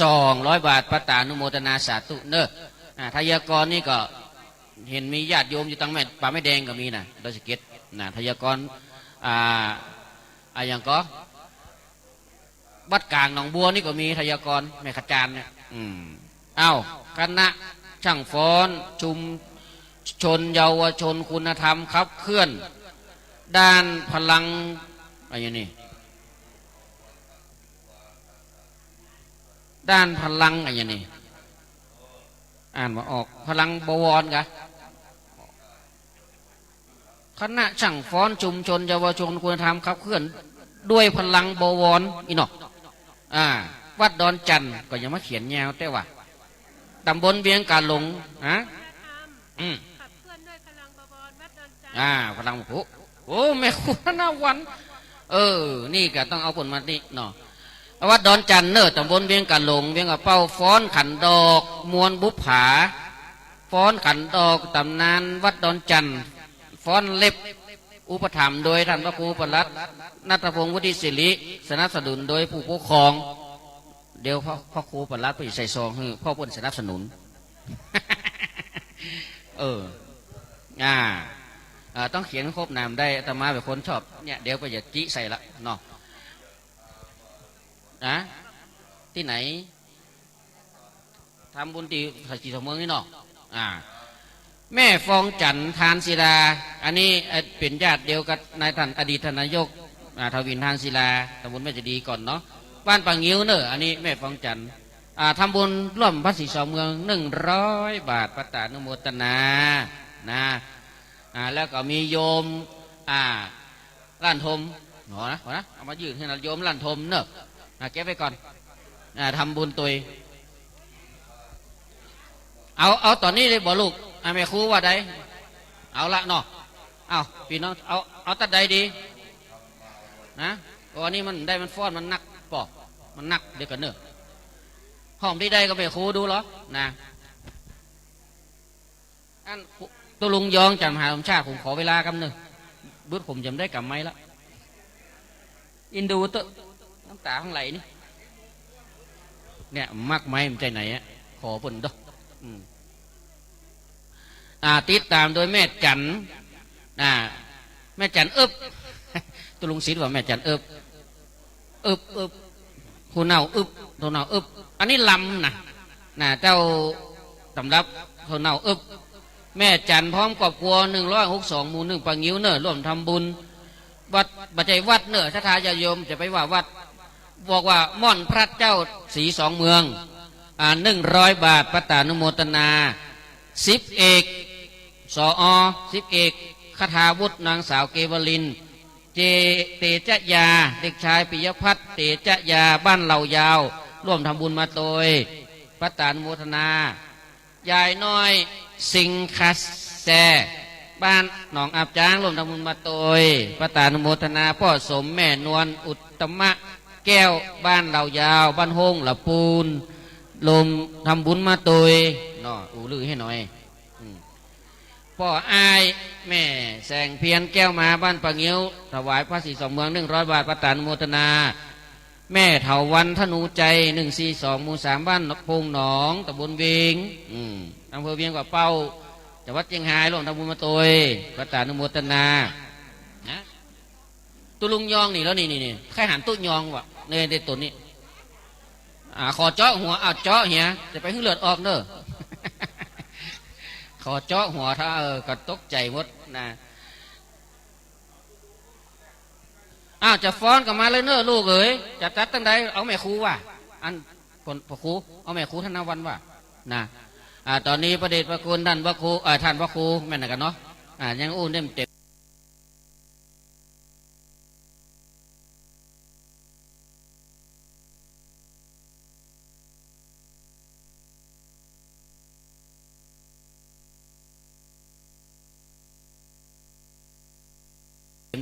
200 บาทประตานุโมทนาสาธุเนอะไทยกรนี่ก็เห็นมีญาติโยมอยู่ตั้งแม่ป่าแม่แดงก็มีนะโดยสเก็ตไทยกรอย่างก็วัดกลางหนองบัวนี่ก็มีไทยกรแม่ขจารเนี่ยคณะช่างฟ้อนชุมชนเยาวชนคุณธรรมครับเคลื่อนด้านพลังอะไรอย่างนี้ด้านพลังอะไรอย่างนี้อ่านมาออกพลังบวรกะคณะช่างฟ้อนชุมชนเยาวชนคุณธรรมครับเคลื่อนด้วยพลังบวรอีเนาะวัดดอนจันทร์ก็ยังมาเขียนแนวแต่ว่าตำบลเบียงกาหลงขับเคลื่อนด้วยพลังบวรวัดดอนจันทร์พลังโอ้แม่ครูนาวันนี่ก็ต้องเอาผลมานี่เนาะวัดดอนจันทร์เนอตำบลเบียงกาหลงเบียงกะเป้าฟ้อนขันดอกมวลบุปผาฟ้อนขันดอกตำนานวัดดอนจันทร์ฟ้อนเล็บอุปถัมภ์โดยท่านพระครูประหลัดนัตพงศ์วุฒิศิริสนับสนุนโดยผู้ปกครองเดี๋ยวพ่อครูประหลัดไปใส่ซองให้พ่อพ้นสนับสนุน เอออ่าต้องเขียนครบนามได้อาตมาเป็นคนชอบเนี่ยเดี๋ยวก็จะจิใส่ละเนาะนะที่ไหนทำบุญตีสัจจิตเมืองนี่เนาะแม่ฟองจันทานศิลาอันนี้เป็นญาติเดียวกับนายท่านอดีตนายกทวินทานศิลาตำบลแม่จะดีก่อนเนาะบ้านปังงิ้วเนอะอันนี้แม่ฟองจันทำบุญร่วมพระศรีสองเมือง100 บาทพระตานุโมทนานะแล้วก็มีโยมล้านทมหนอนะเอามายืนให้เราโยมล้านทมเนอะเก็บไว้ก่อนทำบุญตัวเอาตอนนี้เลยบอกลูกแม่ครูว่าใดเอาละเนาะเอาพี่น้องเอาตัดใดดีนะวันนี้มันได้มันฟ้อนมันนักปอกมันนักเดี๋ยวกันเนอะห้องที่ใดก็แม่ครูดูหรอนะอันตัวลุงยองจันมหาสมชาติผมขอเวลากำเนอะบุตรผมจำได้กำไม้ละอินดูตัวน้ำตาข้างไหลนี่เนี่ยมักไม้มันใจไหนอะขอผลดอกติดตามโดยแม่จันแม่จันตุลุงศิษย์ว่าแม่จันผู้เน่าตัวเน่าอันนี้ลำนะเจ้าสำรับตัวเน่าแม่จันพร้อมครอบครัว162 หมู่ 1ปังงิ้วเนอะร่วมทำบุญวัดบัจจัยวัดเนอะถ้าทายาโยมจะไปว่าวัดบอกว่าม่อนพระเจ้าศรีสองเมือง100 บาทพระตานุโมทนา10 เอกสอ10 เอกคทาวุฒินางสาวเกวลินเตจยาเด็กชายปิยพัฒน์เตจยาบ้านเหล่ายาวร่วมทำบุญมาโดยพระตานุโมทนายายน้อยสิงคัสแซบ้านหนองอาบจ้างร่วมทำบุญมาโดยพระตานุโมทนาพ่อสมแม่นวลอุตตมะแก้วบ้านเหล่ายาวบ้านห้งละปูนลมทำบุญมาโดยเนาะลือให้หน่อยพ่ออายแม่แสงเพียนแก้วมาบ้านปะเงี้ยวถวายพระศรีสองเมือง100 บาทพระตานุโมทนาแม่เถาวันธนูใจ142 หมู่ 3บ้านพงหนองตำบลเวียงอำเภอเวียงกว่าเป้าจังหวัดเชียงรายร่วมทำบุญมาโดยพระตานุโมทนานะตุลุงยองนี่แล้วนี่ใครหันตุยองวะในตัวนี้ขอเจาะหัวเจาะเหี้ยจะไปขึ้นเลือดออกเนอะขอเจาะหัวถ้าก็ตกใจหมดนะจะฟ้อนกับมาเลยเนอะลูกเอ๋ยจะตัดตั้งใดเอาแม่ครูว่ะอันคนพระครูเอาแม่ครูธนวันว่ะนะตอนนี้ประเดชพระคุณท่านพระครูท่านพระครูแม่นกันเนาะยังอู้เต็ม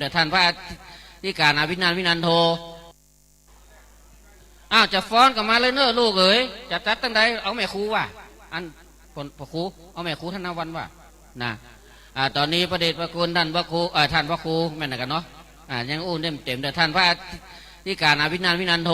แต่ท่านพระที่การอภินันท์วินันโทจะฟ้อนกับมาเลยเนอะลูกเอ๋ยจะตัดตั้งใดเอาแม่ครูว่ะอันคนพระครูเอาแม่ครูธนวันว่ะนะตอนนี้ประเดชพระคุณท่านพระครูท่านพระครูแม่นกันเนาะยังอู้เต็มแต่ท่านพระที่การอภินันท์วินันโท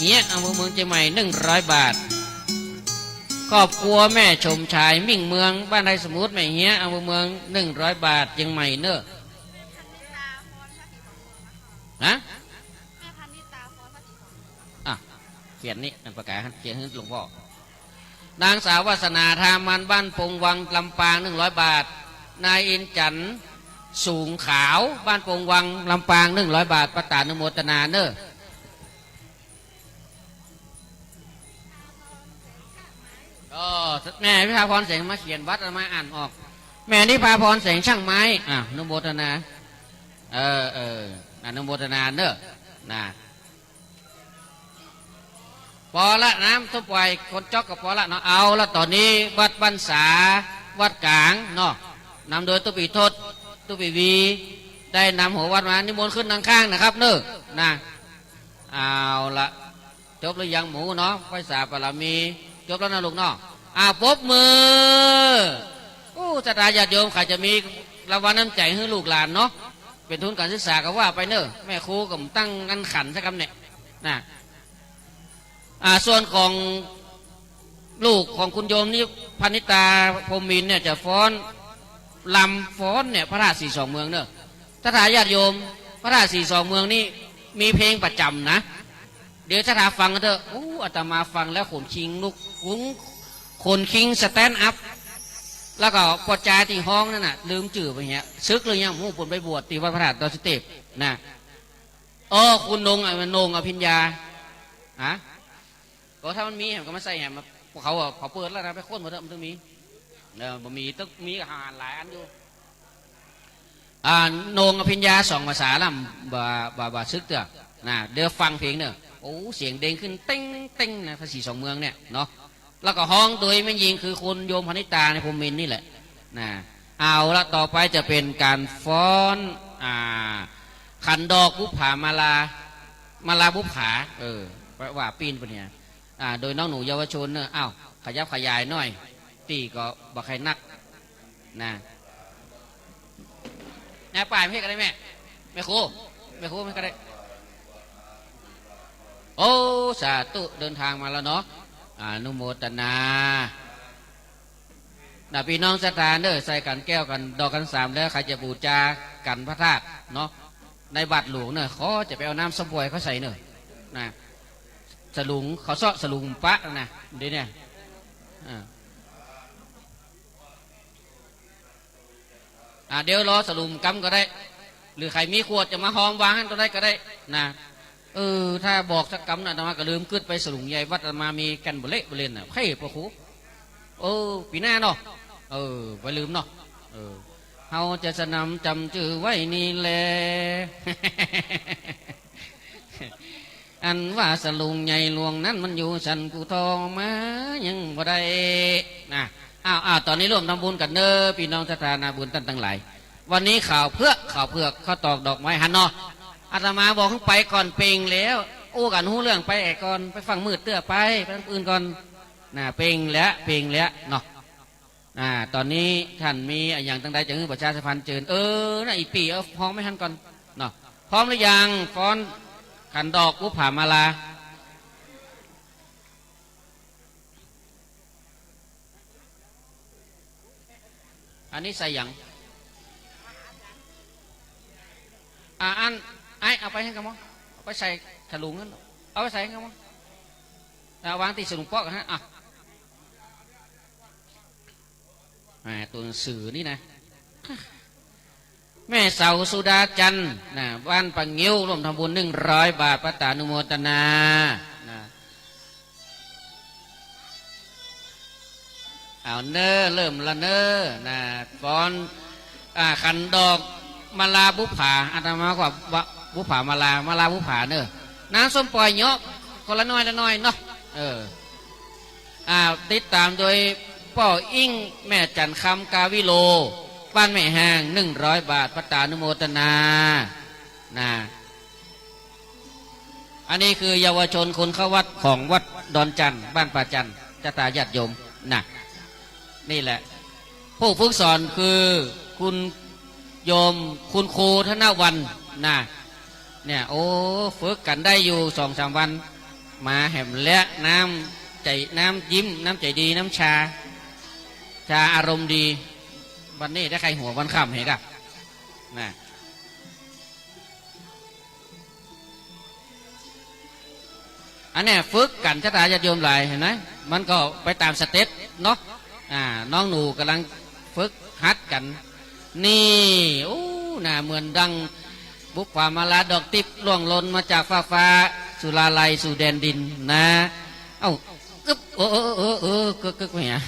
เฮียอำเภอเมืองเชียงใหม่100 บาทครอบครัวแม่ชมชายมิ่งเมืองบ้านไร่สมุทรแม่เฮียอำเภอเมือง100 บาทเชียงใหม่เนอะฮะอ่ะเขียนนี่นั่นประกาศเขียนให้หลวงพ่อนางสาววาสนาทามันบ้านพงวังลำปาง100 บาทนายอินจันทร์สูงขาวบ้านพงวังลำปาง100 บาทประตานุโมทนาเนอะก็แม่พิพาพรเสียงมาเขียนวัดมาอ่านออกแม่นิพาพรเสียงช่างไม้อ่ะนุโมทนาอนุโมทนาเนอะนะพอละน้ำทุบไวคนจอกกับพอละเนาะเอาละตอนนี้วัดบรรษาวัดกลางเนาะนำโดยตุปีทศตุปีวีได้นำหัววัดมานิมนต์ขึ้นทางข้างนะครับเนอะนะเอาละจบหรือยังหมูเนาะไฟสาปรามีจบแล้วนะลูกเนาะปรบมืออู้ศรัทธาญาติโยมใครจะมีรางวัลน้ำใจให้ลูกหลานเนาะเป็นทุนการศึกษาก็ว่าไปเนอะแม่ครูก็ตั้งกันขันสักคำเนี่ยนะส่วนของลูกของคุณโยมนี่พนิตาพรหมินเนี่ยจะฟ้อนลำฟ้อนเนี่ยพระราชสีสองเมืองเนอะศรัทธาญาติโยมพระราชสีสองเมืองนี่มีเพลงประจำนะเดี๋ยวศรัทธาฟังกันเถอะอาตมาฟังแล้วขนคิงลุกขนคิงสแตนด์อัพแล้วก็ปอดจาที่ห้องนั่นน่ะลืมจื่อไปเงี้ยซึกเลยยังหูผลไปบวชที่วัดพระธาตุดอยสุเทพนะคุณนงนงอภิญญาก็ถ้ามันมีแหมก็มาใส่แหมพวกเขาเขาเปิดแล้วนะไปค้นหมดเถอะมันต้องมีมันมีต้องมีอาหารหลายอันอยู่นงอภิญญา2 ภาษาล่ำบาซึกเถอะนะเดี๋ยวฟังเพลงเนอะเสียงเด้งขึ้นเต้งเต้งนะภาษีสองเมืองเนี่ยเนาะแล้วก็ห้องตัวไม่ยิงคือคุณโยมพนิตาในพรหมินนี่แหละนะเอาละต่อไปจะเป็นการฟ้อนใคร ขันดอกบุผามาลาบุผาว่าปีนปะเนี่ยโดยน้องหนูเยาวชนเนอะอ้าวขยับขยายหน่อยตีก็บักใครนักนะป่ายไม่ก็ได้แม่ครูไม่ก็ได้โอ้สาธุเดินทางมาแล้วเนาะอนุโมทนาพี่น้องศรัทธาเนอะใส่กันแก้วกันดอกกันสามแล้วใครจะบูชากันพระธาตุเนาะในบาทหลวงเนอะเขาจะไปเอาน้ำสมบวยเขาใส่เนอะนะสลุงเขาซ้อสลุงปะนะเดี๋ยวนี้เดี๋ยวรอสลุงกำก็ได้หรือใครมีขวดจะมาหอมวางให้ก็ได้นะถ้าบอกสักกำนะธรรมะก็ลืมขึ้นไปสลุงใหญ่วัดมามีกันบุเละบุเรนน่ะใครพระครูปีหน้าเนาะไปลืมเนาะเฮาจะสนำจำชื่อไว้นี่แหละอันว่าสลุงใหญ่หลวงนั้นมันอยู่สันกูทองมายังบ่ได้นะตอนนี้ร่วมทำบุญกันเด้อพี่น้องศรัทธานาบุญท่านทั้งหลายวันนี้ข่าวเพือกเขาตอกดอกไม้หันเนาะอาตมาบอกขึ้นไปก่อนเป่งแล้วกันหูเรื่องไปก่อนไปฟังมืดเตื้อไปอื่นก่อนเป่งแล้วเนาะตอนนี้ท่านมีอย่างตั้งใดจะให้ประชาสัมพันธ์เจิญอีปีพร้อมไม่ทันก่อนเนาะพร้อมหรือยังฟ้อนขันดอกบุผามาลาอันนี้ใส่อย่างอันเอาไปให้กันมั้งเอาไปใส่ถลุงนั่นเอาไปใส่ให้กันมั้งวางตีสลุงปอกฮะตัวหนังสือนี่นะแม่เสาสุดาจันทร์บ้านปังงิ้วร่วมทำบุญ100 บาทพระตานุโมทนาเอาเน้อเริ่มละเน้อฟ้อนขันดอกมาลาบุผาอาตมากว่าบุผามาลาบุผาเน้อน้ำส้มปล่อยเนาะคนละน้อยเนาะติดตามโดยป่ออิ่งแม่จันคำกาวิโลบ้านแม่แห้ง100 บาทพระตานุโมทนาอันนี้คือเยาวชนคนเข้าวัดของวัดดอนจันทร์บ้านป่าจันทร์จะตาญาติโยมนี่แหละผู้ฝึกสอนคือคุณโยมคุณครูธนวันเนี่ยฝึกกันได้อยู่2-3 วันมาแหมและน้ำยิ้มน้ำใจดีน้ำชาอารมณ์ดีวันนี้ได้ใครหัววันค่ำเห็นกับอันนี้ฝึกกันชะตาญาติโยมหลายเห็นไหมมันก็ไปตามสเต็ปเนาะน้องหนูกำลังฝึกฮัดกันนี่เหมือนดังบุกป่ามาลาดอกติบล่วงหล่นมาจากฟ้าสุราลัยสู่แดนดินกึบกึบเนี่ย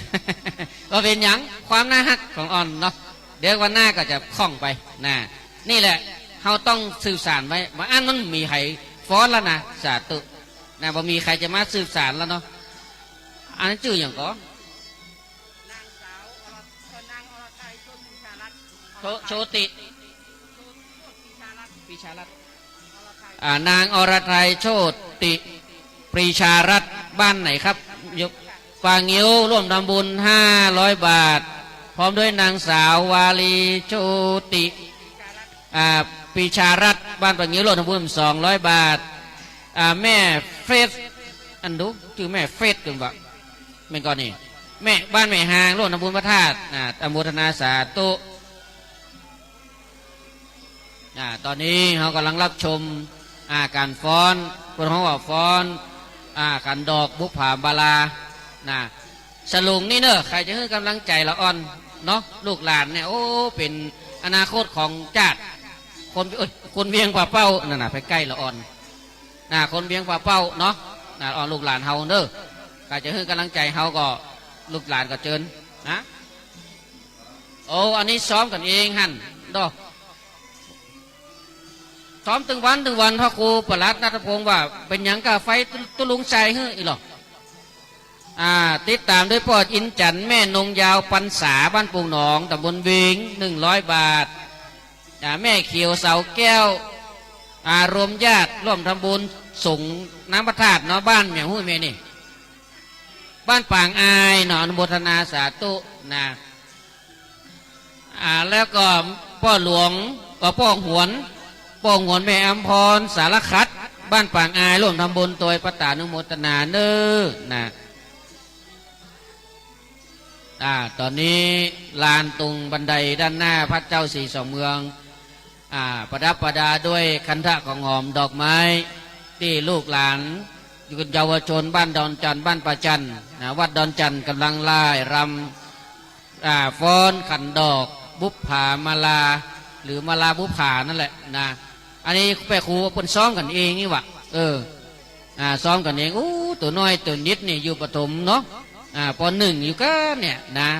ก็เป็นอย่างความน่าฮักของอ่อนเนาะเดี๋ยววันหน้าก็จะคล่องไปนี่แหละเขาต้องสื่อสารไว้มาอันนั้นมีใครฟ้อนแล้วนะสาธุบ่มีใครจะมาสื่อสารแล้วเนาะอันนั้นชื่ออย่างก็โชติปีชารัตนางอรไทยโชติปรีชารัตน์บ้านไหนครับยกปางงิ้วร่วมทำบุญ500 บาทพร้อมด้วยนางสาววาลีโชติปรีชารัตน์บ้านปางงิ้วร่วมทำบุญ200 บาทแม่เฟสอันดูชื่อแม่เฟสกันบ่เป็นก่อนนี่แม่บ้านแม่หางร่วมทำบุญพระธาตุอนุโมทนาสาธุตอนนี้เขากำลังรับชมการฟ้อนคนเขาว่าฟ้อนขันดอกบุผาบาลาสลุงนี่เนอะใครจะให้กำลังใจละอ่อนเนาะลูกหลานเนี่ยเป็นอนาคตของชาติคนเวียงป่าเป้านั่นไปใกล้ละอ่อนคนเวียงป่าเป้าเนาะอ่อนลูกหลานเฮาเนอะใครจะให้กำลังใจเฮาก็ลูกหลานก็เจิญอันนี้ซ้อมกันเองหั่นดอกซ้อมตึงวันพระครูประหลัดนัทพงศ์ว่าเป็นอย่างกาไฟตุลุงใจเฮ้ยหรอติดตามด้วยพ่ออินจันแม่นงยาวปันษาบ้านปูหนองตำบลวิง100 บาทแม่เขียวเสาแก้ว รวมญาติร่วมทำบุญส่งน้ำพระธาตุเนาะบ้านแม่หุ้ยเมนี่บ้านปางอายเนาะอนุโมทนาสาธุนะแล้วก็พ่อหลวงก็พ่อหวนแม่อำพรสารคัดบ้านปางอายร่วมทำบุญโดยประตานุโมทนาเน้อนะตอนนี้ลานตรงบันไดด้านหน้าพระเจ้าสี่สองเมืองประดับประดาด้วยคันธะของหอมดอกไม้ที่ลูกหลานเยาวชนบ้านดอนจันทร์บ้านประจันวัดดอนจันทร์กำลังไล่รำฟ้อนขันดอกบุพผามาลาหรือมาลาบุพผานั่นแหละนะอันนี้แม่ครูเป็นซ้อมกันเองนี่วะซ้อมกันเองตัวน้อยตัวนิดนี่อยู่ปฐมเนาะป.1อยู่ก็เนี่ยนะ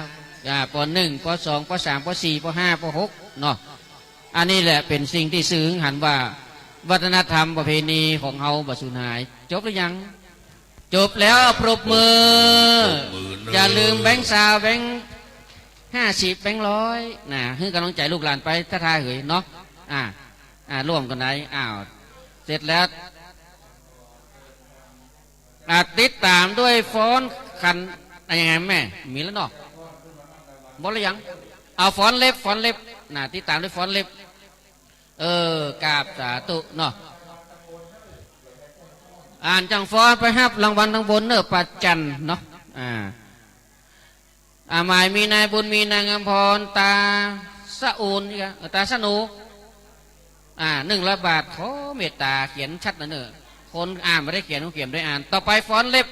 ป.1ป.2ป.3ป.4ป.5ป.6เนาะอันนี้แหละเป็นสิ่งที่สื่อหันว่าวัฒนธรรมประเพณีของเฮาบ่สูญหายจบหรือยังจบแล้วปรบมืออย่าลืมแบงค์ซาวแบงค์50แบงค์100นะให้กำลังใจลูกหลานไปถ้าทายเหยเนาะร่วมกันได้เสร็จแล้วติดตามด้วยฟ้อนขันอะไรยังไงแม่มีแล้วเนาะหมดหรือยังเอาฟ้อนเล็บติดตามด้วยฟ้อนเล็บกราบสาธุเนาะจังฟ้อนไปฮับรางวัลทางบนเนอปัจจันเนาะหมายมีนายบุญมีนางอำพรตาสะอูนตาสนู100 บาทขอเมตตาเขียนชัดนะเนอะคนอ่านไม่ได้เขียนต้องเขียนได้อ่านต่อไปฟ้อนเล็บ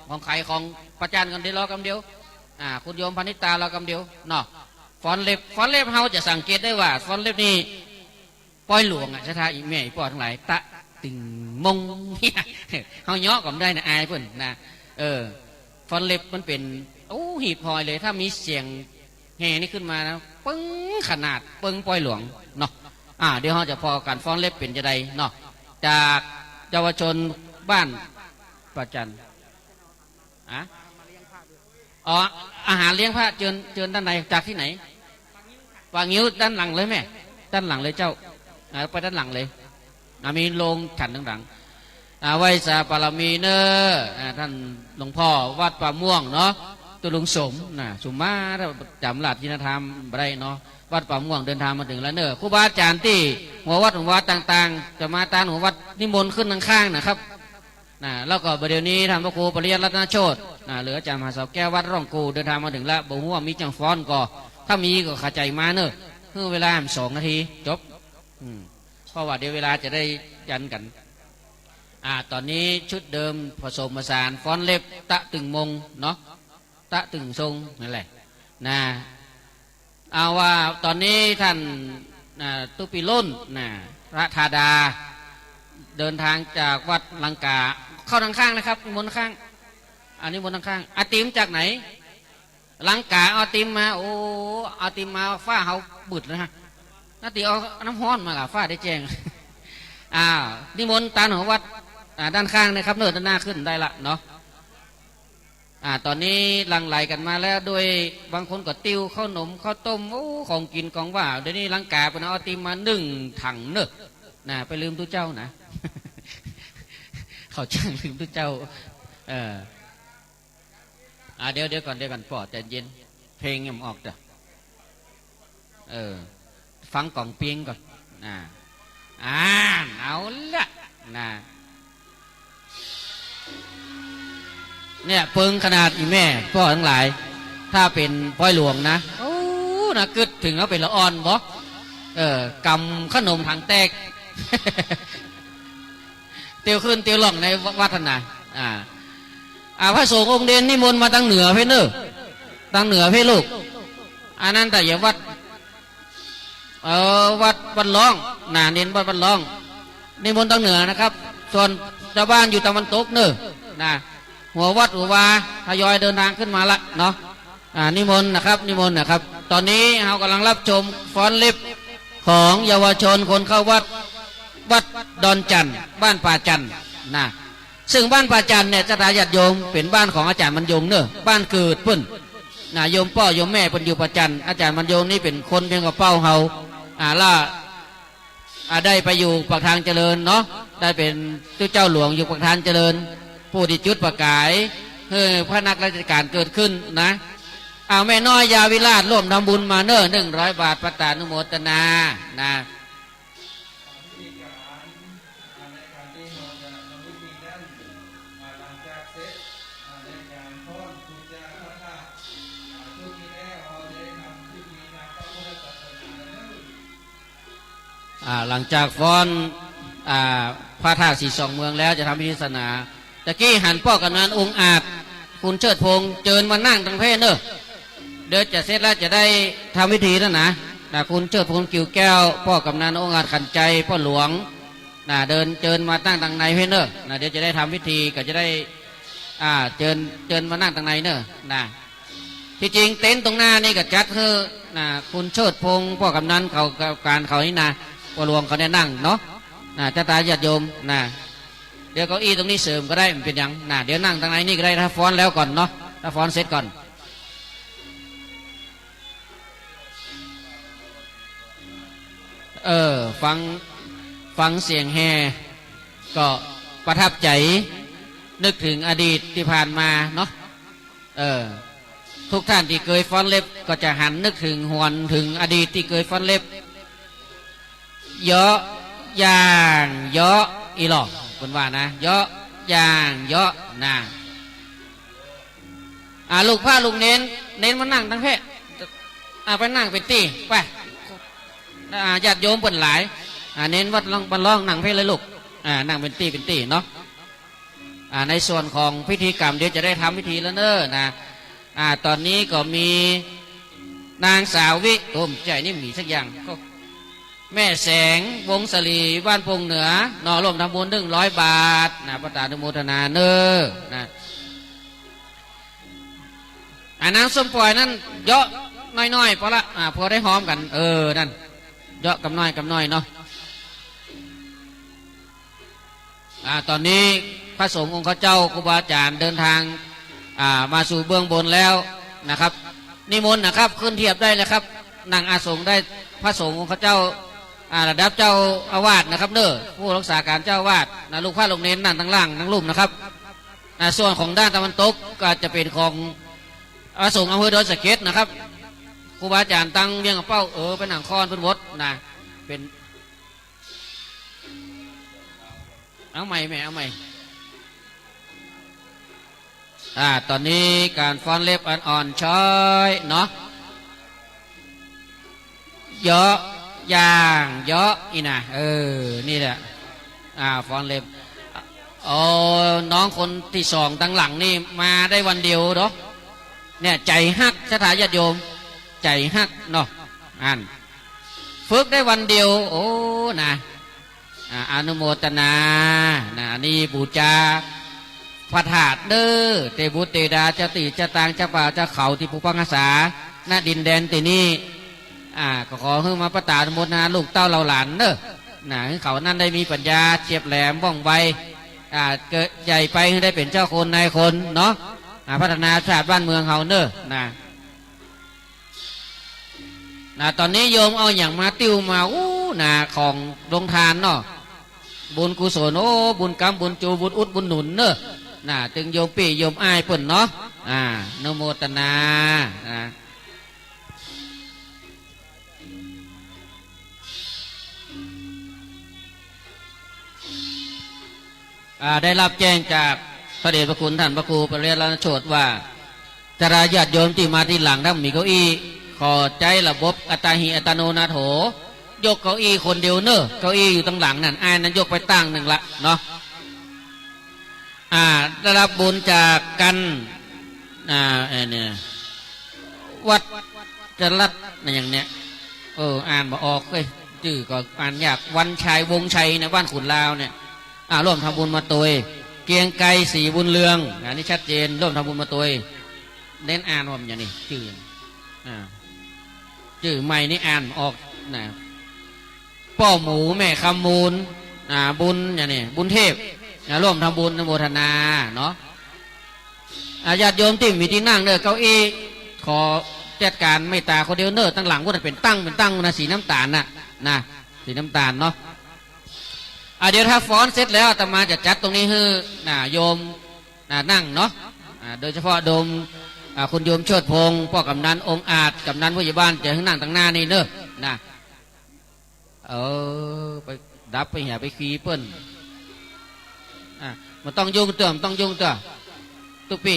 ของใครของประจันกันเดียวรอกำเดียวคุณโยมพนิตารอกำเดียวเนาะฟ้อนเล็บเฮาจะสังเกตได้ว่าฟ้อนเล็บนี่ปล่อยหลวงชะทาอีเมย์ปอดทั้งหลายตะติงมงเฮาเยาะก็ได้นะอายเพิ่นนะฟ้อนเล็บมันเป็นหีบหอยเลยถ้ามีเสียงแห่นี่ขึ้นมานะปึ้งขนาดปึ้งปล่อยหลวงเนาะเดี๋ยวเราจะพอการฟ้อนเล็บเป็นจะใดเนาะจากเยาวชนบ้านประจันอาหารเลี้ยงพระเจิญด้านในจากที่ไหนวางงิ้วด้านหลังเลยแม่ด้านหลังเลยเจ้าไปด้านหลังเลยมีโรงฉันด้านหลังไหว้สาปารมีเนอท่านหลวงพ่อวัดป่าม่วงเนาะตัวลุงสมสุมาจำหลัดยินธรรมไรเนาะวัดป่าม่วงเดินทางมาถึงแล้วเนอะครูบาอาจารย์ที่หัววัดต่างๆจะมาตามหัววัดนิมนต์ขึ้นข้างๆนะครับแล้วก็ประเดี๋ยวนี้ทำพระครูปริยัติรัตนโชติเหลืออาจารย์มหาเสาแก้ววัดร่องกูเดินทางมาถึงแล้วบอกว่ามีจังฟ้อนก็ถ้ามีก็ขาใจมาเนอะเพื่อเวลา2 นาทีจบเพราะว่าเดี๋ยวเวลาจะได้ยันกันตอนนี้ชุดเดิมผสมผสานฟ้อนเล็บตะตึงมงเนาะตะตึงทรงนั่นแหละเอาว่าตอนนี้ท่านตุปิลุ่นพระธาดาเดินทางจากวัดลังกาเข้าทางข้างนะครับนิมนต์ข้างอันนี้มนต์ทางข้างอาติมจากไหนลังกาเอาติมมาเอาติมมาฝ้าเขาบุดเลยฮะนาตีเอาน้ำฮ้อนมากับฝ้าได้แจ้งนิมนต์ตาหัววัดด้านข้างนะครับเนินด้านหน้าขึ้นได้ละเนาะตอนนี้หลั่งไหลกันมาแล้วด้วยบางคนก็ติวข้าวหนมข้าวต้มของกินของว่าเดี๋ยวนี้ลังกาเป็นเอาติมมา1 ถังเนอะไปลืมตู้เจ้านะ เขาจ้างลืมตู้เจ้าเดี๋ยวก่อนปอดใจเย็นเพลงยังออกจ้ะฟังกล่องเปียงก่อนเอาละเนี่ยเปิงขนาดอีแม่พ่อทั้งหลายถ้าเป็นป้อยหลวงนะกึดถึงแล้วเป็นละอ่อนบ่กำขนมถังแตก เตียวขึ้นเตียวหล่องในวัฒนาพระสงฆ์องค์เด่นนิมนต์มาตั้งเหนือเพ่นตั้งเหนือเพ่ลูกอันนั้นแต่อย่าวัดวัดร้องเน้นวัดร้องนิมนต์ตั้งเหนือนะครับส่วนชาวบ้านอยู่ตะวันตกหัววัดหัววาทยอยเดินทางขึ้นมาละเนาะนิมนต์นะครับตอนนี้เรากำลังรับชมฟ้อนเล็บของเยาวชนคนเข้าวัดดอนจันทร์บ้านป่าจันทร์ซึ่งบ้านป่าจันทร์เนี่ยจะตาญาติโยมเป็นบ้านของอาจารย์บรรยงเนอะบ้านเกิดเพิ่นโยมพ่อโยมแม่เพิ่นอยู่ป่าจันทร์อาจารย์บรรยงนี่เป็นคนเพียงกับเป้าเฮาล่า ได้ไปอยู่ปากทางเจริญเนาะได้เป็นเจ้าหลวงอยู่ปากทางเจริญผู้ที่จุดประกายพระนักราชการเกิดขึ้นนะแม่น้อยยาวิราชร่วมทำบุญมาเน้อ100 บาทประตานุโมทนานะหลังจากฟ้อนพระธาตุสีสองเมืองแล้วจะทำพิธีศาสนาตะกี้หันพ่อกำนันองค์อาจคุณเชิดพงษ์เจิญมานั่งตรงเพศเนอะเดี๋ยวจะเสร็จแล้วจะได้ทำพิธีแล้วนะคุณเชิดพงษ์กิ่วแก้วพ่อกำนันองค์อาจขันใจพ่อหลวงเดินเจิญมาตั้งทางในเพศเนอะเดี๋ยวจะได้ทำพิธีก็จะได้เจิญมานั่งทางในเนอะที่จริงเต็นท์ตรงหน้านี่ก็จัดคือคุณเชิดพงษ์พ่อกำนันเขาการเขานี่นะพ่อหลวงเขาได้นั่งเนาะจะตาญาติโยมเดี๋ยวเก้าอี้ตรงนี้เสริมก็ได้มันเป็นยังเดี๋ยวนั่งทางไหนนี่ก็ได้ถ้าฟ้อนแล้วก่อนเนาะถ้าฟ้อนเสร็จก่อนฟังเสียงแห่ก็ประทับใจนึกถึงอดีตที่ผ่านมาเนาะทุกท่านที่เคยฟ้อนเล็บก็จะหันนึกถึงหวนถึงอดีตที่เคยฟ้อนเล็บเยอะอย่างเยอะอีหลอกคุณว่านะเยอะอย่างเยอะนะลูกผ้าลูกเน้นมานั่งทั้งเพศไปนั่งเป็นตีไปญาติโยมเปิ่นหลายเน้นวัดบันล่องนั่งเพศเลยลูกนั่งเป็นตีเนาะในส่วนของพิธีกรรมเดี๋ยวจะได้ทำพิธีแล้วเนอะนะตอนนี้ก็มีนางสาววิโอมใจนี่มีสักอย่างก็แม่แสงวงศรีบ้านพงเหนือนอร่วมทำบุญ100 บาทประตานุโมทนาเนอะนางส้มปล่อยนั่นเยอะน้อยๆพอละพอได้หอมกันนั่นเยอะกับน้อยเนาะตอนนี้พระสงฆ์องค์เจ้าครูบาอาจารย์เดินทางมาสู่เบื้องบนแล้วนะครับนิมนต์นะครับขึ้นเทียบได้เลยครับนั่งอาสงได้พระสงฆ์องค์เจ้าระดับเจ้าอาวาสนะครับเนอผู้รักษาการเจ้าอาวาสลูกพระลงเน้นนั่นทั้งล่างทั้งลุ่มนะครับส่วนของด้านตะวันตกก็จะเป็นของพระสงฆ์อำเภอดอยสะเก็ดนะครับครูบาอาจารย์ตั้งเรียงเป้าเป็นหนังคอนเป็นวดเป็นเอาใหม่แม่เอาใหม่ตอนนี้การฟ้อนเล็บอ่อนๆช้อยเนาะเยอะอย่างเยอะอีนะนี่แหละฟ้อนเล็บน้องคนที่สองตั้งหลังนี่มาได้วันเดียวเนาะเนี่ยใจฮักสถาญาติโยมใจฮักเนาะฝึกได้วันเดียวโอ้นะอนุโมทนานี่บูชาพระธาตุเด้อเตบุตรเตดาจะติจะตางจะป่าจะเขาที่ภูพังษาณดินแดนที่นี่ก็ขอให้มาประตานุโมทนาลูกเต้าเราหลานเด้อให้เขานั่นได้มีปัญญาเฉียบแหลมว่องไวเกิดใหญ่ไปให้ได้เป็นเจ้าคนนายคนเนาะพัฒนาชาติบ้านเมืองเขาเด้อตอนนี้โยมเอาอย่างมาติ้วมาของลงทานเนาะบุญกุศลบุญกรรมบุญจูบุญอุดบุญหนุนเนอะจึงโยมปีโยมอายเปิ่นเนาะนโมทนาได้รับแจ้งจากพระเดชพระคุณท่านพระครูปริยลโชติว่าจราญาติโยมที่มาที่หลังถ้ามีเก้าอี้ขอใจระบบอัตหิอัตโนนาโถยกเก้าอี้คนเดียวเนอะเก้าอี้อยู่ตรงหลังนั่นนั้นยกไปตั้งหนึ่งละเนาะได้รับบุญจากกันเนี่ยวัดจะรัดอย่างเนี้ยอ่านมาออกเลยชื่อก็อ่านยากวันชัยวงชัยในบ้านขุนลาวเนี่ยร่วมทำบุญมาตัวเกียงไกรสีบุญเรืองอันนี้ชัดเจนร่วมทำบุญมาตัวเน้นอ่านว่าอย่างนี้ชื่อใหม่นี่อ่านออกป้อหมูแม่คำมูลบุญอย่างนี้บุญเทพร่วมทำบุญอนุโมทนาเนาะญาติโยมที่มีที่นั่งเนอเก้าอี้ขอจัดการไม่ตาคนเดียวเนอตั้งหลังก็จะเป็นตั้งนะสีน้ำตาลนะสีน้ำตาลเนาะ เดี๋ยวถ้าฟ้อนเสร็จแล้วอาตมาจะจัดตรงนี้ให้โยมนั่งเนาะโดยเฉพาะโดมคุณโยมเชิดพงศ์พ่อกำนันองค์อาจกำนันผู้ใหญ่บ้านจะให้นั่งตั้งหน้านี่เนอะนะไปดับไปเหี่ยไปขี้เปิ้นมันต้องยุ่งเติมต้องยุ่งเติมตุปี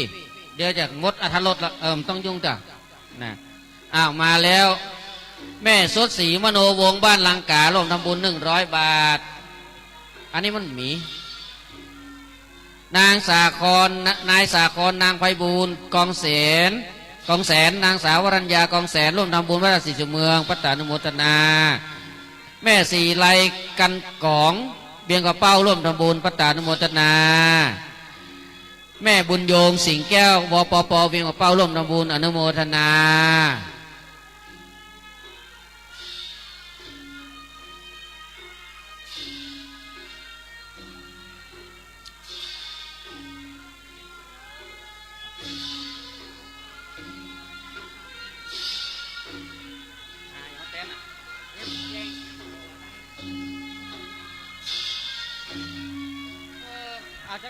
เดี๋ยวจะงดอัธรสละมันต้องยุ่งเติมนะมาแล้ว แม่สดศรีมโนวงศ์บ้านลังการ่วมทำบุญ100 บาทอันนี้มันหมีนายสาครนางไพบูลย์กองแสนนางสาววรัญญากองแสนร่วมทำบุญวัดศรีจุเมืองปัตตานุโมทนาแม่สีไลกันกองเบียงกระเป้าร่วมทำบุญปัตตานุโมทนาแม่บุญโยงสิงแก้ววปปเบียงกระเป้าร่วมทำบุญอนุโมทนา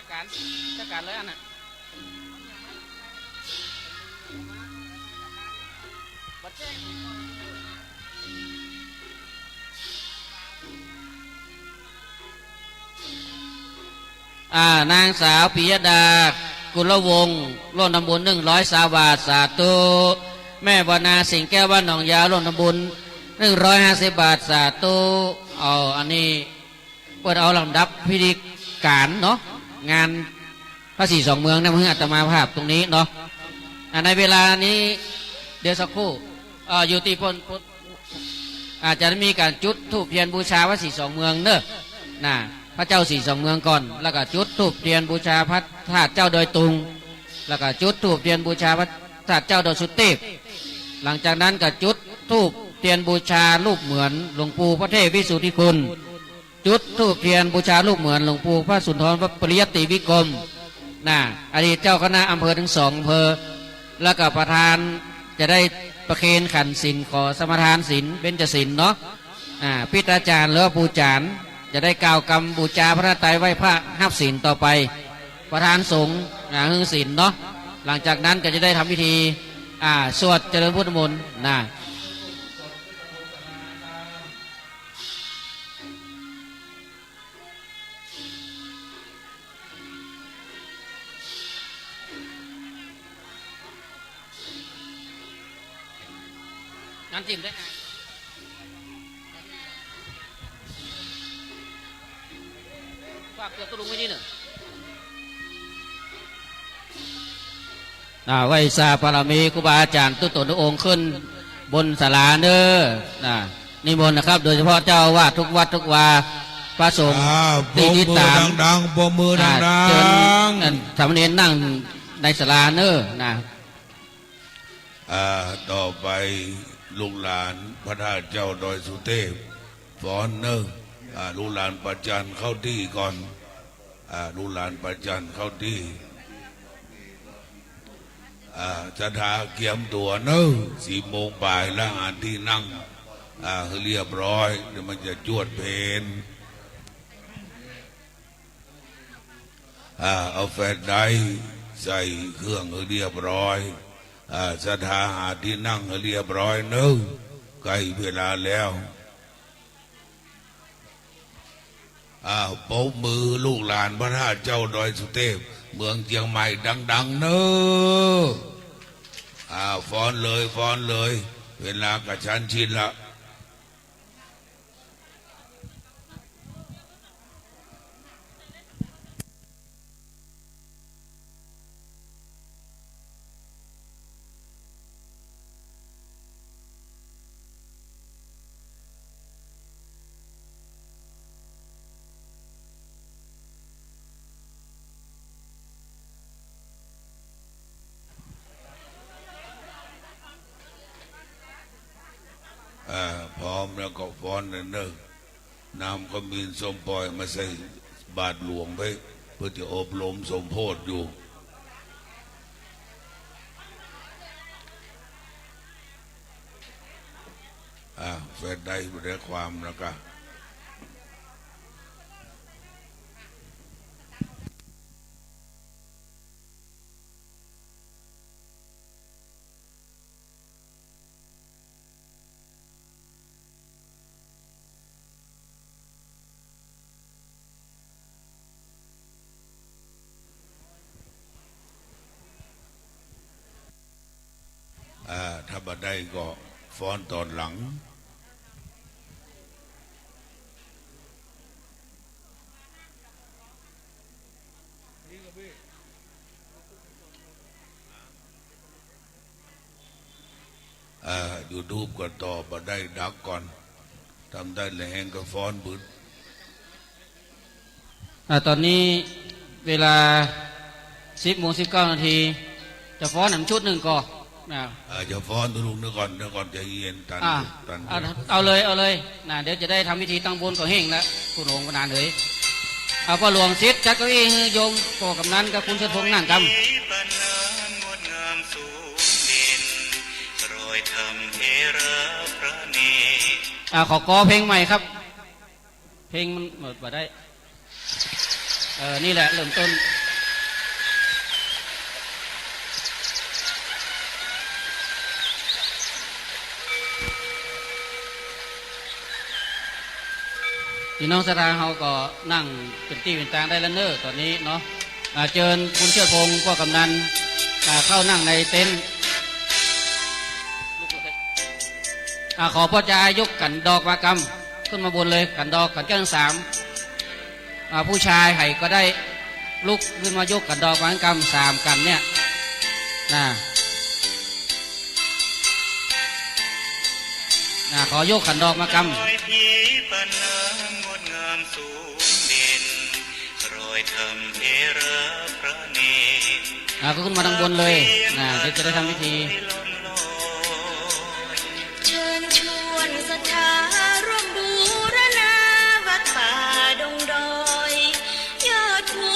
จัดการเลยอันน่ะนางสาวปิยดากุลวงศ์ร่วมทำบุญ100 บาทสาธุแม่วนาสิงแก้วบ้านหนองยาวร่วมทำบุญ150 บาทสาธุอันนี้เปิดเอาลำดับพิธีการเนาะงานพระศรีสองเมืองนะเพื่ออาตมาภาพตรงนี้เนาะในเวลานี้เดี๋ยวสักครู่อยู่ที่พลอาจจะมีการจุดธูปเทียนบูชาพระศรีสองเมืองเนอะพระเจ้าศรีสองเมืองก่อนแล้วก็จุดธูปเทียนบูชาพระธาตุเจ้าโดยตุงแล้วก็จุดธูปเทียนบูชาพระธาตุเจ้าโดยสุเทพหลังจากนั้นก็จุดธูปเทียนบูชารูปเหมือนหลวงปู่พระเทพวิสุทธิคุณจุดธูปเทียนบูชารูปเหมือนหลวงปู่พระสุนทรพระปริยัติวิกรมอดีตเจ้าคณะอำเภอทั้ง2 อำเภอแล้วก็ประธานจะได้ประเคนขันศีลขอสมทานศีลเบญจศีลเนาะพิธาจารย์หรือปูจารย์จะได้กล่าวกรรมบูชาพระไตรไหว้พระหับศีลต่อไปประธานสงฆ์หึงศีลเนาะหลังจากนั้นก็จะได้ทำพิธีสวดเจริญพุทธมนต์น้ำจิ้มได้ฝากเกลือตุลุงไว้นี่หนึ่งไหว้สาปารมีครูบาอาจารย์ตุ้ตนองค์ขึ้นบนศาลาเด้อนิมนต์นะครับโดยเฉพาะเจ้าอาวาสทุกวัดทุกวาพระสงฆ์ที่ตามดังปมือดังสามเณรนั่งในศาลาเด้อต่อไปลูกหลานพระธาตุเจ้าดอยสุเทพฟ้อนเนอลูกหลานประจันเข้าที่ก่อนลูกหลานประจันเข้าที่จะทาเกียมตัวเนอ4 โมงบ่ายแล้วหาที่นั่งเรียบร้อยเดี๋ยวมันจะจวดเพลนเอาแฟนได้ใส่เครื่องเรียบร้อยสถาหาที่นั่งเรียบร้อยเนอะใกล้เวลาแล้วปมมือลูกหลานพระธาตุเจ้าดอยสุเทพเมืองเชียงใหม่ดังๆเนอะฟ้อนเลยเวลากระชั้นชิดละพร้อมแล้วก็ฟ้อนเนอะน้ำก็มีสมปล่อยมาใส่บาทหลวงไปเพื่อจะอบรมสมโพธิอยู่แฟนได้ได้ความแล้วก็ บัดได้ก็ฟ้อนตอนหลังยูทูบก็ต่อบัดได้ดักก่อนทำได้แรงก็ฟ้อนบึดตอนนี้เวลา10:19 นาทีจะฟ้อนหนึ่งชุดหนึ่งก่อนจะฟ้อนตัวลุงนึกก่อนจะเย็นตันเอาเลยนะเดี๋ยวจะได้ทำพิธีตั้งบนก่อเฮงแล้วคุณหลวงพนานเลยเอาพ่อหลวงซิดจัดเก้าอี้ให้โยมพ่อกำนันกับคุณเชิดพงษ์นั่งกำขอกอเพลงใหม่ครับเพลงมันหมดไปได้นี่แหละเริ่มต้นพี่น้องสถานเขาก็นั่งเป็นตีเป็นตางได้แล้วเนอะตอนนี้เนาะเชิญคุณเชิดพงษ์พ่อกำนันเข้านั่งในเต็นท์ขอพ่อจายกกันดอกวากรรมขึ้นมาบนเลยกันดอกกันแก้วทั้ง3ผู้ชายไห้ก็ได้ลุกขึ้นมายกกันดอกวากรรม3กันเนี่ยขอยกกันดอกมากรรมก็ขึ้นมาทางบนเลยเดี๋ยวจะได้ทำพิธีเชิญชวนศรัทธาร่วมบูรณาวัดป่าดงดอยยอดภู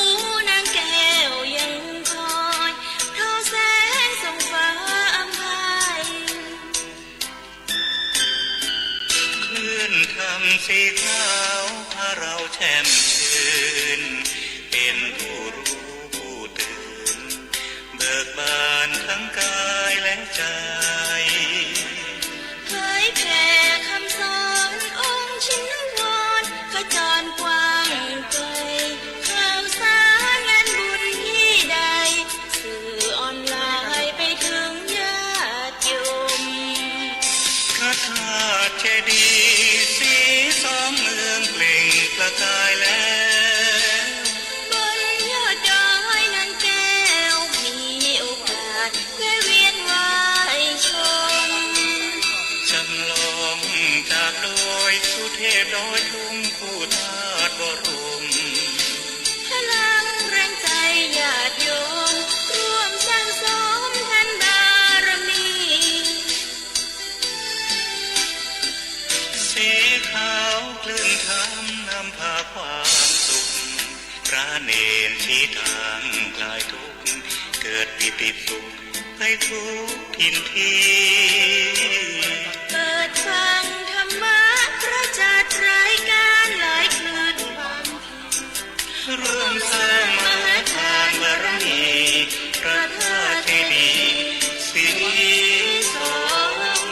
นางแก้วยังคอยทอแสงส่องฟ้าอำไพคลื่นทำสีขาวพาเราแช่มชื่นเป็นผู้รู้ผู้ตื่นเบิกบานทั้งกายและใจเผยแผ่คำสอนองค์ชินวรขจรกว้างไกลข่าวสารงานบุญที่ใดสื่อออนไลน์ไปถึงญาติโยมพระธาตุเจดีย์สีสองเมืองเปล่งประกายแล้วบนยอดดอยนางแก้วมีโอกาสแวะเวียนไหว้ชมจำลองจากโดยสุเทพโดยทุ่งผู้ทาสบรมพลังแรงใจญาติโยมร่วมสร้างสมทันบารมีสีขาวคลื่นธรรมนำพาความสุขพระเนรชี้ทางคลายทุกข์เกิดปิติสุขให้ทุกทินทีเปิดฟังธรรมะพระจัดรายการหลายคลื่นความร่วมสร้างมหาทานบารมีพระธาตุเจดีย์สีสองเมือง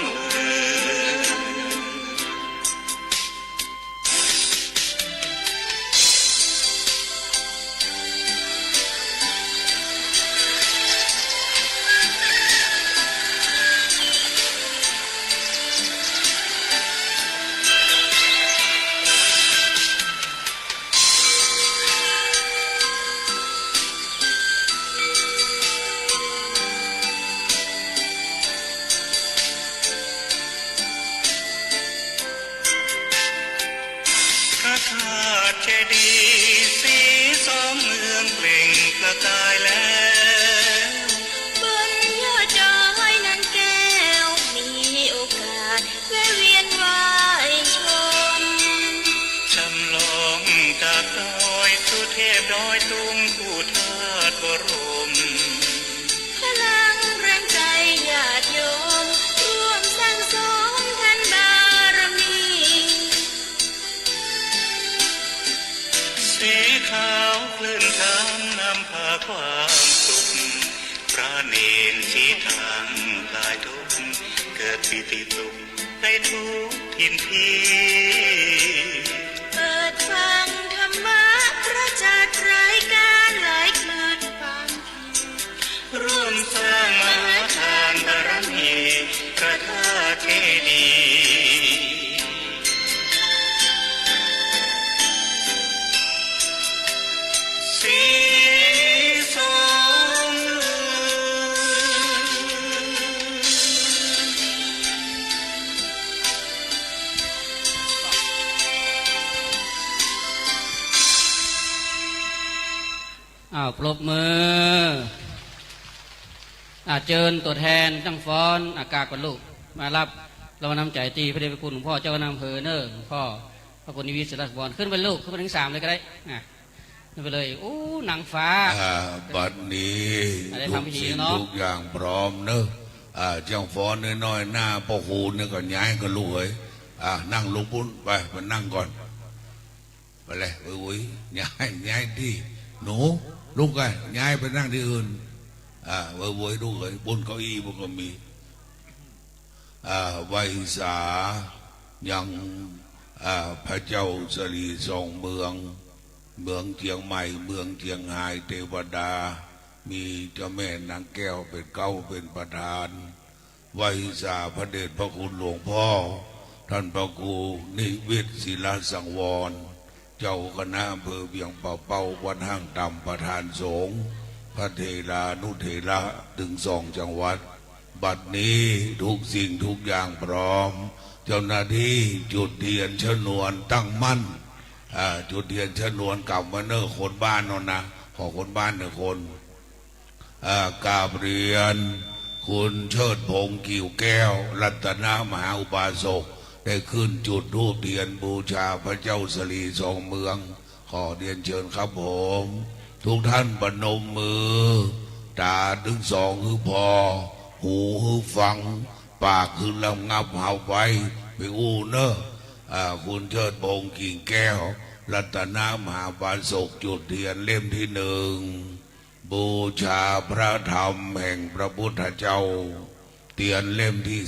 พระธาตุเจดีย์สีสองเมืองเปล่งประกายแล้วบนยอดดอยนางแก้วมีโอกาสแวะเวียนไหว้ชมจำลองจากดอยสุเทพดอยตุงผู้ทาสบรมพลังแรงใจญาติโยมร่วมสร้างสมทันบารมีสีขาวคลื่นธรรมนำพาความสุขพระเนรชี้ทางคลายทุกข์เกิดปิติสุขให้ทุกทินทีเปิดฟังธรรมะพระจัดรายการหลายคลื่นความร่วมสร้างมหาทานบารมีพระ อ้าวปรบมือเจิญตัวแทนตั้งฟ้อนอากาศก่อนลูกมารับเรานำใจตีพระเดชพระคุณหลวงพ่อเจ้าคณะอำเภอเนอหลวงพ่อพระคุณนิวิตศิลปบอลขึ้นไปลูกขึ้นไปถึง3เลยก็ได้ขึ้นไปเลยโอ้นางฟ้าบัดนี้ทุกสิ่งทุกอย่างพร้อมเนอะเจ้าฟ้อนน้อยๆหน้าพ่อคูณเนี่ยก็ย้ายก็ลูกเอ้ยนั่งลงปุ้นไปมานั่งก่อนไปเลยโอ้ยย้ายที่หนูลูกไงย้ายไปนั่งที่อื่นโว้ยลูกเอ้ยบนเก้าอี้มันก็มีไวยสายังพระเจ้าสรีทรงเมืองเชียงใหม่เมืองเชียงรายเทวดามีเจ้าแม่นางแก้วเป็นเก้าเป็นประธานไวยสาพระเดชพระคุณหลวงพ่อท่านพระครูนิวิตศิลาสังวรเจ้าคณะอำเภอเวียงป่าเป้าวัดห้างต่ำประธานสงฆ์พระเทลานุเทระถึง2 จังหวัดบัดนี้ทุกสิ่งทุกอย่างพร้อมเจ้าหน้าที่จุดเทียนชนวนตั้งมั่นจุดเทียนชนวนกับมาเนอร์คนบ้านนนนะขอคนบ้าน1 คนกราบเรียนคุณเชิดพงษ์กิ่วแก้วรัตนมหาอุบาสกได้ขึ้นจุดธูปเทียนบูชาพระเจ้าสรีทรงเมืองขอเรียนเชิญครับผมทุกท่านประนมมือตาถึง2คือพอหูคือฟังปากคือลำงับเห่าไปอู้เนอะคุณเชิดพงษ์กิ่งแก้วรัตนมหาอุบาสกจุดเทียนเล่มที่1บูชาพระธรรมแห่งพระพุทธเจ้าเทียนเล่มที่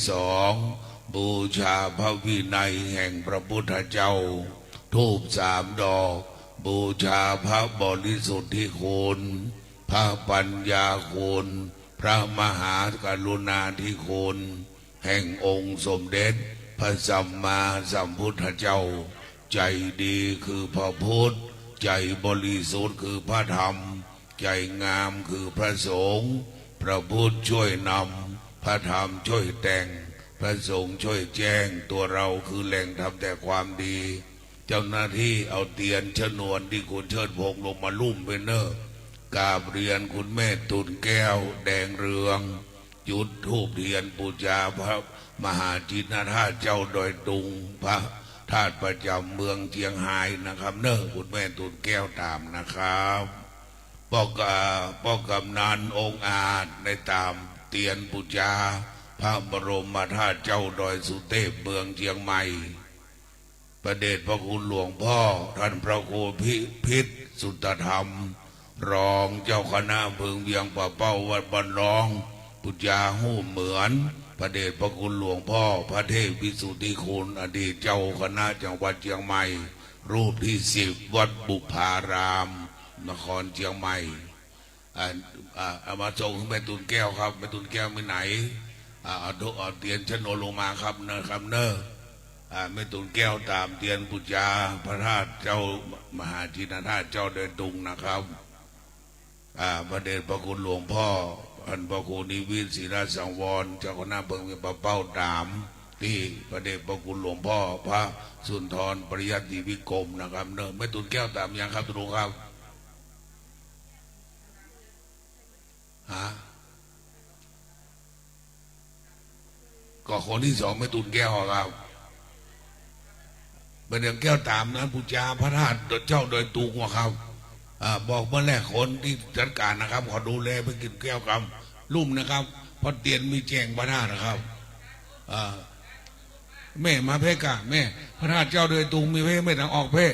2บูชาพระวินัยแห่งพระพุทธเจ้าธูป3 ดอกบูชาพระบริสุทธิคุณพระปัญญาคุณพระมหากรุณาธิคุณแห่งองค์สมเด็จพระสัมมาสัมพุทธเจ้าใจดีคือพระพุทธใจบริสุทธิ์คือพระธรรมใจงามคือพระสงฆ์พระพุทธช่วยนำพระธรรมช่วยแต่งพระสงฆ์ช่วยแจ้งตัวเราคือแหล่งทำแต่ความดีเจ้าหน้าที่เอาเตียนชนวนที่คุณเชิดพงษ์ลงมาลุ่มไปเนอะกราบเรียนคุณแม่ตุนแก้วแดงเรืองจุดธูปเทียนบูชาพระมหาจินธาตุเจ้าดอยตุงพระธาตุประจำเมืองเชียงรายนะครับเนอะคุณแม่ตุนแก้วตามนะครับป้อกำนันองค์อาจในตามเตียนบูชาพระบรมธาตุเจ้าดอยสุเทพเมืองเชียงใหม่ประเดชพระคุณหลวงพ่อท่านพระครูพิษสุตธรรมรองเจ้าคณะอำเภอเวียงป่าเป้าวัดบ้านร้องปุจจาหูเหมือนพระเดชพระคุณหลวงพ่อพระเทพวิสุทธิคุณอดีตเจ้าคณะจังหวัดเชียงใหม่รูปที่10วัดบุพารามนครเชียงใหม่เอามาส่งแม่ตุนแก้วครับแม่ตุนแก้วไปไหนเอาเตียนชนวนลงมาครับเนอะครับเนอะแม่ตุนแก้วตามเตียนปุจจาพระธาตุเจ้ามหาจินธาตุเจ้าเดินตุงนะครับพระเดชพระคุณหลวงพ่อท่านพระครูนิวิตศิลาสังวรเจ้าคณะอำเภอเวียงป่าเป้าตามที่พระเดชพระคุณหลวงพ่อพระสุนทรปริยัติวิกรมนะครับเนอะแม่ตุนแก้วตามยังครับทุกท่านครับก็คนที่2ไม่ตุนแก้วครับเป็นเรื่องแก้วตามนั้นบูชาพระธาตุเจ้าโดยตุงครับบอกเมื่อแรกคนที่จัดการนะครับขอดูแลไปกินแก้วครับลุ่มนะครับพอเตียนมีแจงพระธาตุนะครับแม่มาเพ่กะแม่พระธาตุเจ้าโดยตุงมีเพ่ไม่ต้องออกเพ่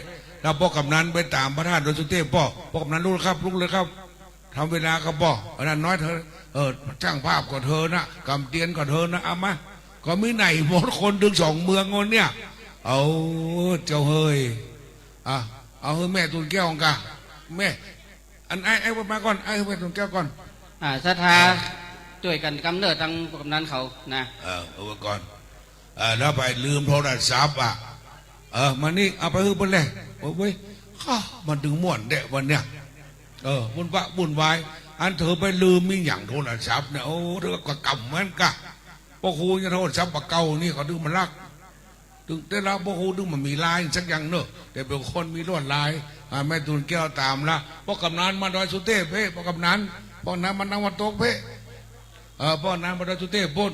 เราพ่อกำนันไปตามพระธาตุโดยสุเทพพ่อกำนันรู้ครับรู้เลยครับทำเวลาก็บอกอันนั้นน้อยเธอจ้างภาพก็เธอนะกำเตียนก็เธอนะเอามาก็ไม่ไหนหมดคนถึง2 เมืองคนเนี่ยเอาเจ้าเฮยเอาเฮยแม่ตุนแก้วของกะแม่อันไอ้มาก่อนไอ้แม่ตุนแก้วก่อนศรัทธาช่วยกันกำเนิดตั้งกำนันเขานะเอาไว้ก่อนแล้วไปลืมโทรศัพท์มานี่เอาไปฮื้อบนแรกโอ้ยข้ามันถึงม่วนเดะวันเนี้ยบุญวะบุญวายอันเธอไปลืมมีอย่างโทรศัพท์เนี่ยโอ้เรื่องก็กำมันกะพวกครูจะโทรศัพท์ปะเก่านี่เขาดึงมันรักดึงแต่เราพวกครูดึงมันมีลายสักอย่างเนอะแต่เป็นคนมีลวดลาย แม่ตุนแก้วตามละพ่อกำนันมาดอยสุเทพเพ่พ่อกำนันพ่อนั้นมันนั่งวันโต๊ะเพ่พ่อนั้นมาดอยสุเทพพูด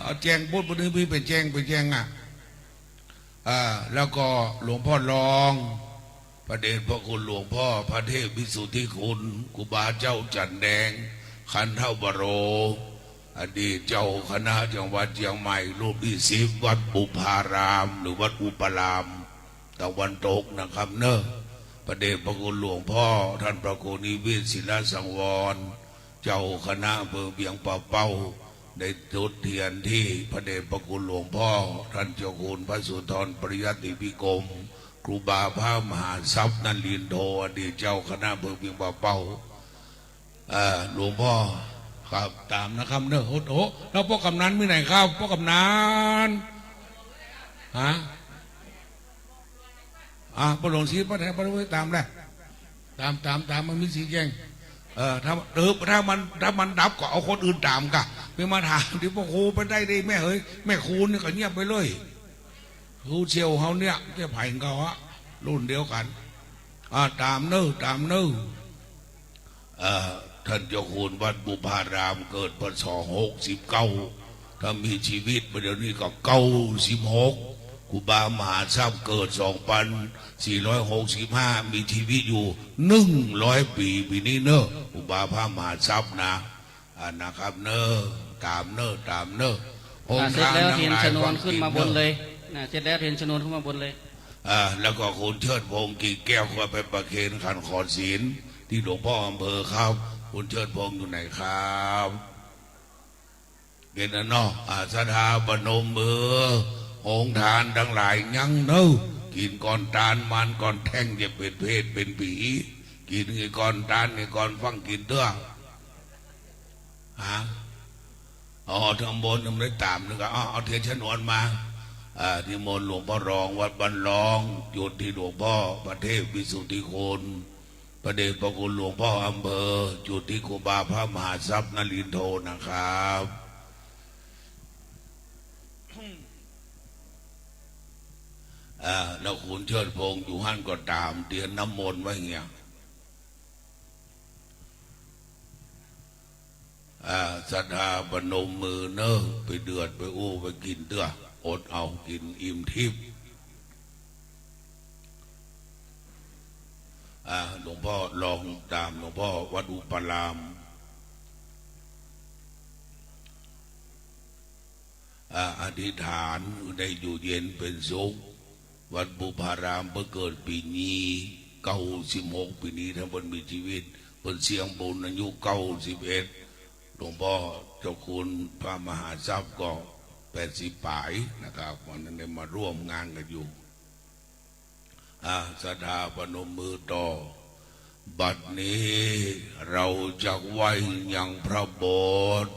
เอาแจงพูดบนนี้พี่เป็นแจงอ่ะแล้วก็หลวงพ่อรองพระเดชพระคุณหลวงพ่อพระเทพวิสุทธิคุณครูบาเจ้าจันแดงขันเท่าบโรอดีตเจ้าคณะจังหวัดเชียงใหม่รูปที่10วัดบุพารามหรือวัดอุปรามตะวันตกนะครับเนอะพระเดชพระคุณหลวงพ่อท่านพระครูนิเวศศิลาสังวรเจ้าคณะอำเภอเวียงป่าเป้าได้จุดเทียนที่พระเดชพระคุณหลวงพ่อท่านเจ้าคุณพระสุธรปริยัติพิกรมครูบาพระมหาทรัพย์นันลินโทอดีตเจ้าคณะอำเภอเวียงป่าเป้าหลวงพ่อครับตามนะครับเนอะโอ้โหแล้วพ่อกำนันมีไหนครับพ่อกำนันฮะพระหลวงศรีพระแทนพระพุทธตามแหละตามมันมีสีแยงถ้ามันดับก็เอาคนอื่นตามกะไม่มาถามที่พ่อครูไปได้แม่เฮ้ยแม่ครูนี่ก็เงียบไปเลยครูเชียวเขาเนี่ยจะไผ่เขาฮะรุ่นเดียวกันตามเนอะท่านเจ้าคุณวัดบุพารามเกิดพศ69ถ้ามีชีวิตเดี๋ยวนี้ก็96ครูบามหาทรัพย์เกิด2465มีชีวิตอยู่100 ปีปีนี้เนอะครูบาพระมหาทรัพย์นะครับเนอะตามเนอะเสร็จแล้วเทียนชนวนขึ้นมาบนเลยเสร็จแล้วเทียนชนวนขึ้นมาบนเลยแล้วก็คุณเชิดพงศ์กิ่งแก้วก็ไปประเคนขันขอศีลที่หลวงพ่ออำเภอครับคุณเชิดพงศ์อยู่ไหนครับเกณฑ์นอกสถาปนมมือองค์ทานทั้งหลายยังเน้อกินก่อนทานมันก่อนแท่งจะเป็นเพศเป็นผีกินก่อนทานก่อนฟังกินเตื้อทำบนทำได้ตามนึกเอาเทียนชนวนมาที่มนหลวงพ่อรองวัดบันรองจุดที่หลวงพ่อพระเทพวิสุทธิคุณพระเดชพระคุณหลวงพ่ออำเภอจุดที่ครูบาพระมหาทรัพย์นลินโทนะครับแล้วคุณเชิดพงศ์อยู่หั่นก็ตามเตียนน้ำมนต์ไว้เงี้ยศรัทธาปนมมือเนอะไปเดือดไปอู้ไปกินเตื้ออดเอากินอิ่มทิพย์หลวงพ่อลองตามหลวงพ่อวัดอุปรามอธิษฐานได้อยู่เย็นเป็นสุขวัดบุพารามเพิ่งเกิดปีนี้96ปีนี้ทั้งบนมีชีวิตเป็นเสียงบุญอายุ91หลวงพ่อเจ้าคุณพระมหาทรัพย์ก็80ปลายนะครับวันนั้นได้มาร่วมงานกันอยู่ศรัทธาปนมมือต่อบัดนี้เราจะไหวยังพระโบสถ์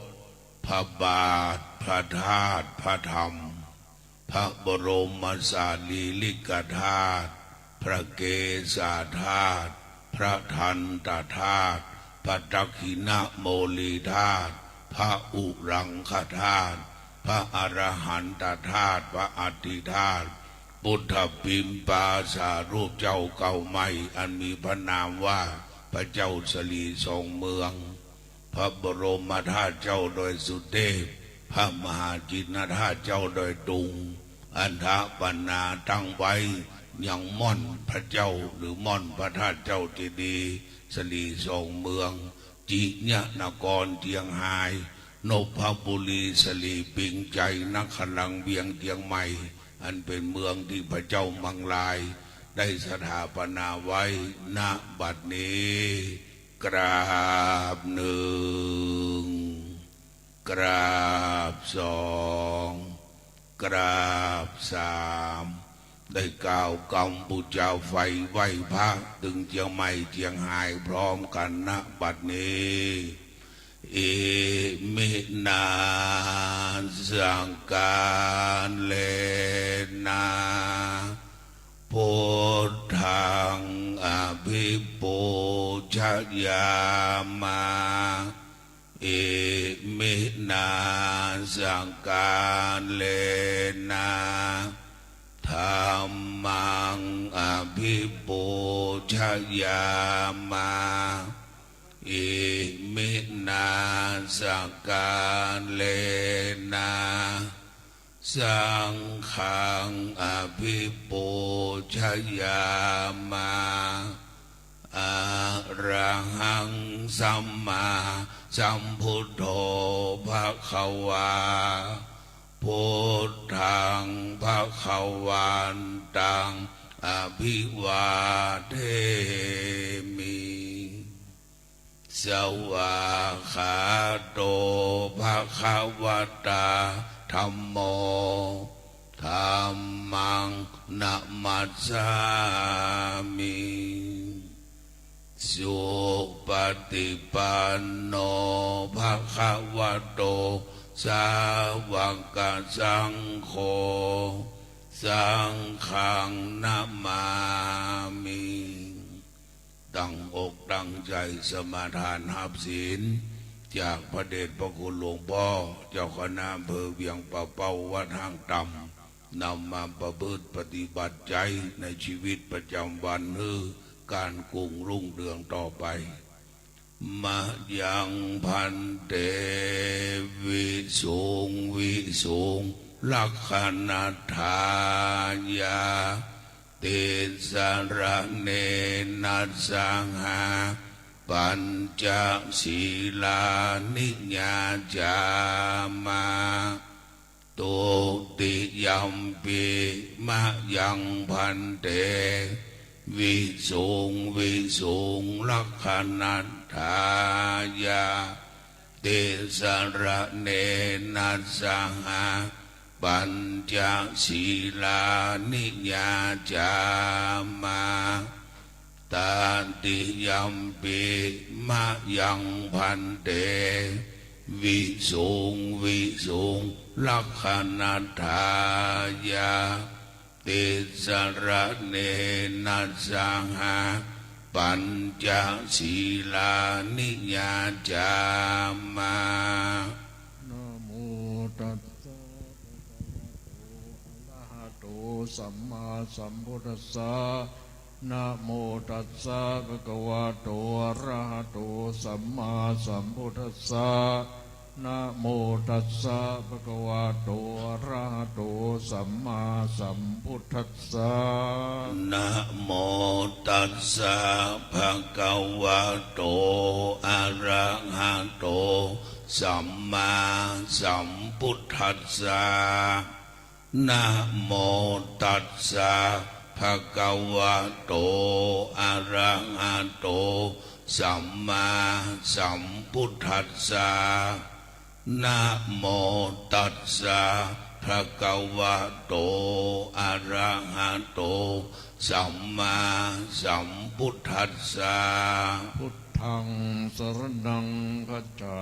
พระบาทพระธาตุพระธรรมพระบรมสารีริกธาตุพระเกศาธาตุพระทันตธาตุพระตักขินะโมลีธาตุพระอุรังคธาตุพระอรหันตธาตุพระอธิธาตุพุทธปิมปาสารูปเจ้าเก่าใหม่อันมีพระนามว่าพระเจ้าสลีทรงเมืองพระบรมธาตุเจ้าโดยสุเทพพระมหาจินธาตุเจ้าโดยตุงอันทะปนาตั้งไว้ยังม่อนพระเจ้าหรือม่อนพระธาตุเจ้าเจดีย์สลีทรงเมืองจิญะนครเจียงไฮ้นพบุรีสลีปิงใจนครลังเบียงเจียงใหม่อันเป็นเมืองที่พระเจ้ามังลายได้สถาปนาไว้ณบัดนี้กราบหนึ่งกราบสองกราบสามได้กล่าวกำบูชาไฟไหว้พระตึงเจียงใหม่เจียงไฮ้พร้อมกันณบัดนี้เอมินาสังการเลนาพุทธังอภิปูชยามาเอมินาสังการเลนาธัมมังอภิ ภิปูชยามาอิมินาสการเลนะสังฆังอภิปูชยามาอะระหังสัมมาสัมพุทโธภควาพุทธังภวันตังอภิวาเทมิสวากขาโตภควตาธัมโมธัมมังนะมัสสามิสุปฏิปันโนภควโตสาวกสังโฆสังฆังนามามิตั้งอกตั้งใจสมาทานหับศีลจากพระเดชพระคุณหลวงพ่อเจ้าคณะอำเภอเวียงป่าเป้าวัดห้างต่ำนำมาประพฤติปฏิบัติใจในชีวิตประจำวันคือการกุ่งรุ่งเรืองต่อไปมายังพันเตวิสุงวิสุงลักขณทายาเตสระเนนัสสังหาปัญจศีลานิญาจามาตุติยัมปิมะยังพันเตวิสุงวิสุงลักขณทายาเตสระเนนัสสังหาปัญจศีลานิญาจามาตาติยัมปิมะยังพันเตวิสุงวิสุงลักขณทายาเตสระเนนัสสังหาปัญจศีลานิญาจามานะโมตัสสะภะคะวะโตอะระหะโตสัมมาสัมพุทธัสสะนะโมตัสสะภะคะวะโตอะระหะโตสัมมาสัมพุทธัสสะนะโมตัสสะภะคะวะโตอะระหะโตสัมมาสัมพุทธัสสะนะโมตัสสะภะคะวะโตอะระหะโตสัมมาสัมพุทธัสสะนะโมตัสสะภะคะวะโตอะระหะโตสัมมาสัมพุทธัสสะนะโมตัสสะภะคะวะโตอะระหะโตสัมมาสัมพุทธัสสะพุทธังสรณังคัจฉา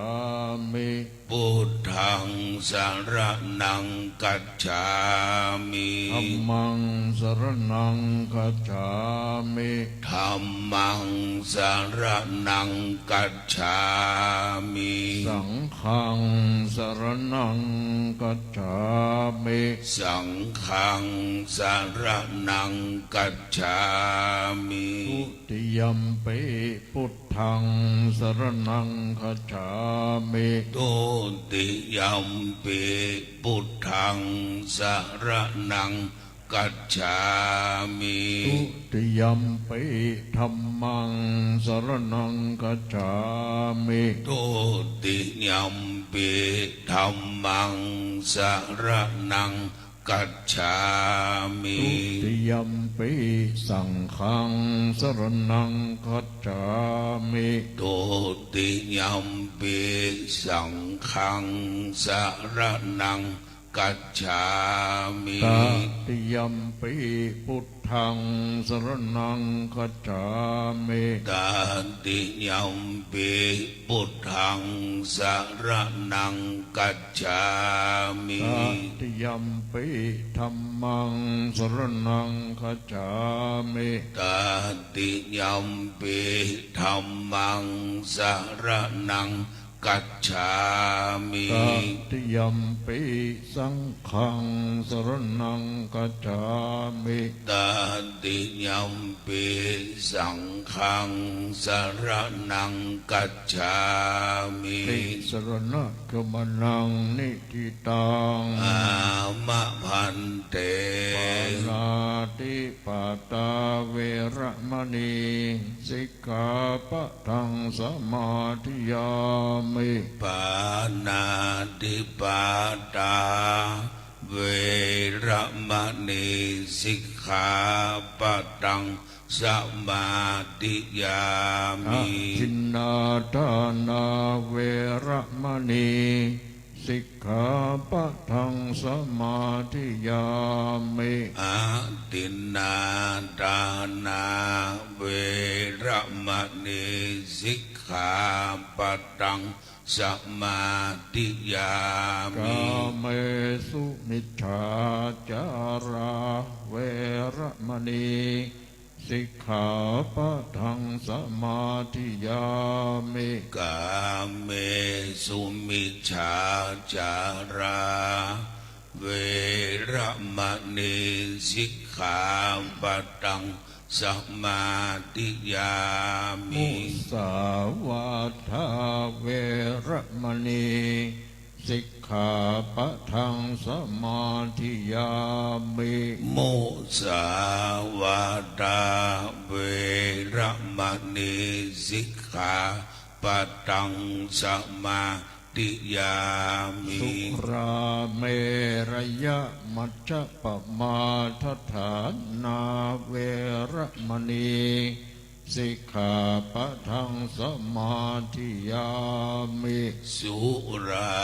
มิพุทธังสรณังกัจฉามิธัมมังสรณังคัจฉามิธัมมังสรณังกัจฉามิสังฆังสรณังคัจฉามิสังฆังสรณังกัจฉามิทุติยัมปิพุทธังสรณังคัจฉามิตุติยัมปิพุทธังสรณังกัจฉามิทุติยัมปิธัมมังสรณังคัจฉามิตุติยัมปิธัมมังสรณังกัจฉามิทุติยัมปิสังฆังสรณังคัจฉามิตุติยัมปิสังฆังสรณังกัจฉามิตติยัมปิพุทธังสรณังคัจฉามิตติยัมปิพุทธังสรณังกัจฉามิตติยัมปิธัมมังสรณังคัจฉามิตติยัมปิธัมมังสรณัง กัจฉามิ ตติยมปิสังฆังสรณังกัจฉามิ ตติยัมปิสังฆังสรณังกัจฉามิ ติสรณะกมนังนิทิตัง อามะพันเต ปานาติปาตาเวระมณีสิกขาปะทังสมาธิยามิ ปานาติปาตาเวระมณีสิกขาปะทังสมาธิยา อะ มิ ทินนาทานาเวระมณีสิกขาปะทังสมาธิยามิ อาตินนาดานาเวระมณีสิกขาปะทังสมาธิยาก า มิ เมสุมิจฉาจาราเวระมณีสิกขาปะทังสมาธิยามิ กาเมสุมิจฉาจาราเวระมณีสิกขาปะทังสมาธิยามิ มุสาวาทาเวระมณีสิกขาปะทังสมาธิยามิ โมสาวาดาเวระมณีสิกขาปะทังสมาธิยามิ สุราเมรยะมัจจปมาทฐานาเวระมณีสิกขาปะทังสมาธิยามิ สุรา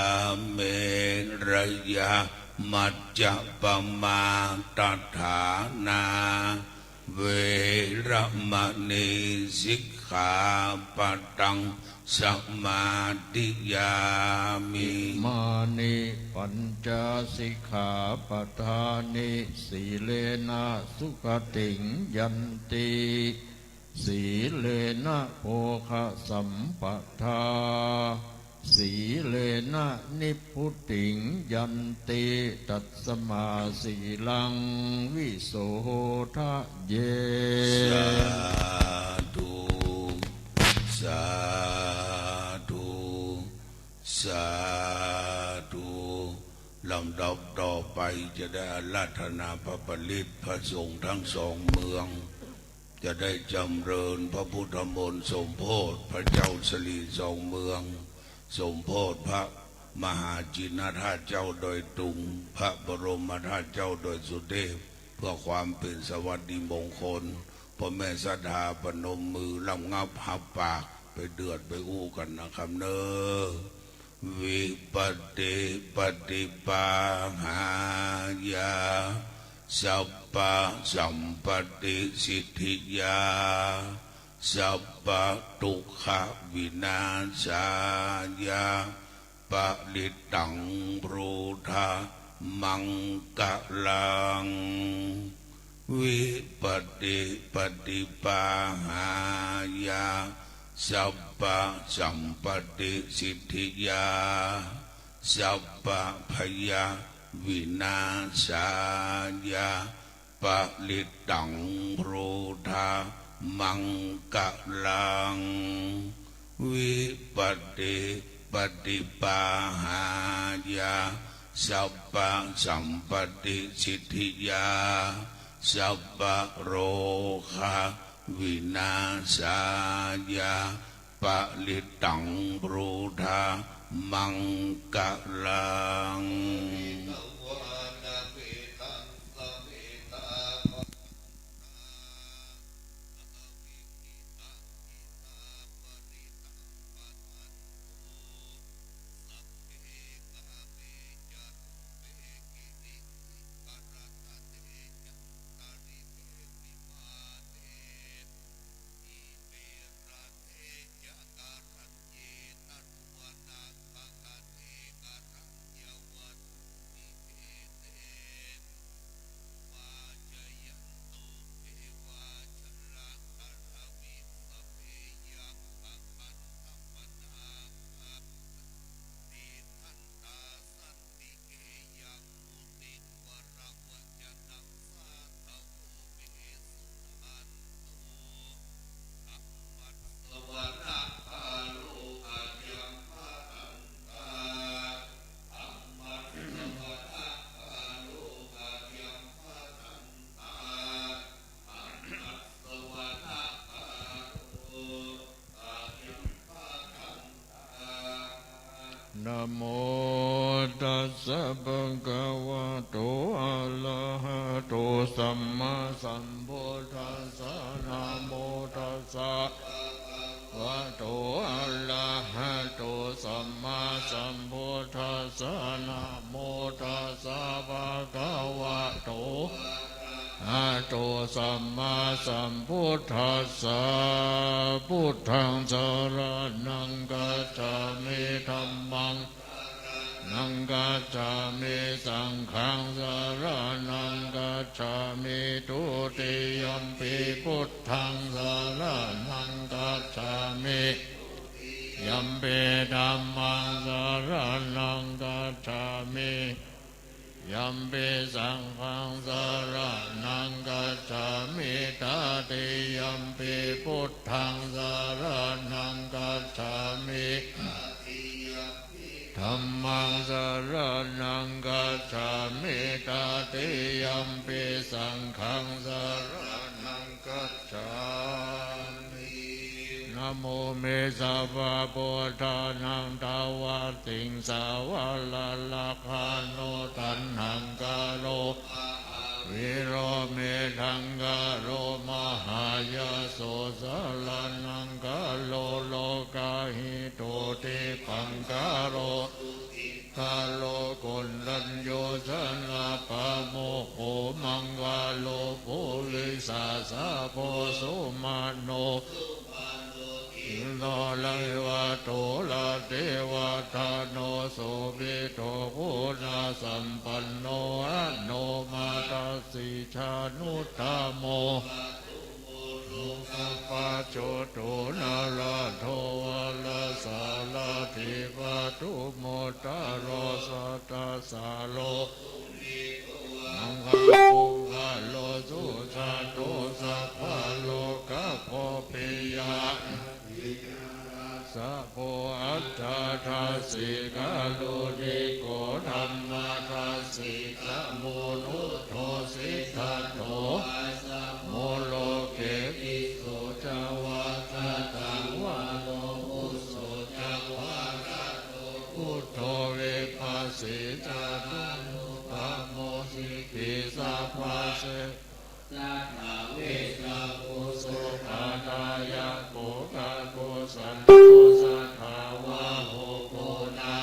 เมรยะมัจจปมาตฐานาเวระมณีสิกขาปะทังสมาธิยามิ มานิปัญจสิกขาปทานิสีเลนะสุขติงยันติสีเลนะโภคะสัมปทาสีเลนะนิพพุติงยันติตัสสมาสีลังวิโสทะเย สาธุสาธุสาธุลำดับต่อไปจะได้อาราธนาพระปริตพระสงฆ์ทั้งสองเมือง จะได้จำเริญพระพุทธมนต์สมโพธิพระเจ้าสลีสองเมือง สมโพธิพระมหาจินธาตุเจ้าโดยตุงพระบรมธาตุเจ้าโดยสุเทพเพื่อความเป็นสวัสดิมงคลพ่อแม่ศรัทธาปนมมือลำงับหับปากไปเดือดไปอู้กันนะครับเนอวิปติปฏิปาหายาสัพพะสัมปติสิทธิยาสัพพะทุกขวินาศายาปะลิตังปรูธามังกะลังวิปติปฏิปาหายาสัพพะสัมปติสิทธิยาสัพพะพยาวินาศายาปะลิตังปรูธามังกะลังวิปติปฏิปาหายาสัพพะสัมปติสิทธิยาสัพพะโรคะวินาศายาปะลิตังปรูธามังกะลัง สะภะคะวะโตอะระหะโตสัมมาสัมพุทธัสสะนะโมตัสสะวะโตอะระหะโตสัมมาสัมพุทธัสสะนะโมตัสสะภะคะวะโตอะโตสัมมาสัมพุทธัสสะพุทธังสรณังกัจฉามิธัมมังนังกัจฉามิสังฆังสรณังกัจฉามิทุติยัมปิพุทธังสรณังกัจฉามิยัมปิธัมมังสรณังกัจฉามิยัมปิสังฆังสรณังกัจฉามิตติยัมปิพุทธังสรณังกัจฉามิธัมมังสรณังกัจฉามิตติยัมปิสังฆังสรณังกัจฉามินะโมเมสะภะพุทธานังทาวาติงสาวะละละคาโนตันหังกาโรวิโรเมทังกาโรมหายาโสสลานังกาโลโลกาหิโตติปังกาโรกาโลกุลลัญโยชนะปะโมโหมังกาโลภูริสาสะโพสุมาโนโนลัยวะโตละเทวะทาโนสุภิโตคุณาสัมปันโนอะโนมาตัสสิชานุตตโมสัพพะโจโตนะระโทวะละสาลาธิปะทุโมตะโรสัตตะสาโลมังคปุงะโลสุชาโตสัพพะโลกะโพปิยะสัพโพอัตถาทัสสิกาโลนิโกธัมมาทัสสิกะโมนุโทสิทธัตโตโมโลเกวิโสจาวาคาตังวะโลอุโสจาวาคาโตพุทโธเวปัสสิจาตุธัมโมสิกิสัพพะเสนาถาเวสาโภโสภาทายะโกกาโกสันโตสัทธาวะโหโกนา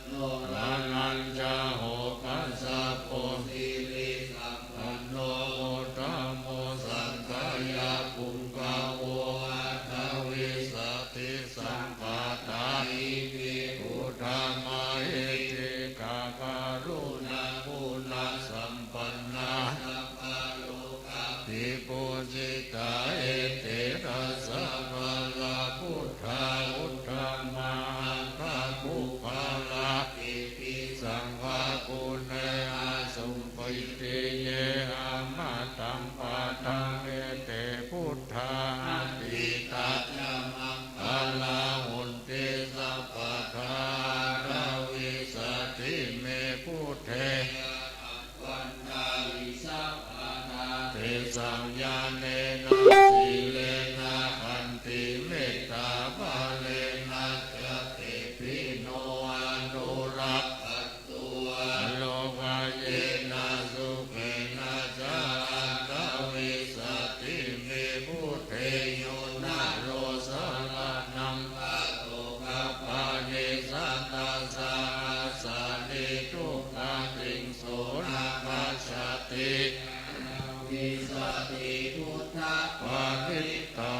โนรานัญจาโหปัสสะโพธิริสัพพันโนโหตัมโมสังฆายะปุงกาโวอัตถวิสติสัมปะทาอิภิพุทธามาเอติกาการุณาปุณะสัมปันนาทิปุจิตาเอเตระสัพพะลาพุทธาอุตตมังภะคุภาลาอิปิสังฆากุเนอาสุปิติเยอามาตังปะทังเอเตพุทธาติตัจจมังภาลาหุนติสัพพะทาราวิสติเมพุทเทวันตาลิสัพพะทาเทสัมญาเนนะสีเลนะขันติเมตตาภาเลนะจติปิโนอนุรักขตัวโลกาเยนะสุเขนะจาอันตวิสติเมพุทเทโยนะโรสละนังปะโตกะปะเนสัตตาสาสานิทุกขาติงโสนะปัสสติวิสติพุทธะปานิตา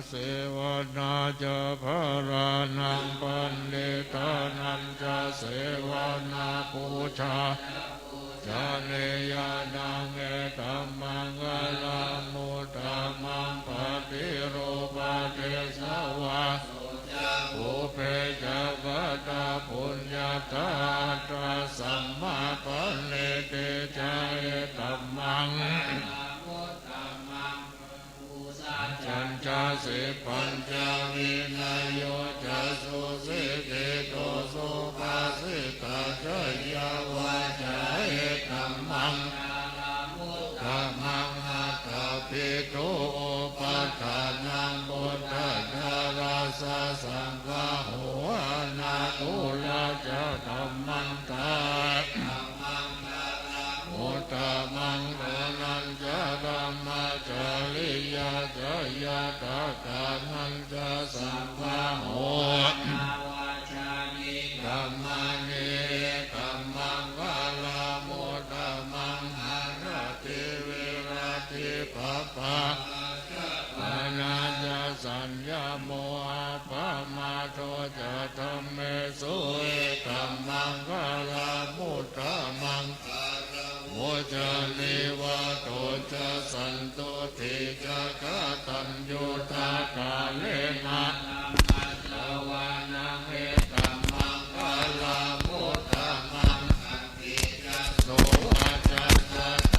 เสวนาจะภารานังปันเนตานันจะเสวนาปูชาจาเนยานังเอตัมมังกลามุตตมังปฏิโรปะเทสวะโอเปจวัตตาปุญญาตาตราสัมมาปันเนเตจาเอตัมมังจันจาสิปัญจวินัยโยจะสุสิกิโตสุภาสิตาจยาวาจาเอตัมมังธัมมังหัตถปิโตโอปัฏฐานังบุตตะดาราสสังฆาโหนาตุลาจะธัมมัง โมอาปะมาโตจะธรรมเมสุเอตัมมังคาลามุตตะมังโมจะนิวาโตจะสันตุติจะกะตัญญูตากาเลนะสวานังเอตัมมังคาลามุตตะมังโสวาจัสสะ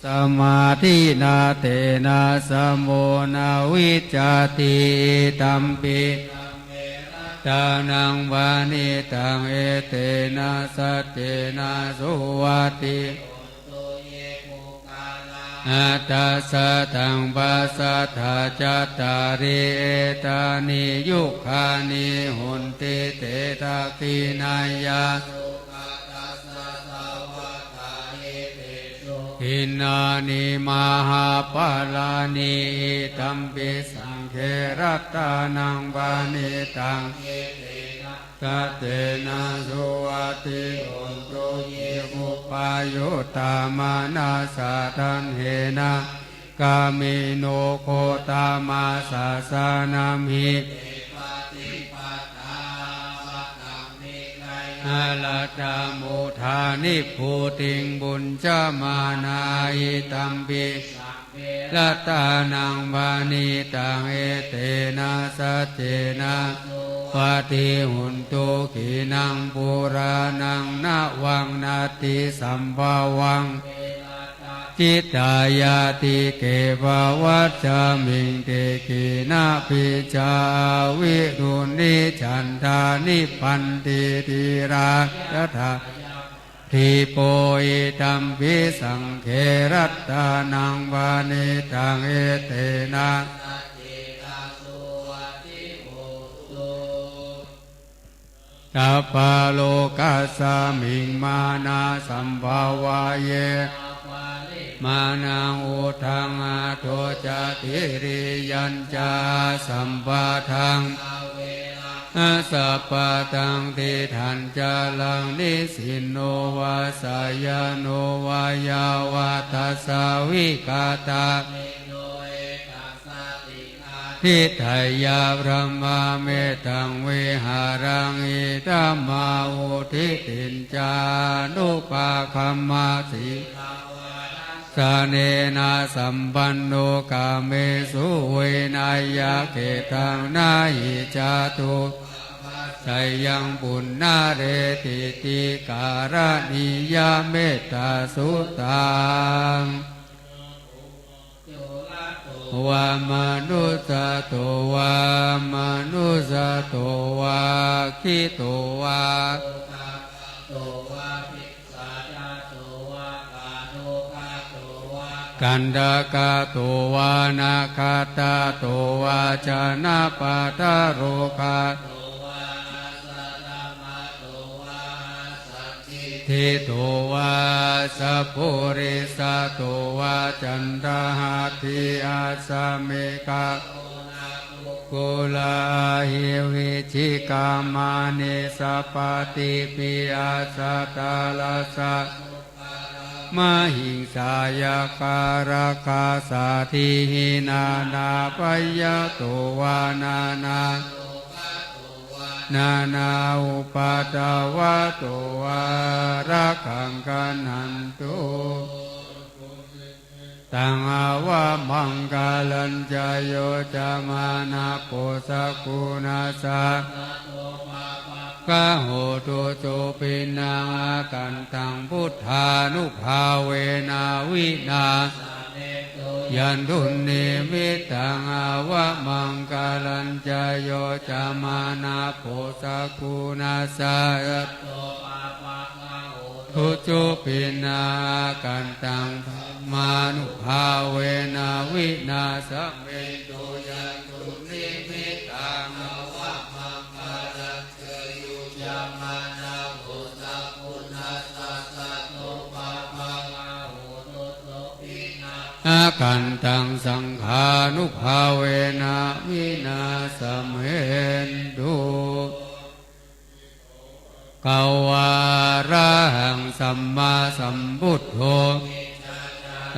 สมาธินาเตนะสมโมนาวิจจติตัมปิตานังวานิตังเอเตนะสัจเจนะสุวัติอัตตาสะตังปัสสะทาจัตตาริเอตานิยุคานิหุนติเตตะกินายาอินานิมหาปาลานิตัมปิสังเขรัตตานังวานิตังกัตเตนะสุวัติโอนโตเยมุปายุตามานาสาทันเหนะกามิโนโคตามาสาสานามิอาลาตามุทานิภูติงบุญจามานาอิตัมปิละตานังวานิตังเอเตนะสัจเจนะปฏิหุนตุขีนังปุรานังนาวังนาติสัมภาวังจิตตายาติเกภวัจจามิงเตกินาปิจาวิรุณิฉันทานิปันติติราชถาทิโปอิตัมปิสังเขรัตตานังวานิตังเอเตนะตัปปะโลกัสสมิงมานาสัมภาวะเยมานังอุทังอาโทจติริยัญจาสัมปะทังสัพพะตังติทันจาลังนิสินโนวาสายโนวายาวาทัสสาวิกาตาทิฏฐายาพระมาเมตังวิหารังอิตัมมาอุทิตินจานุปาคัมมาสิสาเนนะสัมปันโนกาเมสุเวนายะเกตังนาหิจาตุไสยังปุณนาเรติติการณิยาเมตตาสุตังวามนุสโตวามนุสโตวาคิโตวาโตวาภิกษาโตวากาโต กันดากาโตวานาคาตาโตวาจานาปาตาโรคาทิโตวาสัพพุริสาโตวาจันทหัตถิอาสาเมกากุลาหิวิชิกามานิสัพพติปิอาสาตาลาสะมหิงสายาการาคาสาธิหินานาปยโตวานานานานาอุปาทวะโตวาระคังกันหันตุตังอาวะมังกาลัญจโยจามานาโปสกุณาสะกะโหตุโจปินังอากันตังพุทธานุภาเวนาวินายันทุนนิมิตังอาวะมังกาลัญจโยจามานาโปสกุณาสะทุจุปินากันตังมานุภาเวนาวินาสเมตุยันตุนิมิตังอาวะมังคาลัญจโยจามานาโพสกุณาสัสสะโตปะปะมะโหตุโตปินาอากันตังสังฆานุภาเวนะวินาสเมตุกวาระหังสัมมาสัมพุทโธ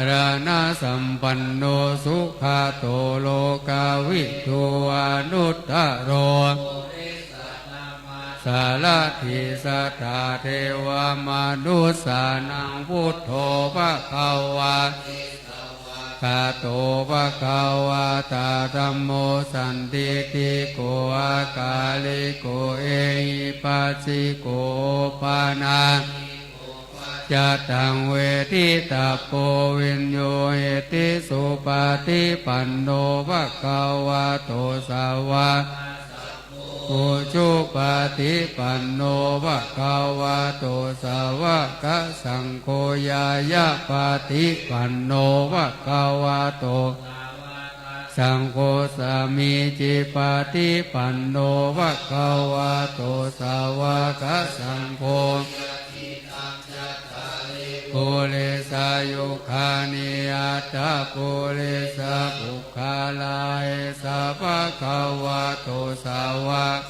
รานะสัมปันโนสุขโตโลกาวิทูอนุตตโรสารถิสัทธาเทวมนุสสานังพุทโธภควาคาโตภควาตาธัมโมสันติติโกอากาลิโกเอหิปัสสิโกปานาจัตตังเวทิตาโปวินโยเหติสุปฏิปันโนภควาโตสาวะอุชุปฏิปันโนภควาโตสาวกสังโฆยายะปฏิปันโนภควาโตสังโฆสามีจิปฏิปันโนภควาโตสาวกสังโฆปุริสายุคานิอัตถะปุริสาปุคาลาเอสะภะคะวะโตสาวก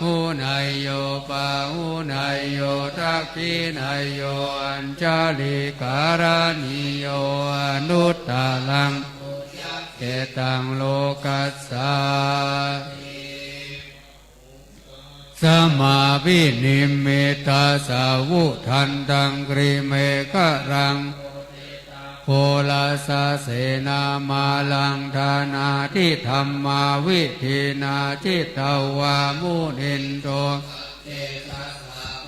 หูนายโยปะหูนายโยทักขินายโยอัญชลิการณิโยอนุตตลังเกตังโลกัสสาสมาภินิมเมตาสาวุทันตังกริเมฆรังโพลาสาเสนามาลังธานาทิธรรมาวิธีนาจิตตวามุนินโต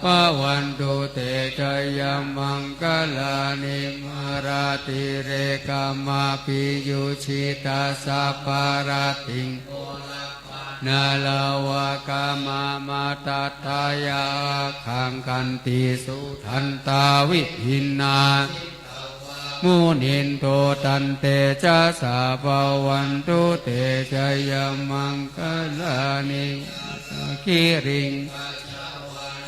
ปวันตุเตชะยมังคลานิมาราติเรกามาปิยุชิตาสัพพาราติงนาลาวกามามาตัตถายาขังกันติสุทันตาวิหินามุนินโตตันเตชะสาภวันตุเตชะยมังคลานิคิริง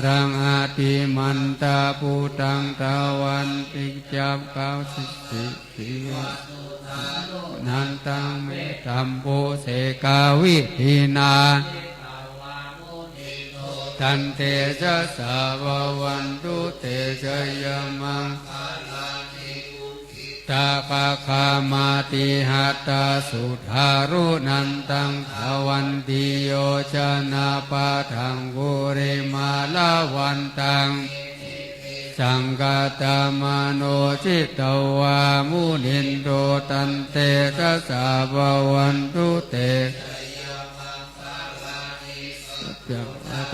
รังอาติมันตาปูตังตาวันติจับเขาสิสินันตังเมตัมโพเสกาวิหินาตันเตชะสาภวันตุเตชะยมังตาปะคามาติหัตตาสุทารุนันตังภวันติโยชนะปะทังกุริมาลาวันตังสังกตามโนจิตตวามุนินโตตันเตชะสาภวันตุเต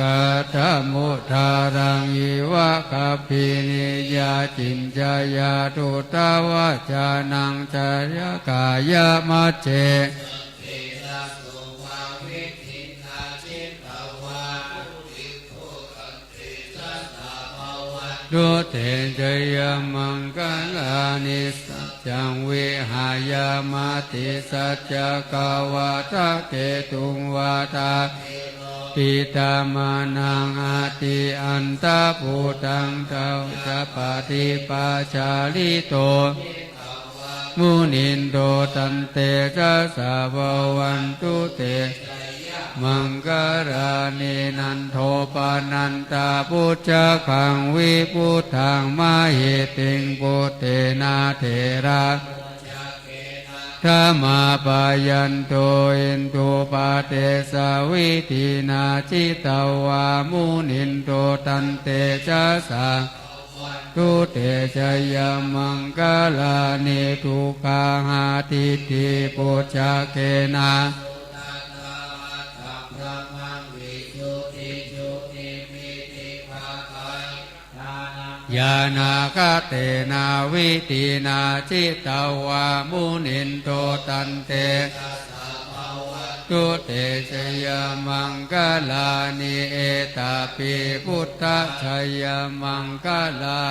กาธมุทารังอิวะคาปินิยาจินจายาตุตาวะจานังจายกายมัจเจด ดุเตจยมังกลานิสัจจังวิหายามาติสัจจกาวาทะเกตุงวาทาปิตามานังอาติอันตาภูตังเทาจะปฏิปัจจาลิโตมุนินโตตันเตจะสาบวันตุเตมังกรานินันโทปานันตาพุทธคังวิพุทธังมาหิติงพุทเตนะเถระธรรมาปายันโตอินทุปาเตสาวิธีนาจิตาวามุนินโตตันเตจะสาทุเตชยมังกลานิทุกขาหาทิฏฐิปุจจเกนะยานาคเตนาวิตินาจิตาวามุนินโตตันเตตุเตชยมังกลานิเอตาปิพุทธชยมังกลา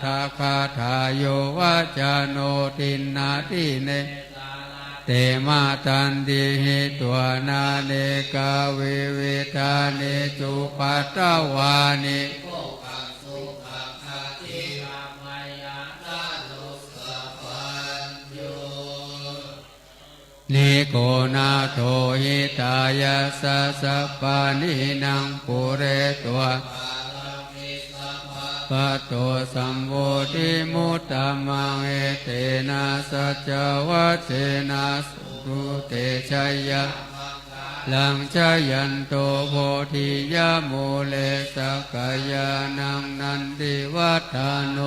ทาคาทายโยวัจโนตินาทิเนเตมาตันติหิตัวนาเนกาวิวิธานิจุปัตตวานินิโกนาโทหิตายาสัสสปานินังปุเรตัวปัตโตสัมโพธิมุตตมังเอเตนะสัจวัชเชนะสุเตชัยยะลังชยันโตโพธิยะโมเลสกายานังนันติวัฏฐานโน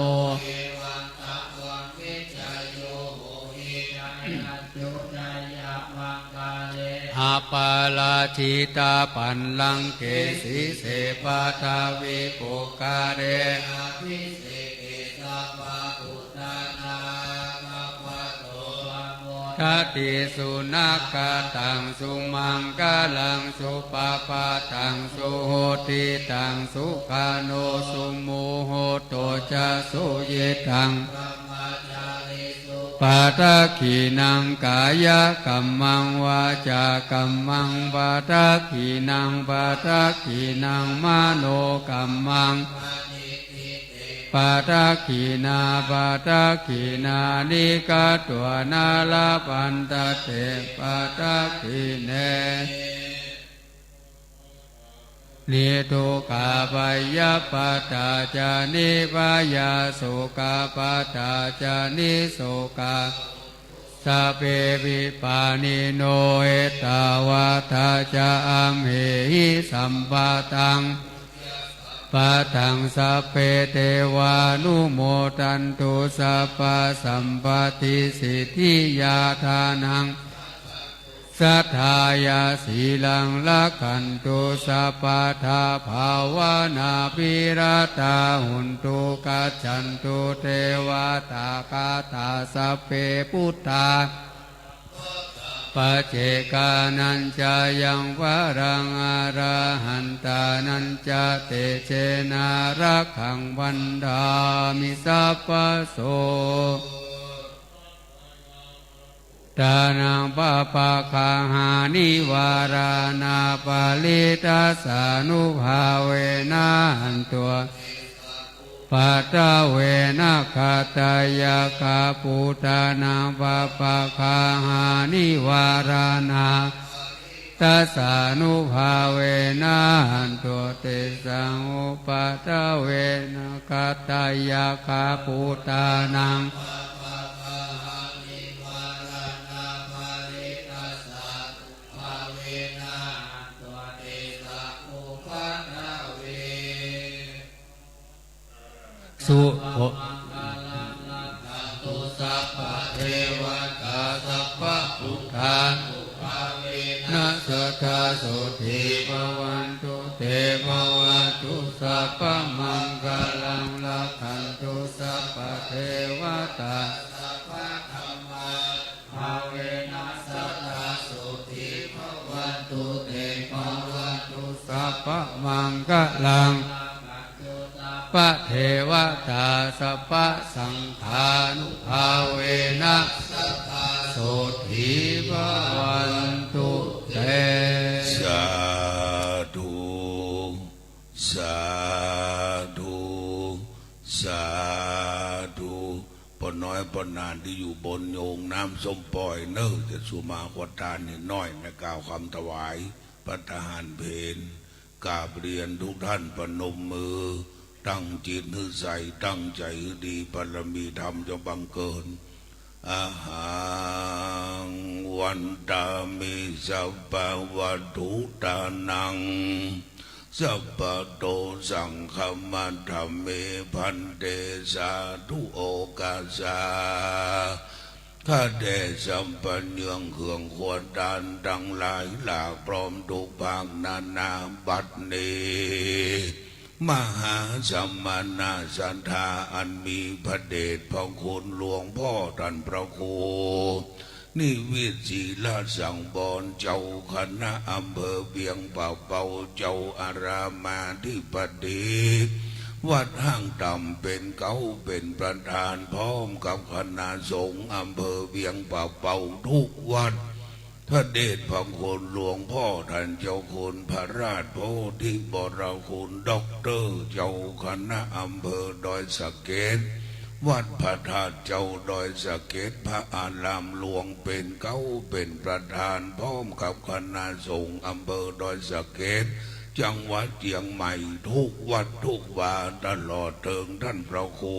อาปาลาชิตาปันลังเกสีเสปาทาวิปุกาเรทัตติสุนักตังสุมังกาลังสุปาปาตังสุโหติตังสุขานโนสุโมโหโตจะสุเยตังปาทะขีนังกายกัมมังวาจากัมมังปาทะขีนังปาทะขีนังมโนกัมมังปาทะขีนาปาทะขีนานิกาตัวนาลาปันตเตปาทะขีเนนิทุกาปยปตาจานิปยาสุกาปตาจานิสุกาสัพเพวิปานิโนเอตาวาทาจาอัมเหหิสัมปะตังปะทังสัพเพเทวานุโมทันตุสัพพสัมปติสิทธิยาทานังสัทธายาสีลังละขันตุสัพพทาภาวนาปิรตาหุนตุกัจฉันตุเทวตาคาตาสัพเพพุทธาปัจเจกานัญจายังวรังอรหันตานัญจเตเชนารักขังวันดามิสัพพโสตานังปะปะคาหานิวารานาปาลิตัสสานุภาเวนะหันตัวปัตตะเวนะคาตายาคาปุตานังปะปะคาหานิวารานาตัสสานุภาเวนะหันตัวเตสังอุปัตตะเวนะคาตายาคาปุตานังสุโขตุสัพพเทวตาสัพพพุทธานัสสะทาสุธีภวันตุเตภวัตุสัพพมังคลังลักขันตุสัพพเทวตาสัพพธัมมาภาเวนัสสะทาสุธีภวันตุเตภวัตุสัพพมังคลัง พะเทวตาสัพพะสังฆานุภาเวนะโสทิภวันตุเตสาธุสาธุสาธุปนน้อยปนนานที่อยู่บนโยงน้ำส้มปล่อยเนิ่จะสุมาขวดทานนี่น้อยนะกล่าวคำถวายพระทหารเพลกราบเรียนทุกท่านปนมมือตั้งจิตให้ใสตั้งใจให้ดีบารมีธรรมจะบังเกิดอาหังวันตามิสัพพะวัตถุตานังสัพพะโตสังฆมัฏฐเมพันเตสาธุโอกาสาข้าแต่สัมปัญญงเครื่องควรดานดังหลายหลากพร้อมทุกภาคนานาบัดนี้มหาสัมมานาสันธาอันมีพระเดชพระคุณหลวงพ่อท่านพระครูนิวิตศิลาสังบอนเจ้าคณะอำเภอเวียงป่าเป่าเจ้าอารามมาธิปดีวัดห้างต่ำเป็นเก้าเป็นประธานพร้อมกับคณะสงฆ์อำเภอเวียงป่าเป่าทุกวัดพระเดชพระคุณหลวงพ่อท่านเจ้าคุณพระราชโพธิบรคุณด็อกเตอร์เจ้าคณะอำเภอดอยสะเก็ดวัดพระธาตุเจ้าดอยสะเก็ดพระอารามหลวงเป็นเก้าเป็นประธานพร้อมกับคณะสงฆ์อำเภอดอยสะเก็ดจังหวัดเชียงใหม่ทุกวัดทุกวาตลอดถึงท่านพระครู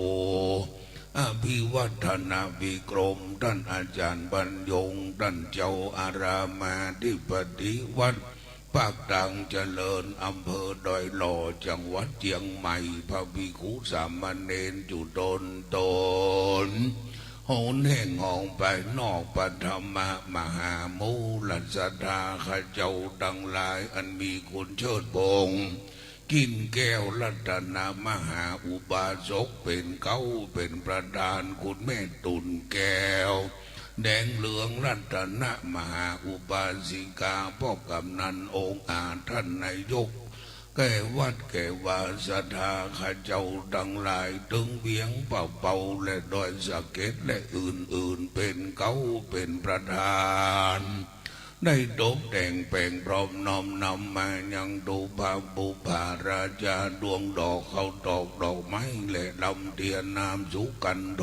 อภิวัฒนาวิกรมท่านอาจารย์บรรยงท่านเจ้าอารามาธิปดีวัดปากดังเจริญอำเภอดอยหล่อจังหวัดเชียงใหม่พระภิกขุสามเณรจุดนตนโหนแห่งห้องไปนอกปฐมมหามูลสดาข้าเจ้าดังหลายอันมีคุณเชิดพงกินแก้วรัตนามหาอุบาสกเป็นเก้าเป็นประธานคุณแม่ตุนแก้วแดงเหลืองรัตนมหาอุบาสิกาพ่อกำนันองค์อาจท่านนายกแก่วัดแก่วาสถาข้าเจ้าดังหลายถึงเวียงเป่าเป่าและดอยสะเก็ดและอื่นๆเป็นเก้าเป็นประธานได้ตกแต่งแปลงพร้อมน้อมนำมายังดูพระบุพาราชาดวงดอกเขาดอกดอกไม้และลำเทียนน้ำสุกันโธ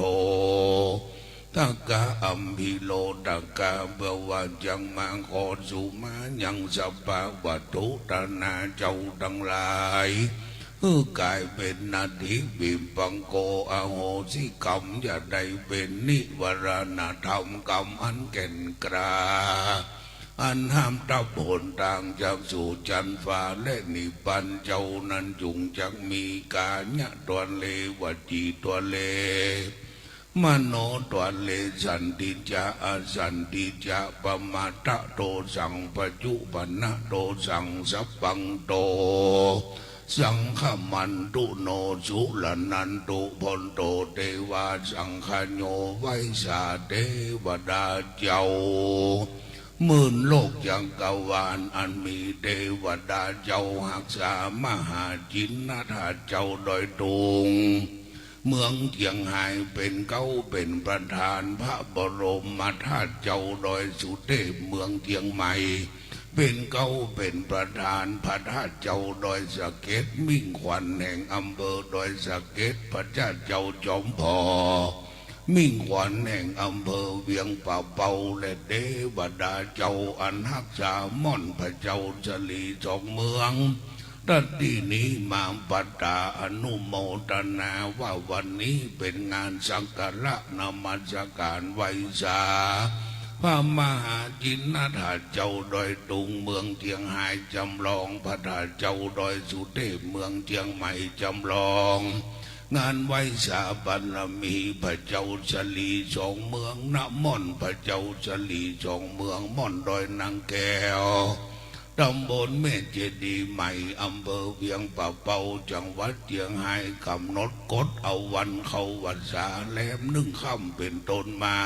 ตากาอัมพิโลตากาเบวาจังมาขอสุมายังสัพพะวัตถุตนาเจ้าทั้งหลายกลายเป็นนาทีบิมปังโกอโหสิกรรมอย่าได้เป็นนิวรณธรรมกรรมอันแก่นกล้าอันห้ามตับผลทางจากสู่จันฟ้าและนิพพานเจ้านั้นจุงจักมีกาญะตัวเลวจีตัวเลมโนตัวเลสันติจาอสันติจาปมาตะโตสังปัจจุปนะโตสังสัพพังโตสังฆมันตุโนสุลนันตุพนโตเทวาสังฆโยไวสาเทวดาเจ้าหมื่นโลกจังกวาลอันมีเทวดาเจ้าหักษามหาจินนาถาเจ้าโดยตรงเมืองเชียงไฮ้เป็นเก้าเป็นประธานพระบรมธาตุเจ้าโดยสุเทพเมืองเชียงใหม่เป็นเก้าเป็นประธานพระธาตุเจ้าโดยสะเก็ดมิ่งขวัญแห่งอำเภอโดยสะเก็ดพระเจ้าจอมพอมิ่งขวัญแห่งอำเภอเวียงป่าเป่าและเทวดาเจ้าอันหักษาม่อนพระเจ้าชลีสองเมืองตัดที่นี้มาปัตตาอนุโมทนาว่าวันนี้เป็นงานสักการะนมัสการไหว้สาพระมหาจินนาถาเจ้าดอยตุงเมืองเชียงไฮ้จำลองพระธาตุเจ้าดอยสุเทพเมืองเชียงใหม่จำลองงานไหว้สาบารมีพระเจ้าชลีสองเมืองณม่อนพระเจ้าชลีสองเมืองม่อนดอยนางแก้วตำบลแม่เจดีย์ใหม่อำเภอเวียงป่าเป่าจังหวัดเชียงไฮ้กำหนดกฎเอาวันเข้าวันษาแลม1 ค่ำเป็นต้นมา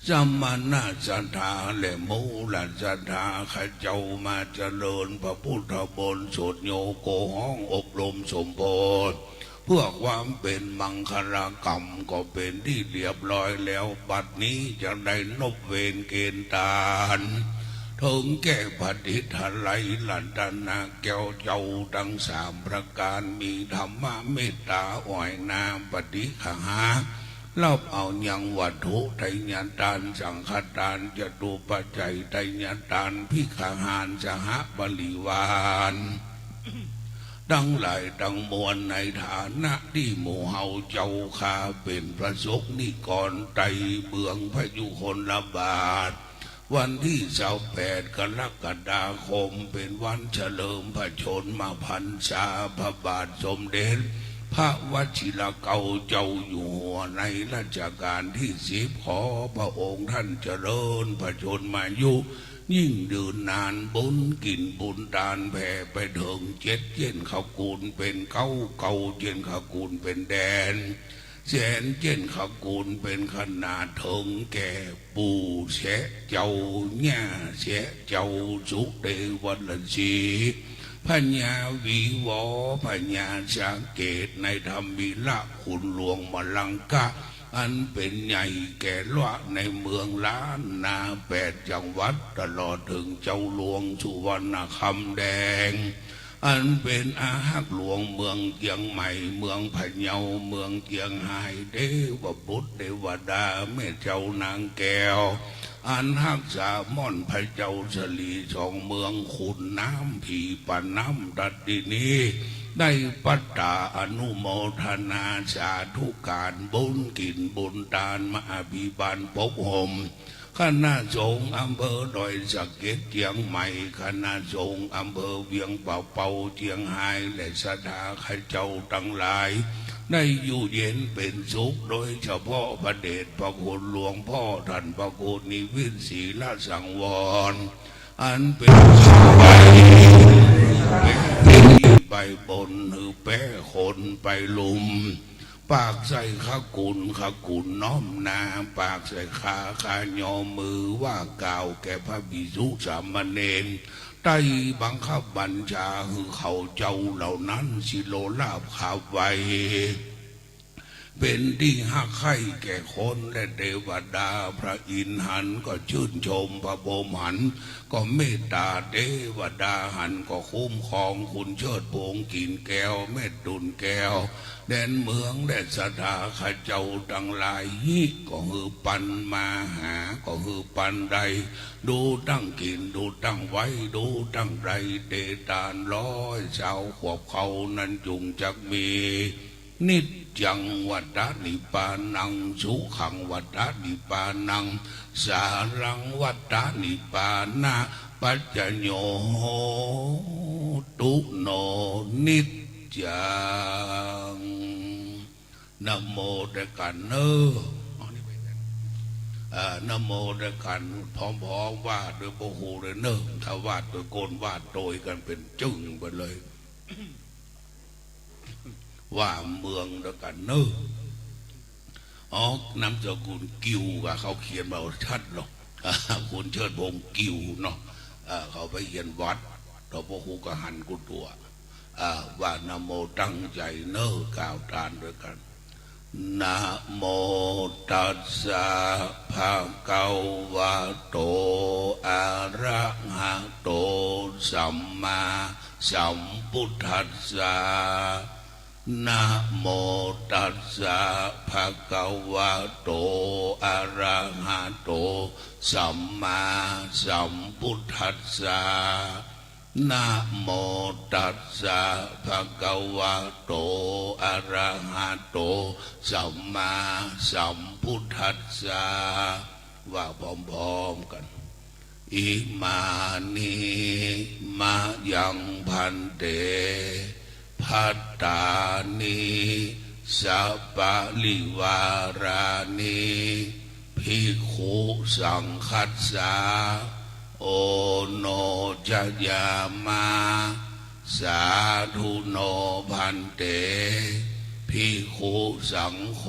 สมณะศรัทธาและมูลศรัทธาข้าเจ้ามาเจริญพระพุทธบนต์สวดโยโกห้องอบรมสมโภชเพื่อความเป็นมังคลกรรมก็เป็นที่เรียบร้อยแล้วบัดนี้จะได้นบเวรเกณฑ์ทานถึงแก่ปฏิทัลไลลันตนาแก้วเจ้าทั้ง3ประการมีธรรมะเมตตาอ่อยนาปฏิฆหาเล่าเอายังวัตถุไตรญาณานสังฆทานจตุปัจจัยไตรญาณานพิฆหานสหบริวารดังหลายดังมวลในฐานะที่หมู่เฮาเจ้าข้าเป็นพระสงฆ์นิกรไตรเบืองพยุคลบาทวันที่28 กรกฎาคมเป็นวันเฉลิมพระชนมพรรษาพระบาทสมเด็จพระวชิรเกล้าเจ้าอยู่หัวในรัชกาลที่10ขอพระองค์ท่านเจริญพระชนมายุยิ่งเดินนานบุญกินบุญทานแผ่ไปถึง7 เจ็ดข้าวกูลเป็นเก้าเจ็ดข้าวกูลเป็นแดนแสนเจ็ดข้าวกูลเป็นขนาดถึงแก่ปู่เสเจ้าย่าเสเจ้าสุเดวัลชีพญาวีวอพญาสังเกตในธรรมิละคุณหลวงมลังกะอันเป็นใหญ่แก่ละในเมืองล้านนา8 จังหวัดตลอดถึงเจ้าหลวงสุวรรณคำแดงอันเป็นอาหักหลวงเมืองเชียงใหม่เมืองพะเยาเมืองเชียงไฮ้เทวบุตรเทวดาแม่เจ้านางแก้วอันหักษาม่อนพระเจ้าสลี2 เมืองขุนน้ำผีปะน้ำดัดดินีได้ปัตตาอนุโมทนาสาธุการบุญกินบุญทานมาอภิบาลปกห่มคณะสงฆ์อำเภอดอยสะเก็ดเชียงใหม่คณะสงฆ์อำเภอเวียงป่าเป่าเชียงไฮ้และสถาข้าเจ้าทั้งหลายได้อยู่เย็นเป็นสุขโดยเฉพาะพระเดชพระคุณหลวงพ่อท่านพระคุณนิวิตศรีละสังวรอันเป็นใบบนหือแป้คนไปลุมปากใส่ข้ากุลน้อมนาปากใส่ขาโยมมือว่ากล่าวแก่พระภิกษุสามเณรใต้บังคับบัญชาคือเขาเจ้าเหล่านั้นสิโลลาภขาไว้เป็นที่หักใคร่แก่คนและเทวดาพระอินทร์หันก็ชื่นชมพระพรหมหันก็เมตตาเทวดาหันก็คุ้มครองคุณเชิดพงกินแก้วเม็ดดุลแก้วแดนเมืองแดนสถาข้าเจ้าทั้งหลายก็ฮือปันมาหาก็ฮือปันใดดูตั้งกินดูตั้งไว้ดูตั้งไรเตตาน100 เช้าขวบเขานั้นจุงจักมีนิจจังวัฏนิปานังสุขังวัฏนิปานังสารังวัฏนิปานะปัจจโยตุโนนิจจังนะโมเดกันเนนะโมเดกันพร้อมๆวาดโดยโบหูเลยเนอะถ้าวาดโดยโกนวาดโดยกันเป็นจึ้งไปเลยว่าเมืองเดียวกันเนอะนามสกุลกิวกับเขาเขียนมาชัดหรอกคุณเชิดพงษ์กิวเนาะเขาไปเขียนวัดเราพวกครูก็หันกุตัวว่านะโมตั้งใจเนอะกล่าวทานด้วยกันนะโมตัสสะภะคะวะโตอะระหะโตสัมมาสัมพุทธัสสะนะโมตัสสะภะคะวะโตอะระหะโตสัมมาสัมพุทธัสสะนะโมตัสสะภะคะวะโตอะระหะโตสัมมาสัมพุทธัสสะว่าพร้อมๆกันอิมานิมะยังพันเตภัตตานิสัพพะลิวารานิภิกขุสังคัสสะโอโนจยามาสาธุโนพันเตภิกขุสังโฆ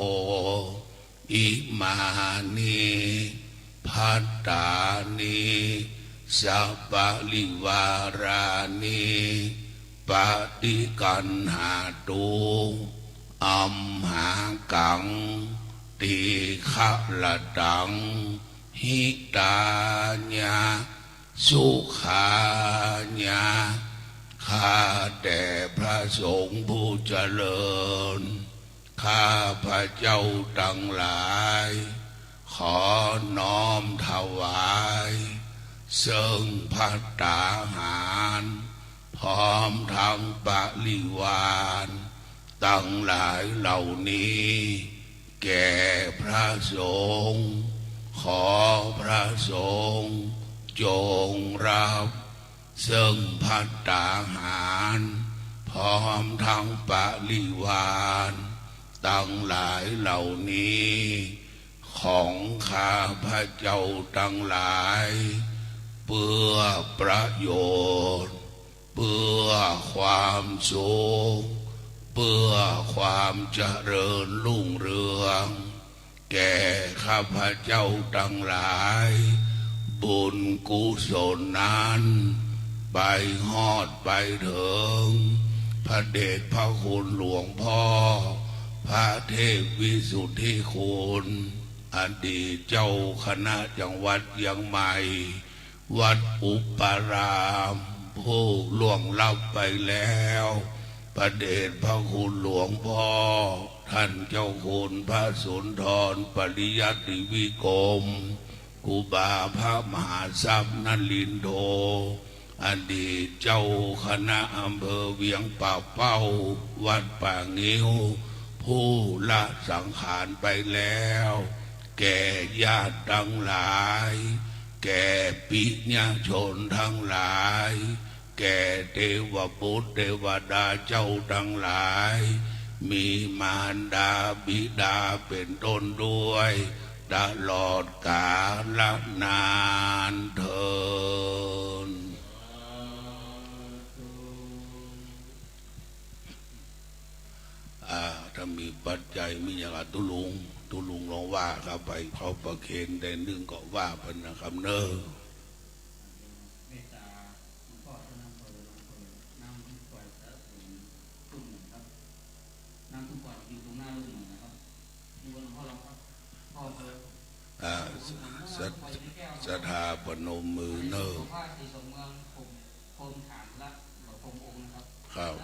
อิมานิ พัตตานิสัพพะลิวารานิปฏิกันหาตุอัมหากังติขะละตังหิตาญาสุขาญาข้าแต่พระสงฆ์ผู้เจริญข้าพระเจ้าทั้งหลายขอน้อมถวายซึ่งภัตตาหารพร้อมทั้งบริวารตั้งหลายเหล่านี้แก่พระสงฆ์ขอพระสงฆ์จงรับซึ่งภัตตาหารพร้อมทั้งบริวารตั้งหลายเหล่านี้ของข้าพระเจ้าทั้งหลายเพื่อประโยชน์เพื่อความสุขเพื่อความเจริญรุ่งเรืองแก่ข้าพระเจ้าทั้งหลายบุญกุศลนั้นไปฮอดไปถึงพระเดชพระคุณหลวงพ่อพระเทพวิสุทธิคุณอดีตเจ้าคณะจังหวัดเชียงใหม่วัดอุปารามผู้ล่วงลับไปแล้วพระเดชพระคุณหลวงพ่อท่านเจ้าคุณพระสุนทรปริยัติวิกรมครูบาพระมหาทรัพย์นลินโทอดีตเจ้าคณะอำเภอเวียงป่าเป้าวัดป่างิ้วผู้ละสังขารไปแล้วแก่ญาติทั้งหลายแก่ปิญาชนทั้งหลายแก่เทวบุตรเทวดาเจ้าทั้งหลายมีมารดาบิดาเป็นต้นด้วยตลอดกาลนานเถิดถ้ามีปัจจัยมีอย่างตุลุงลองว่าเข้าไปเขาประเคนแต่นึ่งก็ว่าเพิ่นนะครับเนอะศรัทธาปนมมือเนอะครับ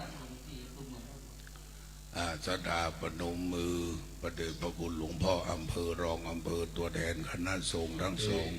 ศรัทธาปนมมือประเดชพระคุณหลวงพ่ออำเภอรองอำเภอตัวแทนคณะสงฆ์ทั้งสอง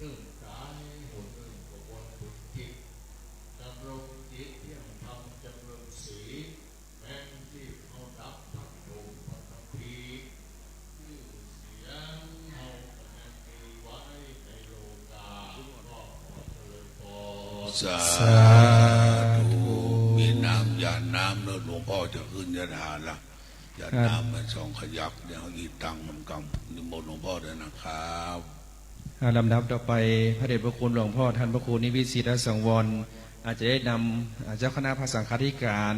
ตื่นกายหุ่นอื่นกบวนฝึกจิตดำรงจิตเที่ยงธรรมจำเริญสีแม้นที่เขาดับทักโลกปัตภีชื่อเสียงเขาคะแนนตีไว้ในโลกาก็ขอเจริญพร สาธุมีน้ำยาน้ำแล้วหลวงพ่อจะขึ้นยาทานละยาน้ำมันสองขยักเดี๋ยวอีตังมันกำนิมนต์หลวงพ่อด้วยนะครับ ลำดับต่อไปพระเดชพระคุณหลวงพ่อท่านพระครูนิวิสิตสังวรอาจจะได้นำเจ้าคณะพระสังฆาธิการ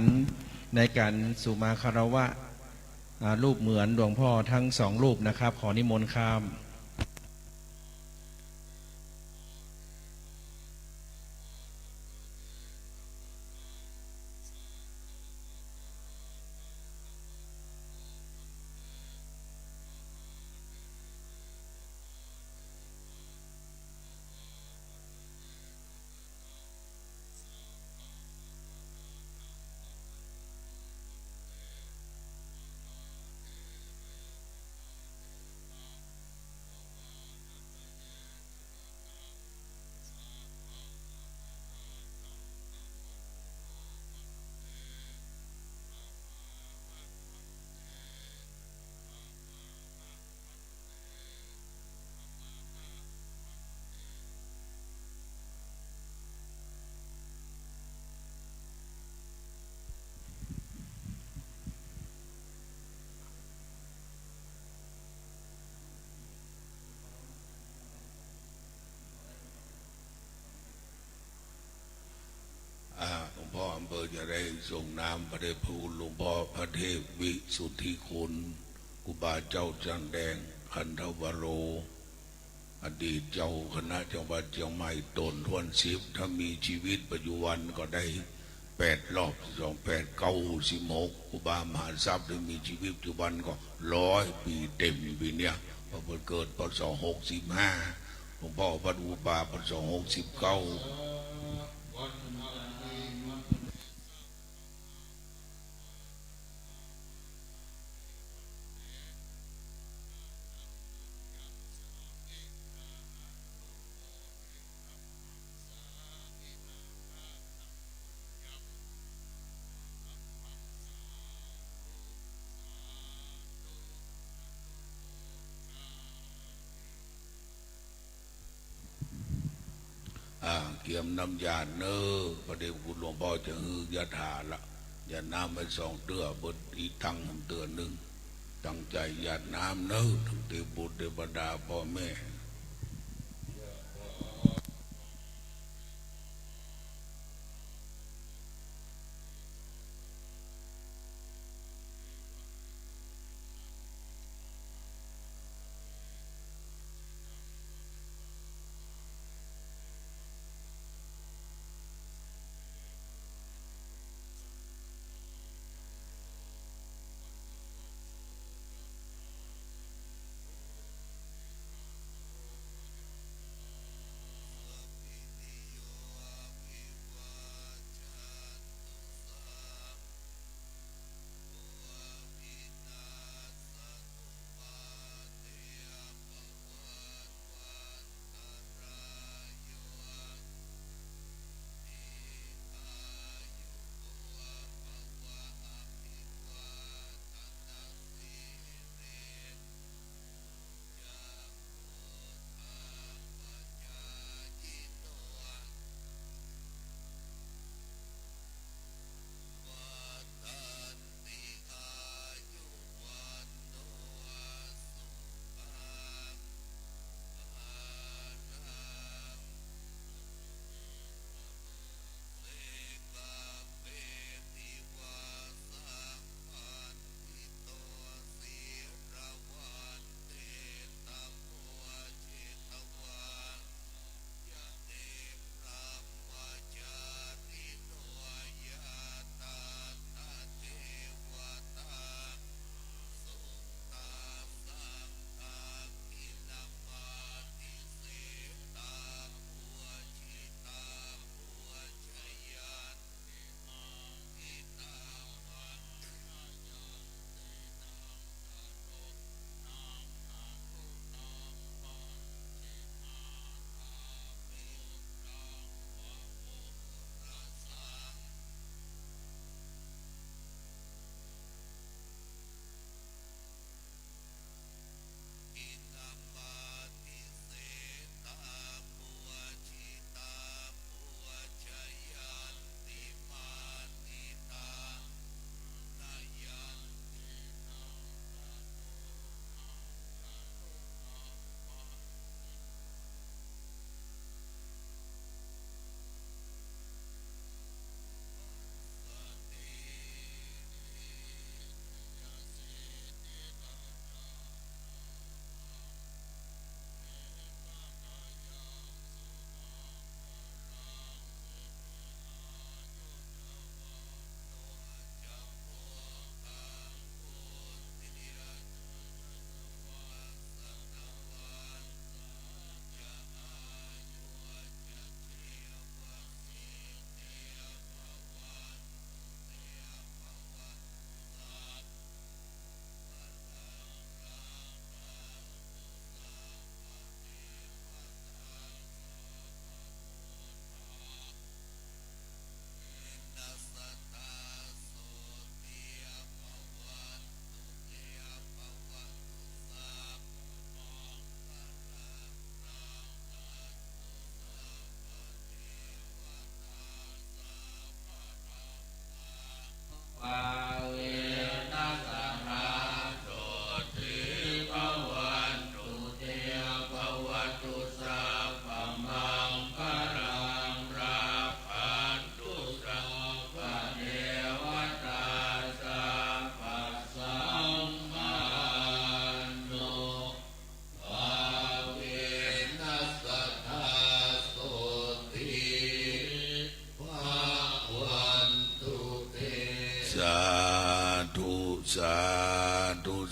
ในการสุมาคารวะรูปเหมือนหลวงพ่อทั้งสองรูปนะครับ ขอนิมนต์ครับ หลวงพ่ออำเภอจะได้ส่งน้ำพระเดชพระคุณหลวงพ่อพระเทพวิสุทธิคุณครูบาเจ้าจังแดงคันธวโรอดีตเจ้าคณะจังหวัดเชียงใหม่ตนทวนศิบถ้ามีชีวิตปัจจุบันก็ได้8 รอบ2896ครูบามหาทรัพย์ได้มีชีวิตปัจจุบันก็100 ปีเต็มปีเนี้ยพอเกิดพศ65หลวงพ่อพระครูบาพศ69เกี่ยมน้ำยาเนอประเดี๋ยวคุณหลวงพ่อจะฮือยาถาละยาน้ำไป2 เตื้อบดอีตังเตื้อหนึ่งตั้งใจยาน้ำเนอทั้งเทพบุตรเทวดาพ่อแม่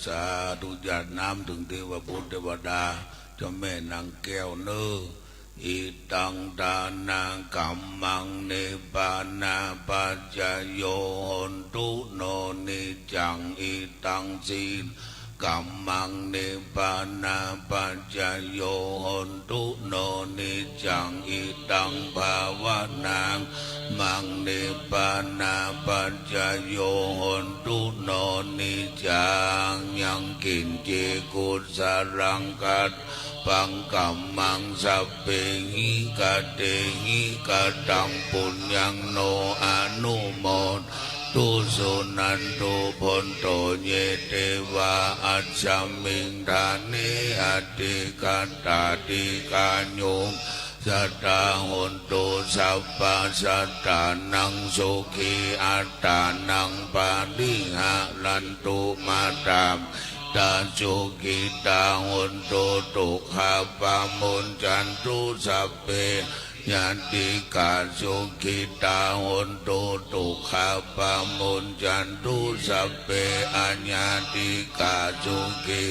สาธุญาติน้ำถึงเทวบุตรเทวดาเจ้าแม่นางแก้วเนออิตังดานากัมมังเนปานาปัจจโยหนตุโนนิจังอิตังสีกัมมังเนปานาปัจจโยหนตุโนนิจังอิตังภาวนามังเนปานาปัจจโยหนตุโนนิจังยังกินเจกุสารังกัดปังกัมมังสัพเพหิกะเตหิกะตังปุญญังโนอนุโมทตุสุนันตุพนโตเยเตวาอัจฉมิงทานิอติกาตาติกาโยมสัตตาหนตุสัพพสัตตานังสุขีอัตตานังปาลิหะลันตุมาตามตาจุกิตาหนตุตุขาปามุนจันตุสัพเพยันติกาสุขิตาหนตุตุขาปามุนจันตุสัพเพอัญญาติกาสุขิ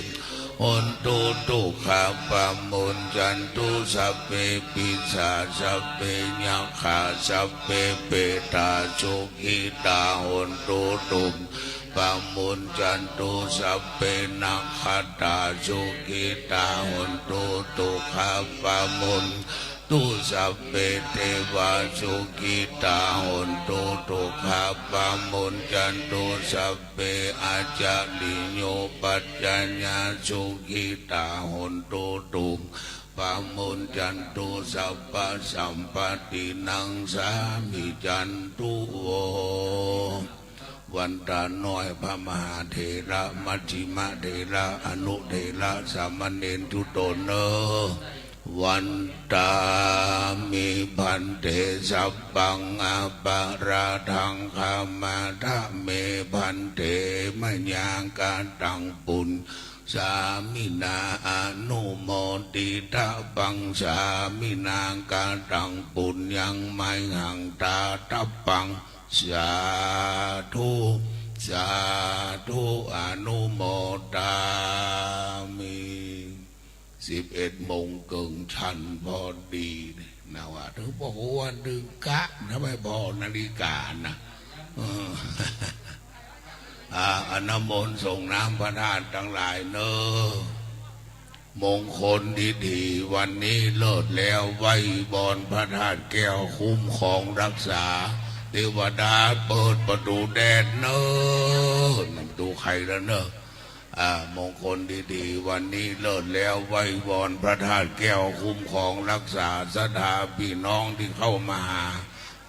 หนตุตุขาปามุนจันตุสัพเพปิสาสัพเพยัคขาสัพเพเปตาสุขิตาหนตุตุปามุนจันตุสัพเพนักขตาสุขิตาหนตุตุขาปามุนตุสัพเพเทวาสุขิตาหนตุตุขาปามุนจันตุสัพเพอาจาริโยปัจจญาสุขิตาหนตุตุปามุนจันตุสัพพสัมปตินังสามิจันตุโววันตาน้อยพระมหาเถระมัชฌิมเถระอนุเถระสามเณรทุโตเนวันตามิพันเตสัพพังอาปาราทังคามาทะเมพันเตมะยังกาตังปุญสามินาอนุโมติตะปังสามินางกาตังปุญยังไมหังตาตัปปังสาธุสาธุอนุโมตามิ11 โมงเกิงชันพอดีนะว่าถึงบอกว่าดึงกะนะไม่พอนาฬิกานะอนมนต์ส่งน้ำพระธาตุทั้งหลายเนอมงคลดีๆวันนี้เลิศแล้วไว้บอนพระธาตุแก้วคุ้มของรักษาเทวดาเปิดประตูแดนเนอนำดูใครแล้วเนอะมงคลดีๆวันนี้เลิศแล้วไว้วอนพระธาตุแก้วคุ้มของรักษาศรัทธาพี่น้องที่เข้ามาหา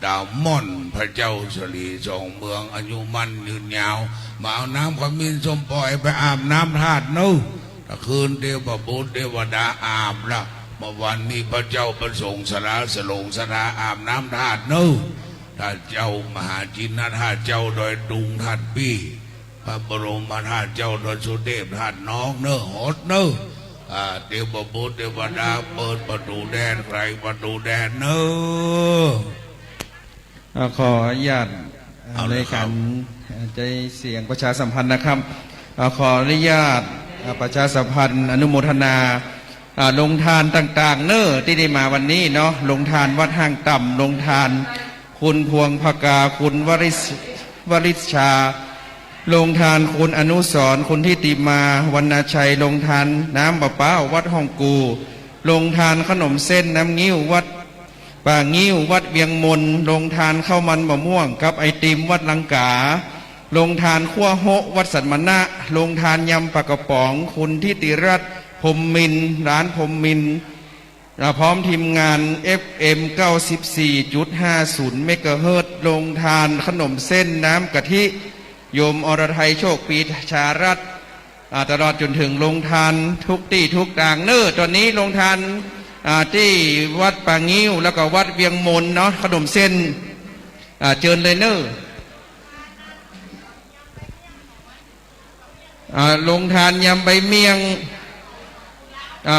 ดาวม่อนพระเจ้าสลีสองเมืองอายุมั่นยืนยาวมาเอาน้ำขมิ้นส้มปล่อยไปอาบน้ำธาตุนู้ตะคืนเทวบุตรเทวดาอาบละเมื่อวันนี้พระเจ้าประสงค์สระสลงสระอาบน้ำธาตุนู้ถ้าเจ้ามหาจินธาตุเจ้าโดยตุงธาตุปี้พระบรมธาตุเจ้าโดยสุเทพธาตุน้องเนอหดเนอเทวบุตรเทวดาเปิดประตูแดนใครประตูแดนเนอขออนุญาตในการใจเสียงประชาสัมพันธ์นะครับขออนุญาตประชาสัมพันธ์อนุโมทนาลงทานต่างๆเนอที่ได้มาวันนี้เนาะลงทานวัดห้างต่ำลงทานคุณพวงภกาคุณวริชาลงทานคุณอนุสรณ์คุณทิติมาวรรณชัยลงทานน้ำประปาวัดห้องกูลงทานขนมเส้นน้ำงิ้ววัดป่างิ้ววัดเวียงมนลงทานข้าวมันมะม่วงกับไอติมวัดลังกาลงทานขั้วโฮวัดสันมณะลงทานยำปลากระป๋องคุณทิติรัตน์พรหมมินร้านพรหมมินพร้อมทีมงาน FM 94.50 เมกะเฮิรตซ์ลงทานขนมเส้นน้ำกะทิโยมอรไทยโชคปีชารัตน์ตลอดจนถึงลงทานทุกที่ทุกต่างเนอตอนนี้ลงทานที่วัดป่างิ้วแล้วก็วัดเวียงมนเนาะขนมเส้นเจิญเลยเนอลงทานยำใบเมียง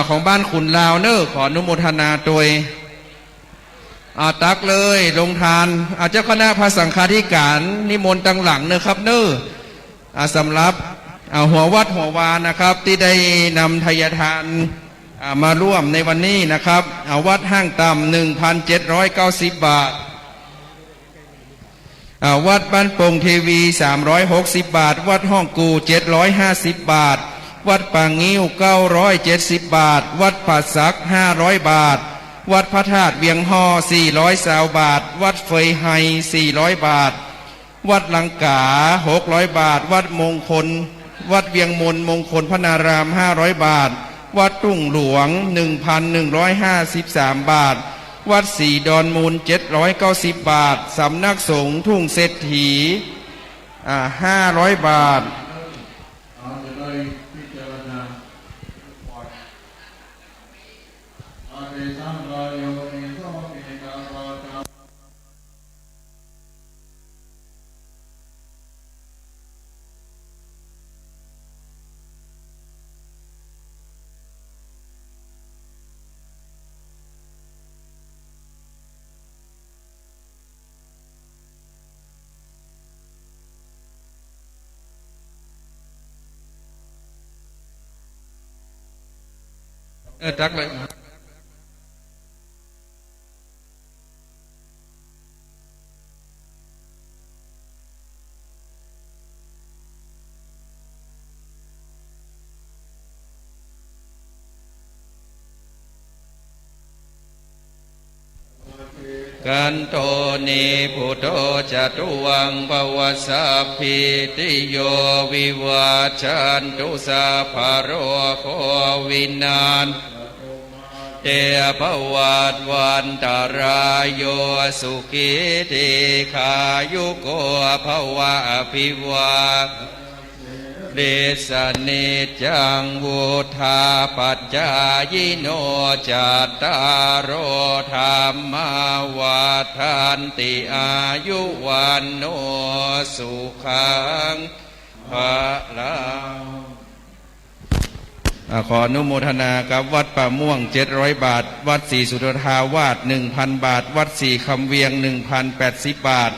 ของบ้านขุนลาวเนอขออนุโมทนาโดยตักเลยลงทานเจ้าคณะพระสังฆาธิการนิมนต์ตั้งหลังเนอครับเนอสำหรับ หัววัดหัววานะครับที่ได้นำทายทานมาร่วมในวันนี้นะครับวัดห้างต่ำ 1,790 บาทวัดบ้านโป่งเทวี360 บาทวัดห้องกู750 บาทวัดป่างิ้ว970 บาทวัดป่าสัก500 บาทวัดพระธาตุเวียงห่อ420 บาทวัดเฟยไฮ400 บาทวัดลังกา600 บาทวัดมงคลวัดเวียงมนมงคลพระนาราม500 บาทวัดทุ่งหลวง 1,153 บาทวัดศรีดอนมูล790 บาทสำนักสงฆ์ทุ่งเศรษฐี500 บาทตักเลยกันโตนิพุทโธจตุวังภวสัพพิติโยวิวัชชันตุสัพพะโรโควินาศเตภวัตวันตรายโยสุขิติขายุโกภวะอภิวาเดสนิจังวุธาปัจจายโนจัตตารโอธรรมาวาทันติอายุวันโนสุขังภะลังขออนุโมทนากับวัดป่าม่วง700 บาทวัดศรีสุทธาวาส 1,000 บาทวัดศรีคำเวียง 1,080 บาท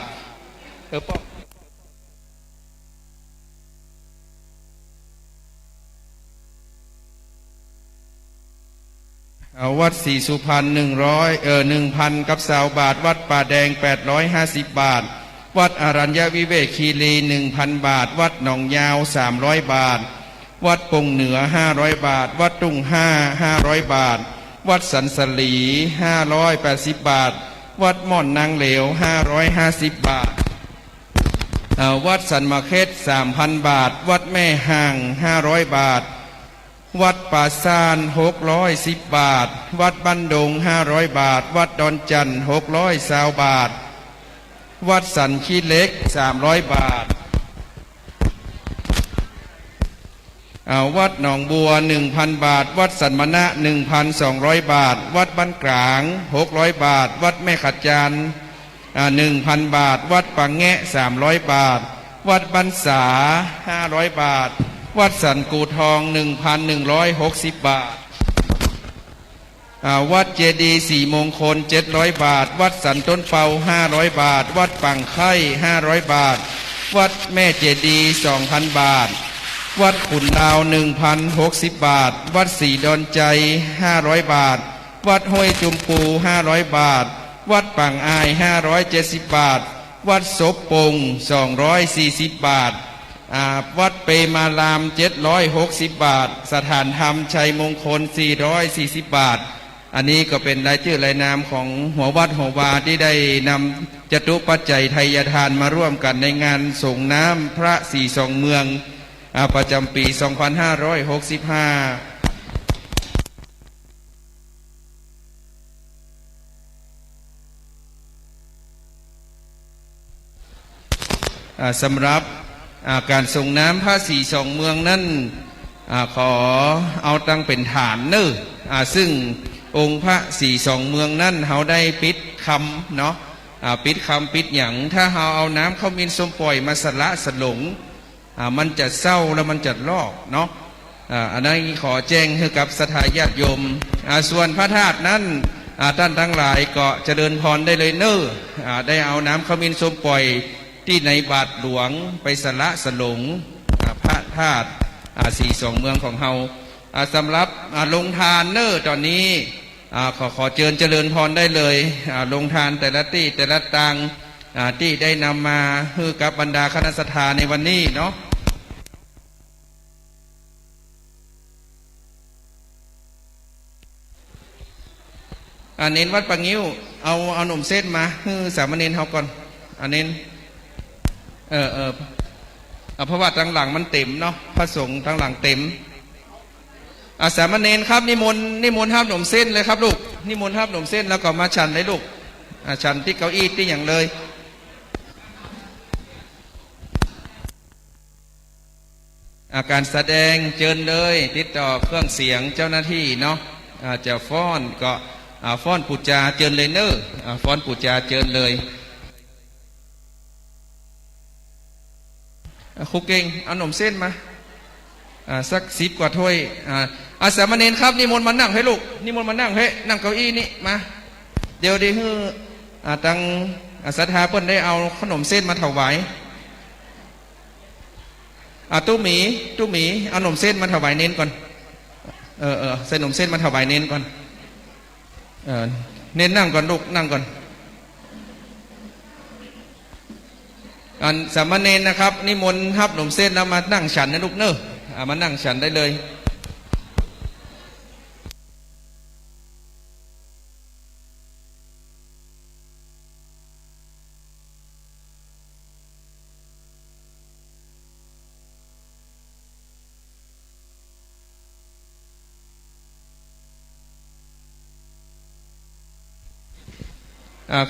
วัดศรีสุพรรณ1,000 กับ20 บาทวัดป่าแดง850 บาทวัดอรัญญวิเวกคีรี 1,000 บาทวัดหนองยาว300 บาทวัดปงเหนือ500 บาทวัดตุ้ง500 บาทวัดสันสลี580 บาทวัดม่อนนางเหลว550 บาทวัดสันมะเข็ด 3,000 บาทวัดแม่ห่าง500 บาทวัดป่าซาน610 บาทวัดบ้านดง500 บาทวัดดอนจันทร์620 บาทวัดสันขี้เล็ก300 บาทวัดหนองบัว 1,000 บาทวัดสันมณะ 1,200 บาทวัดบ้านกลาง600 บาทวัดแม่ขัดจาน1,000 บาทวัดปังแงะ300 บาทวัดบ้านสา500 บาทวัดสันกูทอง 1,160 บาทวัดเจดีย์4 มงคล700 บาทวัดสันต้นเปา500 บาทวัดปังไข่500 บาทวัดแม่เจดีย์ 2,000 บาทวัดขุนดาว 1,060 บาทวัดศรีดอนใจ500 บาทวัดห้วยจุมปู500 บาทวัดปังอาย570 บาทวัดศพปง240 บาทวัดเปมาราม760 บาทสถานธรรมชัยมงคล440 บาทอันนี้ก็เป็นรายชื่อรายนามของหัววัดหัววาที่ได้นำจตุปัจจัยไทยทานมาร่วมกันในงานส่งน้ำพระสี่สองเมืองประจำปี 2565สำหรับการส่งน้ำพระสี่สองเมืองนั้นขอเอาตั้งเป็นฐานเนอซึ่งองค์พระสี่สองเมืองนั้นเขาได้ปิดคำเนาะปิดคำปิดหยังถ้าเราเอาน้ำเข้ามินสมปล่อยมาสละสลงมันจะเศร้าแล้วมันจะลอกเนาะอันนั้นขอแจ้งให้กับสถาญาติโยมส่วนพระธาตุนั้นท่านทั้งหลายก็เจริญพรได้เลยเนอได้เอาน้ำเข้ามินสมปล่อยที่ในบาทหลวงไปสละสลงพระธาตุ 42เมืองของเฮาสำหรับลงทานเนอร์ตอนนี้ขอเจริญพรได้เลยลงทานแต่ละที่แต่ละตังที่ได้นำมาให้กับบรรดาคณะสัตยาในวันนี้เนาะเน้นวัดปังงิ้วเอาหนุ่มเส้นมาให้สามเณรเขาก่อนเน้นเพราะว่าทางหลังมันเต็มเนาะพระสงฆ์ทางหลังเต็มสามเณรครับนิมนต์ห้ามหนุ่มเส้นเลยครับลูกนิมนต์ห้ามหนุ่มเส้นแล้วก็มาฉันเลยลูกฉันที่เก้าอี้ที่อย่างเลยอาการแสดงเจิญเลยติดต่อเครื่องเสียงเจ้าหน้าที่เนาะจะฟ้อนก็ฟ้อนปูจาเจิญเลยเนอฟ้อนปูจาเจิญเลยครูเก่งเอาหนมเส้นมาสัก10 กว่าถ้วยสามเณรครับนิมนต์มานั่งให้ลูกนิมนต์มานั่งให้นั่งเก้าอี้นี่มาเดี๋ยวดีฮือตังศรัทธาเพิ่นได้เอาขนมเส้นมาถวายตู้หมีเอาหนมเส้นมาถวายเน้นก่อนใส่หนมเส้นมาถวายเน้นก่อนเน้นนั่งก่อนลูกนั่งก่อนสามเณรนะครับนิมนต์ฮับหนมเส้นแล้วมานั่งฉันนะลูกเนอะมานั่งฉันได้เลย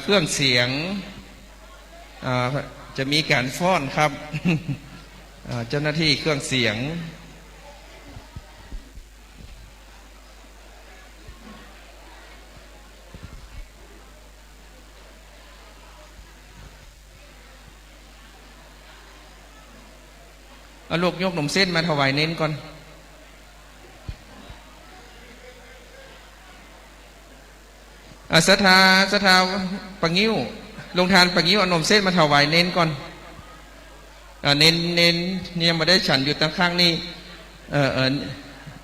เครื่องเสียงจะมีการฟ้อนครับ เจ้าหน้าที่เครื่องเสียงลูกยกหนมเส้นมาถวายเน้นก่อนศรัทธาปังงิ้วลงทานปังงิ้วเอาหนมเส้นมาถวายเน้นก่อนเน้นเนี่ยมาได้ฉันอยู่ตั้งข้างนี่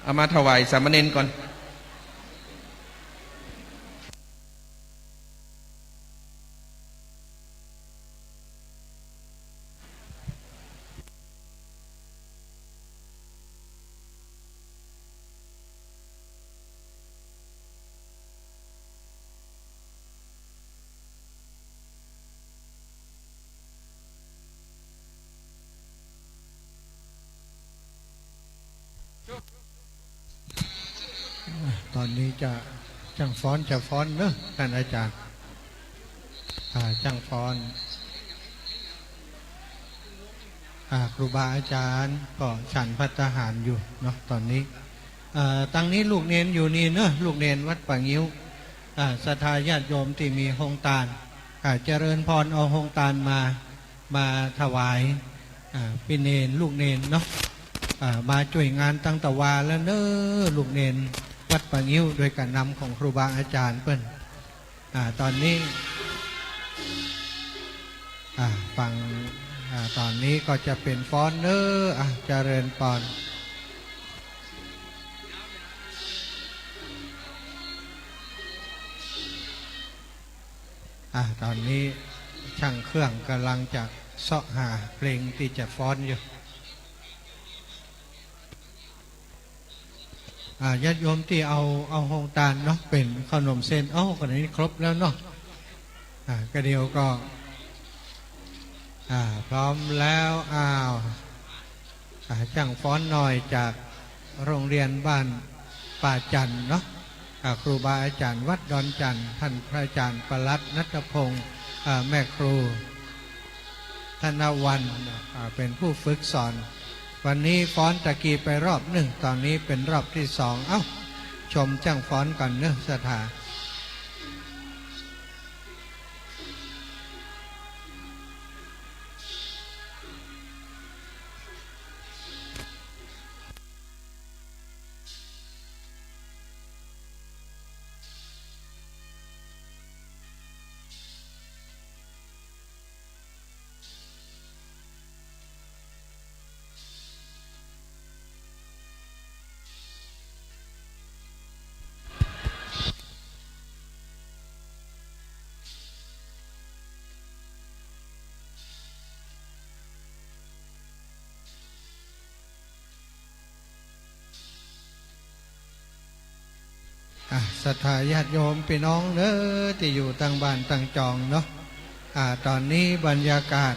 เอามาถวายสามเณรก่อนตอนนี้จังฟ้อนเนอะท่านอาจารย์จังฟ้อนครูบาอาจารย์ก็ฉันภัตตาหารอยู่เนาะตอนนี้ตั้งนี้ลูกเนนอยู่นี่เนอะลูกเนนวัดป่างิ้วศรัทธาญาติโยมที่มีหงตาลเจริญพรเอาหงตาลมาถวายพี่เนนลูกเนนเนาะมาช่วยงานตั้งตะวาแล้วเนอะลูกเนนวัดป่างิ้วโดยการนำของครูบาอาจารย์เปิ้นตอนนี้ฟังตอนนี้ก็จะเป็นฟ้อนเนอเจริญพรตอนนี้ช่างเครื่องกำลังจะเสาะหาเพลงที่จะฟ้อนอยู่ญาติโยมที่เอาหงตาลเนาะเป็นขนมเส้นคนนี้ครบแล้วเนาะก็เดียวก็พร้อมแล้วจังฟ้อนหน่อยจากโรงเรียนบ้านป่าจันเนาะครูบาอาจารย์วัดดอนจันท่านพระอาจารย์ประลัดณัฐพงศ์แม่ครูธนวันเป็นผู้ฝึกสอนวันนี้ฟ้อนตะกี้ไปรอบหนึ่งตอนนี้เป็นรอบที่2ชมจังฟ้อนก่อนเนอะศรัทธา ศรัทธาญาติโยมพี่น้องเด้อที่อยู่ต่างบ้านต่างจองเนาะตอนนี้บรรยากาศ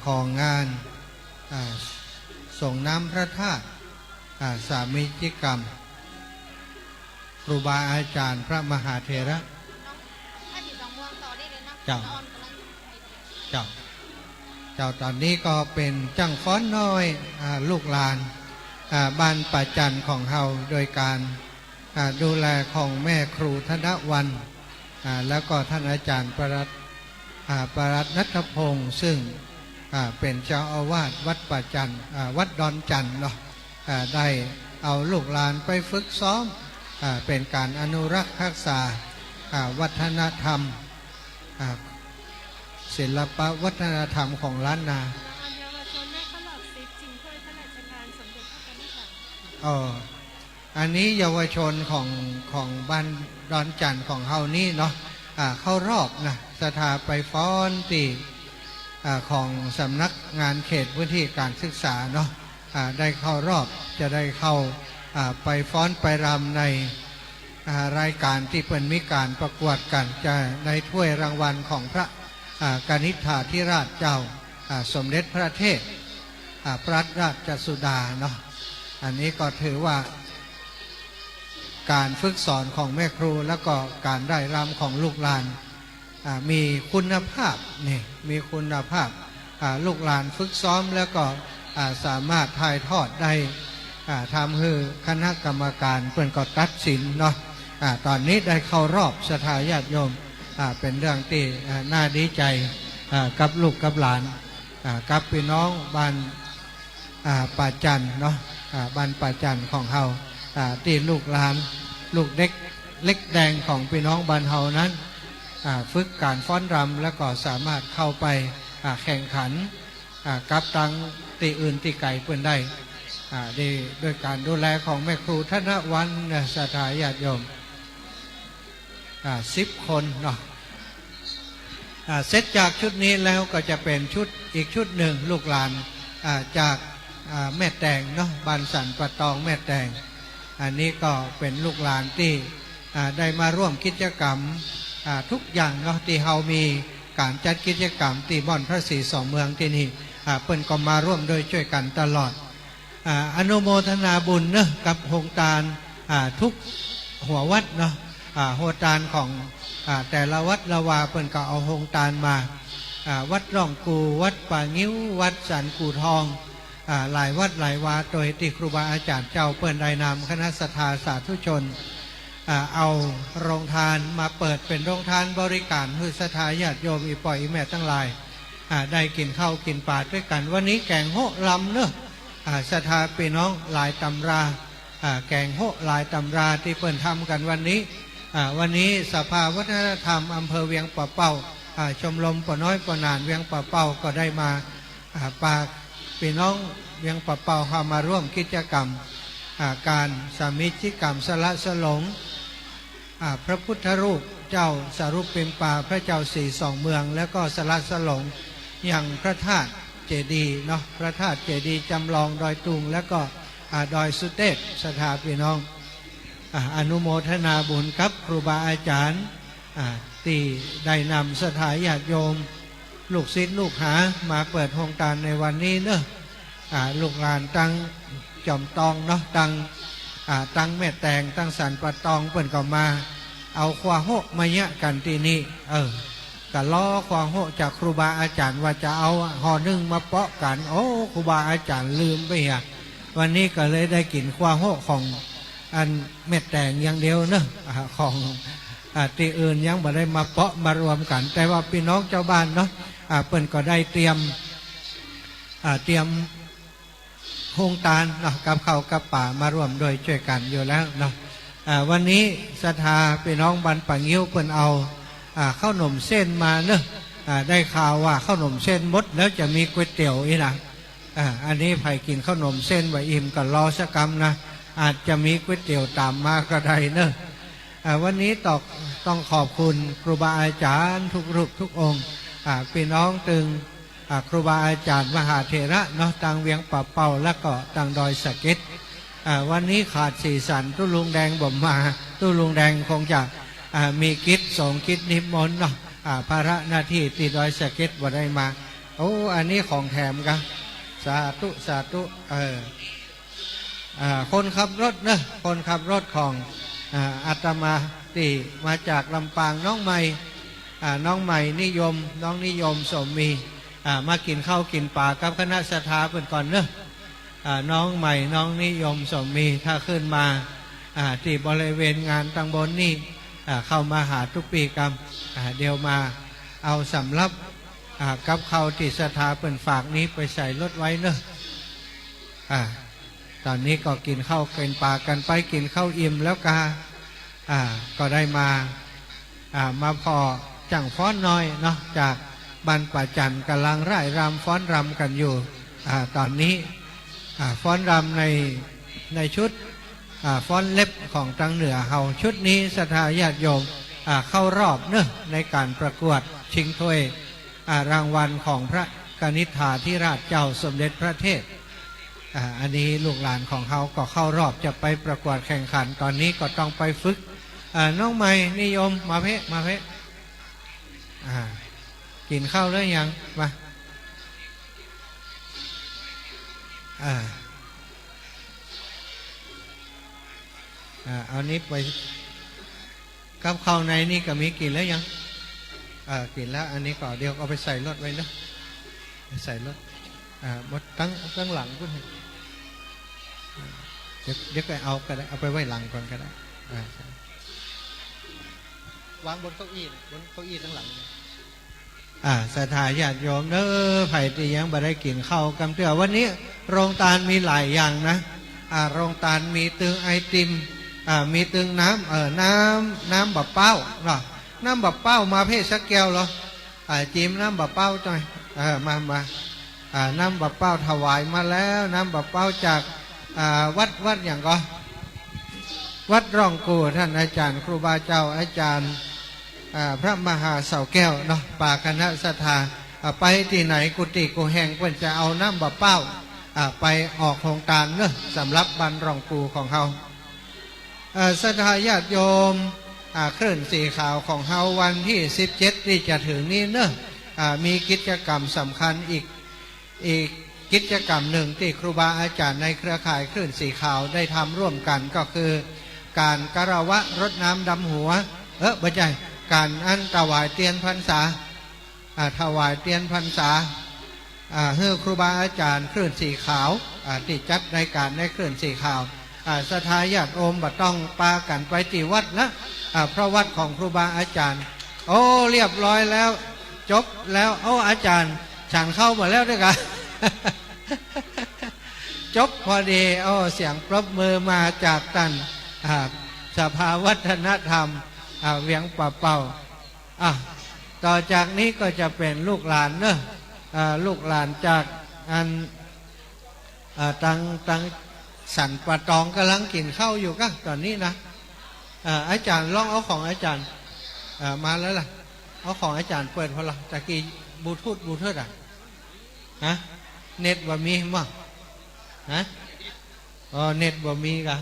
ของงานส่งน้ำพระธาตุสามิจิกรรมครูบาอาจารย์พระมหาเถระเจ้าตอนนี้ก็เป็นจังฟ้อนน้อยลูกหลานบ้านป่าจันของเฮาโดยการดูแลของแม่ครูธนวันแล้วก็ท่านอาจารย์ประรัตน์ณัฐพงศ์ซึ่งเป็นเจ้าอาวาสวัดป่าจันวัดดอนจันเนาะได้เอาลูกหลานไปฝึกซ้อมเป็นการอนุรักษ์รักษาวัฒนธรรมศิลปวัฒนธรรมของล้านนาอันนี้เยาวชนของบ้านดอนจันทร์ของเฮานี่เนาะเข้ารอบนะสถาไปฟ้อนตีของสำนักงานเขตพื้นที่การศึกษาเนาะได้เข้ารอบจะได้เข้าไปฟ้อนไปรำในรายการที่เป็นมีการประกวดกันจะในถ้วยรางวัลของพระกนิษฐาธิราชเจ้าสมเด็จพระเทพพระราชสุดาเนาะอันนี้ก็ถือว่าการฝึกสอนของแม่ครูแล้วก็การได้รำของลูกหลานมีคุณภาพนี่มีคุณภาพลูกหลานฝึกซ้อมแล้วก็สามารถถ่ายทอดได้ทำให้คณะกรรมการเพื่อนก็ตัดสินเนาะตอนนี้ได้เข้ารอบศรัทธาญาติโยมเป็นเรื่องที่น่าดีใจกับลูกกับหลานกับพี่น้องบ้านป่าจันเนาะบ้านป่าจันของเฮาที่ลูกหลานลูกเล็กแดงของพี่น้องบ้านเฮานั้นฝึกการฟ้อนรำแล้วก็สามารถเข้าไปแข่งขันกับตังตีอื่นตีไก่เพื่อนได้ด้วยการดูแลของแม่ครูธนวันศรัทธาญาติโยม10 คนเนาะเสร็จจากชุดนี้แล้วก็จะเป็นชุดอีกชุดหนึ่งลูกหลานจากแม่แตงเนาะบ้านสันปะตองแม่แตงอันนี้ก็เป็นลูกหลานที่ได้มาร่วมกิจกรรมทุกอย่างเนาะที่เฮามีการจัดกิจกรรมที่บ่อนพระศรีสองเมืองที่นี่เปิ้นก็มาร่วมโดยช่วยกันตลอดอนุโมทนาบุญเนาะกับโครงการทุกหัววัดเนาะโครงการของแต่ละวัดละวาเปิ้นก็เอาโครงการมาวัดร่องกูวัดป่างิ้ววัดสันกูทองหลายวัดหลายวาโดยที่ครูบาอาจารย์เจ้าเปิ้นได้นำคณะศรัทธาสาธุชนเอาโรงทานมาเปิดเป็นโรงทานบริการให้ศรัทธาญาติโยมอีปล่อยอีแม่ทั้งหลายได้กินข้าวกินปลาด้วยกันวันนี้แกงโหลำเนอะศรัทธาพี่น้องหลายตำราแกงโหหลายตำราที่เปิ้นทำกันวันนี้สภาวัฒนธรรมอำเภอเวียงป่าเป้าชมรมป่าน้อยป่านานเวียงป่าเป้าก็ได้มาปากพี่น้องเวียงป่าเป้าเข้ามาร่วมกิจกรรมการสามิจิกรรมสละสลงพระพุทธรูปเจ้าสารุปเป็นป่าพระเจ้าสี่สองเมืองแล้วก็สละสลงอย่างพระธาตุเจดีย์เนาะพระธาตุเจดีย์จำลองดอยตุงแล้วก็ดอยสุเทพสถาพี่น้องอนุโมทนาบุญกับครูบาอาจารย์ที่ได้นำศรัทธาญาติโยมลูกศิษย์ลูกหามาเปิดโครงการในวันนี้เนอะลูกหลานตั้งจอมตองเนาะตั้งแม่แตงตั้งสันปะตองเปิ่นก็มาเอาควาโหมาเยะกันที่นี่ก็ล้อควาโหจากครูบาอาจารย์ว่าจะเอาห่อนึ่งมาเปาะกันโอ้ครูบาอาจารย์ลืมไปวันนี้ก็เลยได้กินควาโหของอันแม่แตงอย่างเดียวเนอะของที่อื่นยังไม่ได้มาเปาะมารวมกันแต่ว่าพี่น้องเจ้าบ้านเนาะเปิ่นก็ได้เตรียมโครงการเนาะกับข้าวกับป่ามารวมโดยช่วยกันอยู่แล้วเนาะวันนี้ศรัทธาพี่น้องบ้านป่างิ้วเปิ่นเอาข้าวหนมเส้นมาเนอะได้ข่าวว่าข้าวหนมเส้นหมดแล้วจะมีก๋วยเตี๋ยวอีกนะอันนี้ไผ่กินข้าวหนมเส้นไว้อิ่มก็รอสักกรรมนะอาจจะมีก๋วยเตี๋ยวตามมาก็ได้เนอะวันนี้ต้องขอบคุณครูบาอาจารย์ทุกรูปทุกองค์พี่น้องตึงครูบาอาจารย์มหาเถระเนาะตังเวียงป่าเป่าและก็ตังดอยสะเก็ดวันนี้ขาดสีสันตุลุงแดงบ่มมา ตู้ลุงแดงคงจะมีกิจส่งกิจนิมนต์เนาะภาระหน้าที่ตีดอยสะเก็ดบ่ได้มาโอ้อันนี้ของแถมกันสาธุสาธุคนขับรถเนอะคนขับรถของอาตมาตีมาจากลำปางน้องใหม่น้องใหม่นิยมน้องนิยมสมมีมากินข้าวกินปลากับคณะศรัทธาเพิ่นก่อนเนอะน้องใหม่น้องนิยมสมมีถ้าขึ้นมาที่บริเวณงานตังบนนี่เข้ามาหาทุกปีกรรมเดียวมาเอาสำรับกับข้าวที่ศรัทธาเพิ่นฝากนี้ไปใส่รถไว้เนอะตอนนี้ก็กินข้าวกินปลากันไปกินข้าวอิ่มแล้วก็ได้มาพอจังฟ้อนน้อยเนาะจากบ้านป่าจันกำลังไร่รำฟ้อนรำกันอยู่ตอนนี้ฟ้อนรำในชุดฟ้อนเล็บของทางเหนือเฮาชุดนี้ศรัทธาญาติโยมเข้ารอบเนอะในการประกวดชิงถ้วยรางวัลของพระกนิษฐาธิราชเจ้าสมเด็จพระเทพอันนี้ลูกหลานของเขาก็เข้ารอบจะไปประกวดแข่งขันตอนนี้ก็ต้องไปฝึกน้องใหม่นิยมมาเพะกินข้าวแล้วยังมาเอานี้ไปกับข้าวในนี่ก็มีกินแล้วยังกินแล้วอันนี้ก็เดี๋ยวเอาไปใส่รถไว้นะใส่รถหมดตั้งหลังก็ได้เดี๋ยวก็เอาก็ได้เอาไปไว้หลังก่อนก็ได้วางบนเก้าอี้ตั้งหลังศรัทธาญาติโยมเด้อไผ่ที่ยังบ่ได้กินข้าวกำเตือวันนี้โรงทานมีหลายอย่างนะโรงทานมีตึงไอติมมีตึงน้ำบะเป้าเนาะน้ำบะเป้ามาเพศสักแก้วเหรอจิ้มน้ำบะเป้าจ้อยมาน้ำบะเป้าถวายมาแล้วน้ำบะเป้าจากวัดอย่างก็วัดร่องกูท่านอาจารย์ครูบาเจ้าอาจารย์พระมหาเสาแก้วเนาะป่าคณะศรัทธาไปที่ไหนกุฏิกูแห่งเพื่อนจะเอาน้ำบะเป้าไปออกโครงการเนอะสำหรับบันร่องกูของเขาศรัทธาญาติโยมเคลื่อนสีขาวของเฮาวันที่17ที่จะถึงนี้เนอะมีกิจกรรมสำคัญอีกกิจกรรมหนึ่งที่ครูบาอาจารย์ในเครือข่ายคลื่นสีขาวได้ทำร่วมกันก็คือการกรวะรดน้ำดำหัวบ่ใช่การถวายเตียนพรรษาถวายเตียนพรรษาให้ครูบาอาจารย์คลื่นสีขาวที่จัดในการในคลื่นสีขาวศรัทธาญาติโยมบ่ต้องปากันไปที่วัดนะเพราะวัดของครูบาอาจารย์โอ้เรียบร้อยแล้วจบแล้วอาจารย์ฉันเข้ามาแล้วด้วยกัน จบพอดีเสียงปรบมือมาจากท่านสภาวัฒนธรรมเวียงป่าเป่าต่อจากนี้ก็จะเป็นลูกหลานเนอะลูกหลานจากตังสันปะตองกำลังกินข้าวอยู่ก็ตอนนี้นะอาจารย์ลองเอาของอาจารย์มาแล้วล่ะเอาของอาจารย์เปิดพอละตะกี้บลูทูธเน็ตบ่มีมั้งเน็ตบ่มีกะ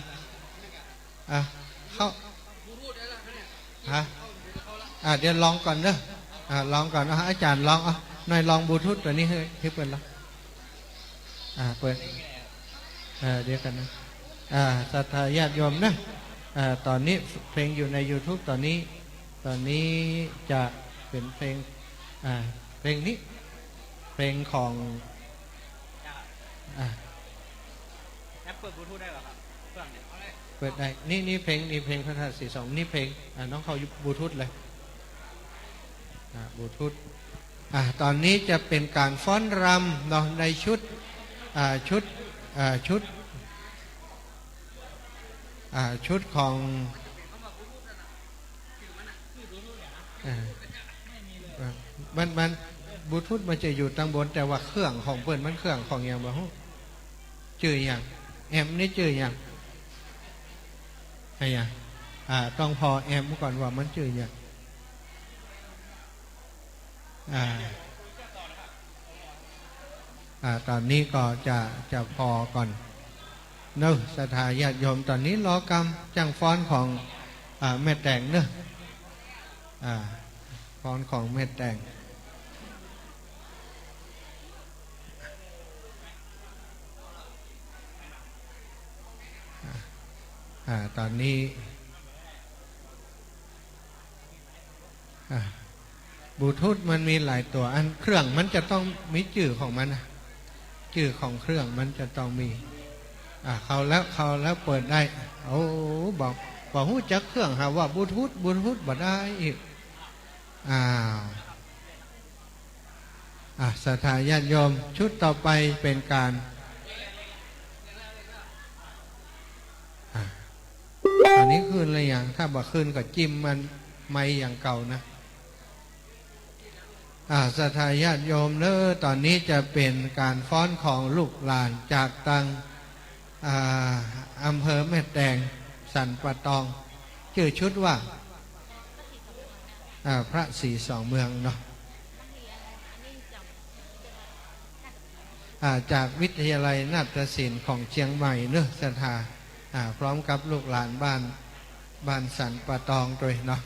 เข้าเดี๋ยวลองก่อนเนอะลองก่อนอาจารย์ลองหน่อยลองบลูทูธตัวนี้ให้เปิดแล้วเปิดเดี๋ยวกันนะศรัทธาญาติโยมนะตอนนี้เพลงอยู่ใน YouTube ตอนนี้จะเป็นเพลงนี้เพลงของเปิดบลูทูธได้หรอครับเปิดได้นี่เพลงพระธาตุ42นี่เพลงน้องเขาบลูทูธเลยบลูทูธตอนนี้จะเป็นการฟ้อนรำเนาะในชุดของมันบลูทูธมันจะอยู่ตั้งบนแต่ว่าเครื่องของเปิ้นมันเครื่องของอย่างบ่ฮู้ชื่ออย่างแอมนี่ชื่ออย่างไอ้อย่างต้องพอแอมก่อนว่ามันชื่ออย่างตอนนี้ก็จะพอก่อนเนอะศรัทธาญาติโยมตอนนี้รอกรรมจังฟ้อนของ แม่แต่งเนอะพรของแม่แต่งตอนนี้บลูทูธมันมีหลายตัวอันเครื่องมันจะต้องมีจื่อของมันนะจื่อของเครื่องมันจะต้องมีเขาแล้วเปิดได้โอ้บอกหูจักเครื่องหาว่าบลูทูธบ่ได้อีกศรัทธาญาติโยมชุดต่อไปเป็นการตอนนี้คืนอะไรอย่างถ้าบ่คืนก็จิ้มมันไม่อย่างเก่านะศรัทธาญาติโยมเนอะตอนนี้จะเป็นการฟ้อนของลูกหลานจากตังอำเภอแม่แตงสันปะตองชื่อชุดว่าพระศรีสองเมืองเนาะจากวิทยาลัยนาฏศิลป์ของเชียงใหม่เนอะศรัทธาพร้อมกับลูกหลานบ้านสันปะตองด้วยเนาะ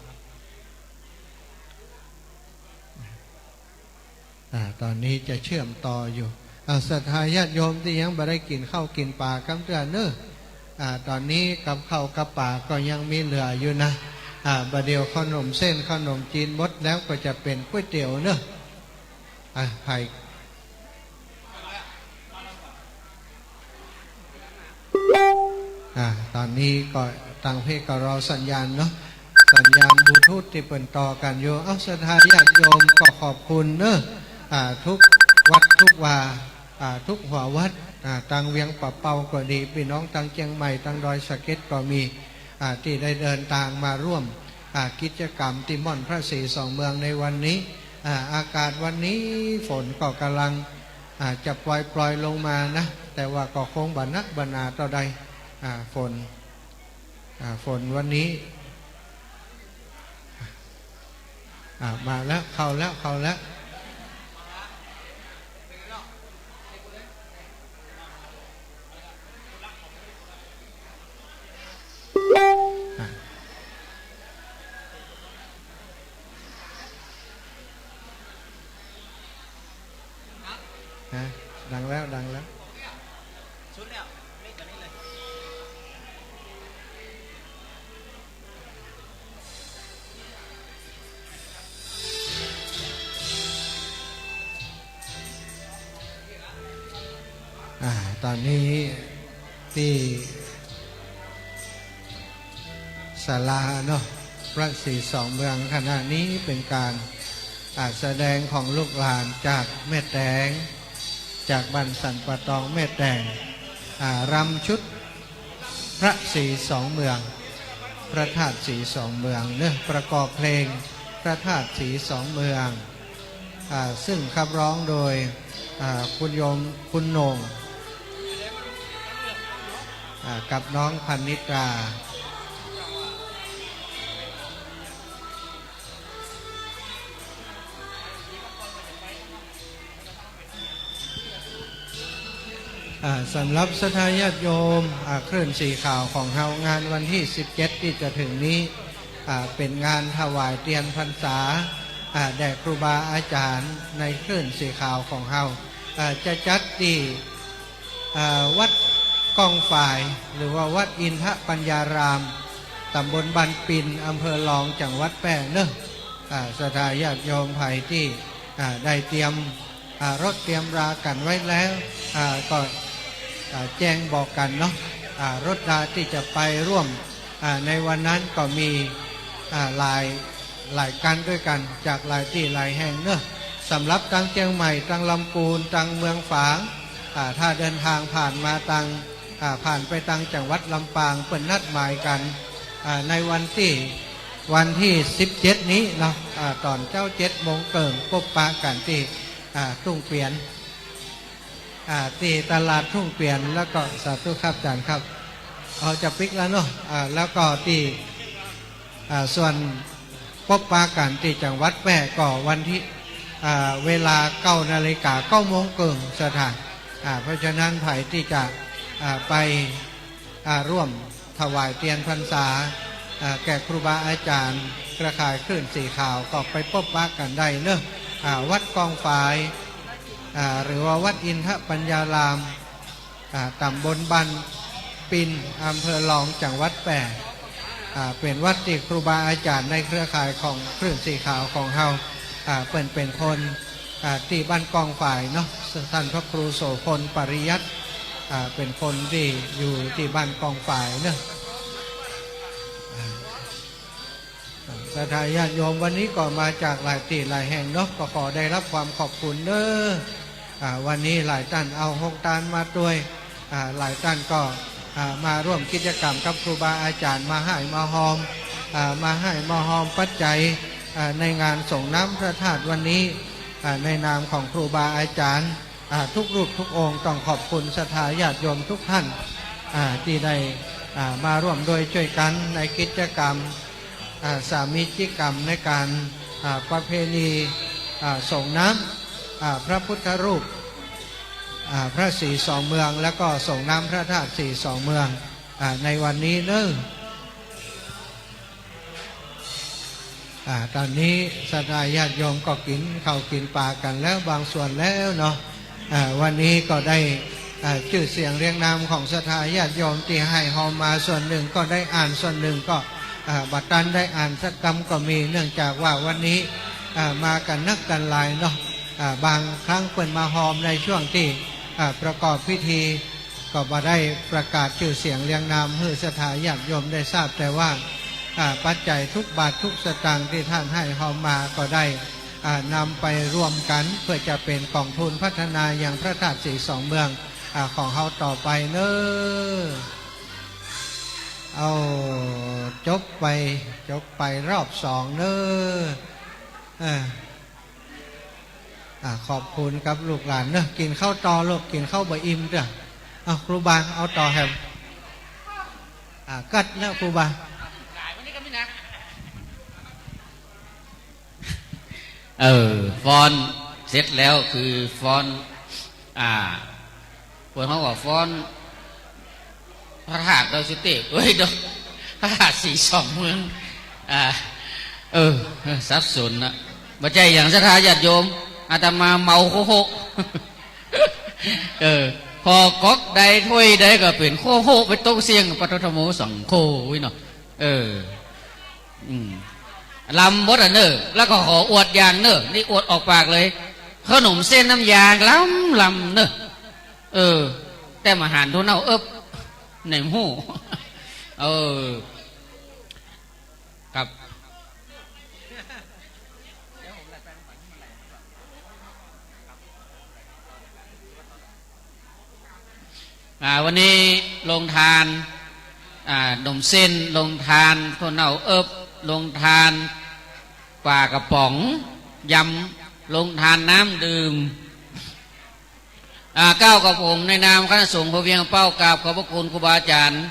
ตอนนี้จะเชื่อมต่ออยู่ศรัทธาญาติโยมที่ยังไม่ได้กินข้าวกินปลาคำเตือนเนอะตอนนี้กับข้าวกับปลาก็ยังมีเหลืออยู่นะบะเดียวขนมเส้นขนมจีนมดแล้วก็จะเป็นก๋วยเตี๋ยวเนอะไผ่ตอนนี้ก็ต่างเพศก็รอสัญญาณเนาะสัญญาณบลูทูธที่เปิดต่อกันอยู่ศรัทธาญาติโยมก็ขอบคุณเนอะทุกวัดทุกวาทุกหัววัดตังเวียงปะเปาก็ดีพี่น้องตังเชียงใหม่ตังดอยสะเก็ดก็มีที่ได้เดินทางมาร่วมกิจกรรมที่ม่อนพระศรีสองเมืองในวันนี้อากาศวันนี้ฝนก็กำลังจะปล่อยลงมานะแต่ว่าก็คงบรรนักบรรณาต่อใดฝนวันนี้มาแล้วเข้าแล้วดังแล้วชุดแล้วไม่กันนี้เลยตอนนี้ที่ศาลาเนาะพระศรีสองเมืองขณะนี้เป็นการแสดงของลูกหลานจากแม่แตงจากบ้านสันปะตองแม่แตงรำชุดพระศรีสองเมืองพระธาตุศรีสองเมืองเนื้อประกอบเพลงพระธาตุศรีสองเมืองซึ่งขับร้องโดยคุณโยมคุณโหน่งกับน้องพันนิตราสำหรับศรัทธาญาติโยมเคลื่อนสีข่าวของเฮางานวันที่17ที่จะถึงนี้เป็นงานถวายเทียนพรรษาแด่ครูบาอาจารย์ในเคลื่อนสีข่าวของเฮาจะจัดที่วัดกองฝ่ายหรือว่าวัดอินทปัญญารามตำบลบันปินอำเภอรองจังหวัดแพร่เนอะศรัทธาญาติโยมไผ่ที่ได้เตรียมรถเตรียมรากันไว้แล้วก็แจ้งบอกกันเนาะรถราที่จะไปร่วมในวันนั้นก็มีหลายกันด้วยกันจากหลายที่หลายแห่งเนอะสำหรับตังเชียงใหม่ตังลำพูนตังเมืองฝางถ้าเดินทางผ่านมาผ่านไปตังจังหวัดลำปางเปิดนัดหมายกันในวันที่17นี้เนาะตอนเจ้า7 โมงเกิงพบปะกันที่ทุ่งเปลี่ยนที่ตลาดทุ่งเปลี่ยนแล้วก็สาธุครับอาจารย์ครับจะปิกแล้วเนาะแล้วก็ที่ส่วนพบปะกันที่จังหวัดแพร่ก็วันที่เวลา9 นาฬิกา 9 โมงเกิงสถานเพราะฉะนั้นไผ่ที่จะไปร่วมถวายเทียนพรรษา แก่ครูบาอาจารย์เครือข่ายคลื่นสีขาวก็ไปพบปะกันได้เนอะวัดกองฝายหรือว่าวัดอินทปัญญารามตำบลบันปินอำเภอหลองจังหวัดแปร่เป็นวัดที่ครูบาอาจารย์ในเครือข่ายของคลื่นสีขาวของเฮาเป็นคนที่บ้านกองฝ่ายเนาะท่านพระครูโสพลปริยัติเป็นคนที่อยู่ที่บ้านกองฝ่ายเนาะศรัทธาญาติโยมวันนี้ก็มาจากหลายที่หลายแห่งเนาะก็ขอได้รับความขอบคุณเด้อวันนี้หลายท่านเอาหกตานมาด้วยหลายท่านก็มาร่วมกิจกรรมกับครูบาอาจารย์มาให้มาหอมปัจจัยในงานส่งน้ำพระธาตุวันนี้ในนามของครูบาอาจารย์ทุกรูปทุกองค์ต้องขอบคุณศรัทธาญาติโยมทุกท่านที่ได้มาร่วมโดยช่วยกันในกิจกรรมสามีจิกรรมในการประเพณีส่งน้ำพระพุทธรูปพระศรีสองเมืองแล้วก็ส่งน้ำพระธาตุศรีสองเมืองในวันนี้เนอะตอนนี้ศรัทธาญาติโยมก็กินข้าวกินปลากันแล้วบางส่วนแล้วเนาะวันนี้ก็ได้ชื่อเสียงเรียงนามของศรัทธาญาติโยมที่ให้หอมมาส่วนหนึ่งก็ได้อ่านส่วนหนึ่งก็บัดตันได้อ่านสักกรรมก็มีเนื่องจากว่าวันนี้มากันนักกันหลายเนาะบางครั้งเปิดมาหอมในช่วงที่ประกอบพิธีก็มาได้ประกาศชื่อเสียงเรียงนามให้ศรัทธาญาติโยมได้ทราบแต่ว่าปัจจัยทุกบาททุกสตางค์ที่ท่านให้หอมมาก็ได้นำไปรวมกันเพื่อจะเป็นกองทุนพัฒนาอย่างพระธาตุศรีสองเมืองของเฮาต่อไปเนอะเอาจบไปรอบสองเนอะขอบคุณครับลูกหลานเนอะกินข้าวต่อลูกกินข้าวบะอิ่มเด้อเอาครูบาเอาต่อแฮมกัดแล้วครูบาฟอนเสร็จแล้วคือฟอนพวกเขาบอกฟอนพระธาตุดอยสุเทพพระธาตุศรีสองเมืองสับสนนะบัจจัยอย่างศรัทธาญาติโยมอาตมาเมาโคโฮพอก๊อกใดถ้วยใดก็เป็นโคโฮไปโต๊ะเสียงปฐธรรมโมสังโฆวิเนาะลำบดเนอแล้วก็ขออวดอย่างเนอนี่อวดออกปากเลยขนมเส้นน้ำยางลำเนอแต่มาหารทุนเอาในหูครับวันนี้ลงทานนมเส้นลงทานทุนเอาลงทานปลากระป๋องยำลงทานน้ำดื่มก้าวกับผมในนามคณะสงฆ์พระเวียงเป้ากราบขอบพระคุณครูบาอาจารย์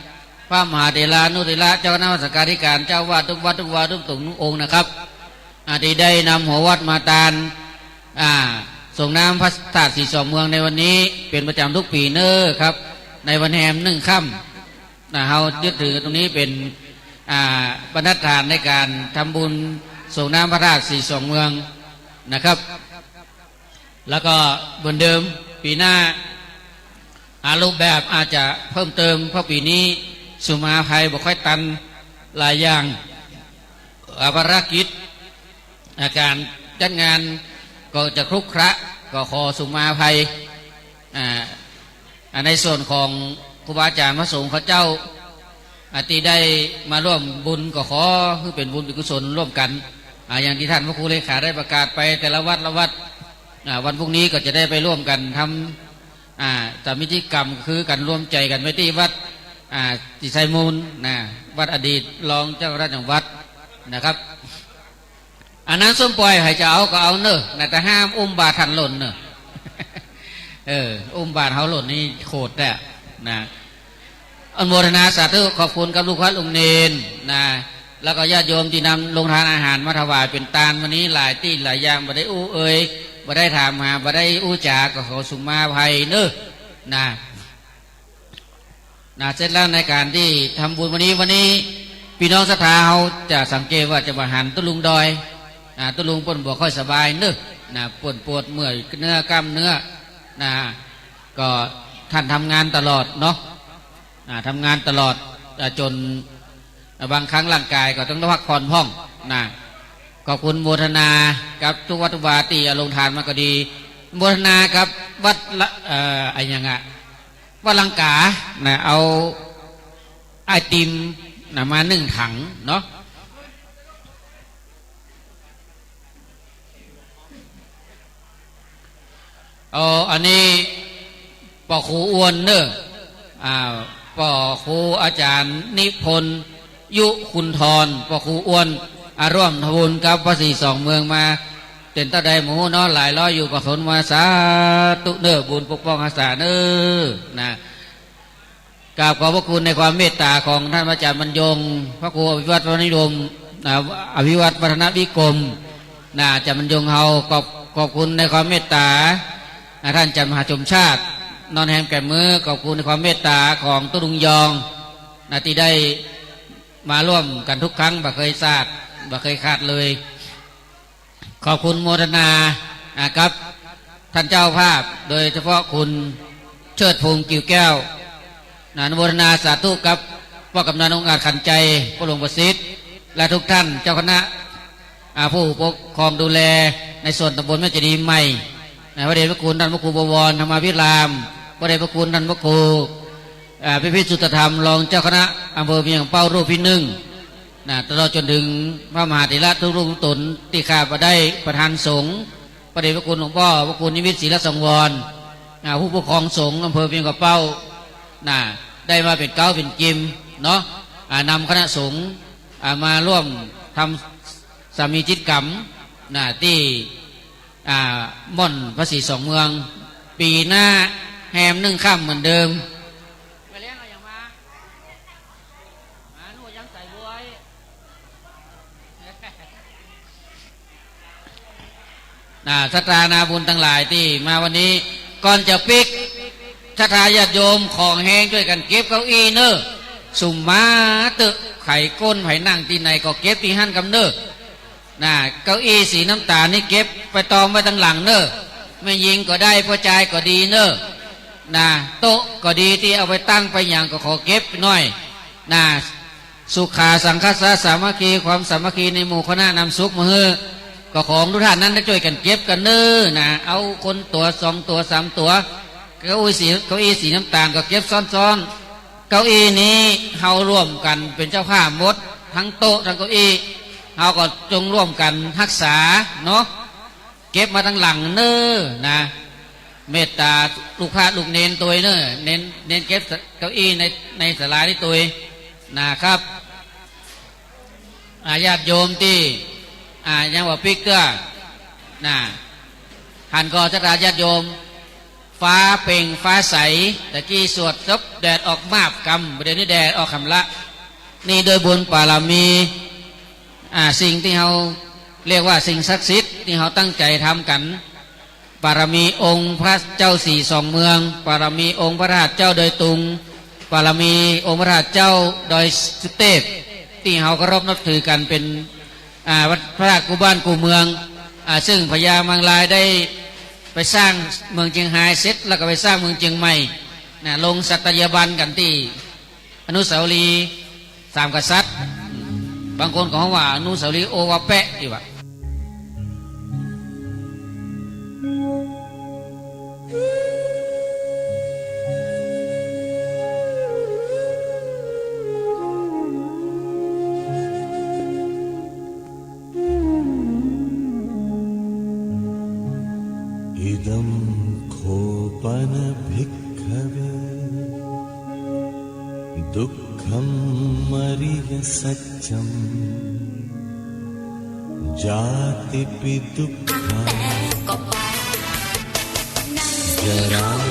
พระมหาเถรานุเถระเจ้าคณะวัดสังฆาธิการเจ้าวาดทุกวัดทุกตุงองค์นะครับที่ได้นำหัววัดมาตานส่งน้ำพระธาตุศรีสองเมืองในวันนี้เป็นประจำทุกปีเนอครับในวันแฮม1 ค่ำเรายึดถือตรงนี้เป็นบรรทัดฐานในการทำบุญส่งน้ำพระธาตุศรีสองเมืองนะครับแล้วก็เหมือนเดิมปีหน้ารูปแบบอาจจะเพิ่มเติมเพราะปีนี้สุมาภัยบอกค่อยตันหลายอย่างภารกิจการจัดงานก็จะครุกคระก็ขอสุมาภัยในส่วนของครูบาอาจารย์พระสงฆ์เขาเจ้าที่ได้มาร่วมบุญก็ขอคือเป็นบุญเป็นกุศลร่วมกันอย่างที่ท่านพระครูเลขาได้ประกาศไปแต่ละวัดวันพรุ่งนี้ก็จะได้ไปร่วมกันทำสามิจิกรรมคือกันร่วมใจกันไปที่วัดจิไซมูลวัดอดีตรองเจ้าคณะจังหวัดนะครับอันนั้นส้มปล่อยให้จะเอาก็เอาเนอะแต่ห้ามอุ้มบาทันหล่นเนอะอุ้มบาทเขาหล่นนี่โคตรแน่นะอนุโมทนาสาธุขอบคุณกับลูกวัดลุงเนนแล้วก็ญาติโยมที่นำลงทานอาหารมาถวายเป็นตาลวันนี้หลายที่หลายอย่างบ่ได้อู้บ่ได้ถามหาบ่ได้อู้จาก็ขอสุมาภัยเนอะเสร็จแล้วในการที่ทำบุญวันนี้ พี่น้องศรัทธาเขาจะสังเกตว่าจะมาหันตุลุงดอยตุลุงปนบ่ค่อยสบายเนื้อปวดเมื่อยเนื้อกล้ามเนื้อก็ท่านทำงานตลอดเนาะทำงานตลอดจนบางครั้งร่างกายก็ต้องพักผ่อนพ่องขอบคุณโมทนากับทุกวัดทุกวาตีลงทานมาก็ดีโมทนากับวัดอะไรอย่างเงี้ยวัดลังกาเอาไอติมมา1 ถังเนาะอันนี้ป่อครูอ้วนเนอะป่อครูอาจารย์นิพนธ์ยุคุณทรป่อครูอ้วนร่วมทำบุญกับพระศรีสองเมืองมาเป็นตาใดหมูเนาะหลายร้อยอยู่กับสนมาสาตุเนอบุญปกป้องอาสาเนอกราบขอบพระคุณในความเมตตาของท่านอาจารย์บรรยงพระครูอภิวัตรวณิดมอภิวัตรวัฒนวิกรมอาจารย์บรรยงเฮาขอบคุณในความเมตตาท่านอาจารย์มหาชมชาตินอนแฮมแก่มือขอบคุณในความเมตตาของตุลุงยองที่ได้มาร่วมกันทุกครั้งบ่เคยทราบบ่เคยขาดเลยขอบคุณโมทนาครับท่านเจ้าภาพโดยเฉพาะคุณเชิดพงษ์กิ่วแก้วโมทนาสาธุกับพ่อกำนันองค์อาจขันใจพระหลวงประสิทธิ์และทุกท่านเจ้าคณะผู้ปกครองดูแลในส่วนตำบลแม่เจดีย์ใหม่พระเดชพระคุณท่านพระครูบวรธรรมวิรามพระเดชพระคุณท่านพระครูพิพิธสุตธรรมรองเจ้าคณะอำเภอเมียงเป้ารูปที่1ตลอดจนถึงพระมหาเถระทุกรูปตนที่ข้าพได้ประธานสงฆ์พระเดชพระคุณหลวงพ่อพระคุณนิมิตศรีสังวรผู้ปกครองสงฆ์อำเภอเมียงเป้าได้มาเป็นเก้าเป็นกิมเนาะนำคณะสงฆ์มาร่วมทำสามีจิตกรรมที่ม่อนพระศรีสองเมืองปีหน้าแฮม1 ค่ำเหมือนเดิมไปเลี้ยงเอาอย่างมาหนูยังใส่บวยศรัทธานาบุญทั้งหลายที่มาวันนี้ก่อนจะปิกศรัทธาญาติโยมของแห้งด้วยกันเก็บเก้าอี้เนอะสุ่มมาตึกไข่ก้นไผ่นั่งที่ไหนก็เก็บที่หั่นกำเนอะเก้าอี้สีน้ำตาลนี่เก็บไปตอมไว้ตั้งหลังเนอะไม่ยิงก็ได้พอใจก็ดีเนอะโต๊ะก็ดีที่เอาไปตั้งไปอย่างก็ขอเก็บหน่อยสุขาสังคสะสามัคคีความสามัคคีในหมู่คณะนำสุขมาเฮอก็ของทุกท่านนั้นได้ช่วยกันเก็บกันเนอะเอาคนตัว2 ตัว 3 ตัวเก้าอี้สีน้ำตาลก็เก็บซ้อนๆเก้าอี้นี้เฮาร่วมกันเป็นเจ้าภาพหมดทั้งโต๊ะทั้งเก้าอี้เฮาก็จงร่วมกันรักษาเนาะเก็บมาทั้งหลังเนอะเมตตาลูกพระลูกเนนตัวเนอะเน้นเก็บเก้าอี้ในศาลาที่ตัวนะครับญาติโยมที่ยังว่าปิกเกอร์หันก่อศรัทธาญาติโยมฟ้าเป่งฟ้าใสตะกี้สวดซบแดดออกมาบกำประเดี๋ยวนี้แดดออกคำละนี่โดยบุญบารมีสิ่งที่เราเรียกว่าสิ่งศักดิ์สิทธิ์ที่เราตั้งใจทำกันบารมีองค์พระเจ้าสี่สองเมืองบารมีองค์พระราชเจ้าโดยตุงบารมีองค์พระราชเจ้าโดยสุเทพที่เราเคารพนับถือกันเป็นวัดพระราชกูบ้านกูเมืองซึ่งพญามังลายได้ไปสร้างเมืองเชียงไฮ้เสร็จแล้วก็ไปสร้างเมืองเชียงใหม่ลงสัตยาบันกันที่อนุสาวรีย์3 กษัตริย์บางคนก็ว่าอนุสาวรีย์โอวาแปะดีว่าइदं खोपन भिक्खवे दुःखं मरिय सत्यं जातिपि दुःखं जरा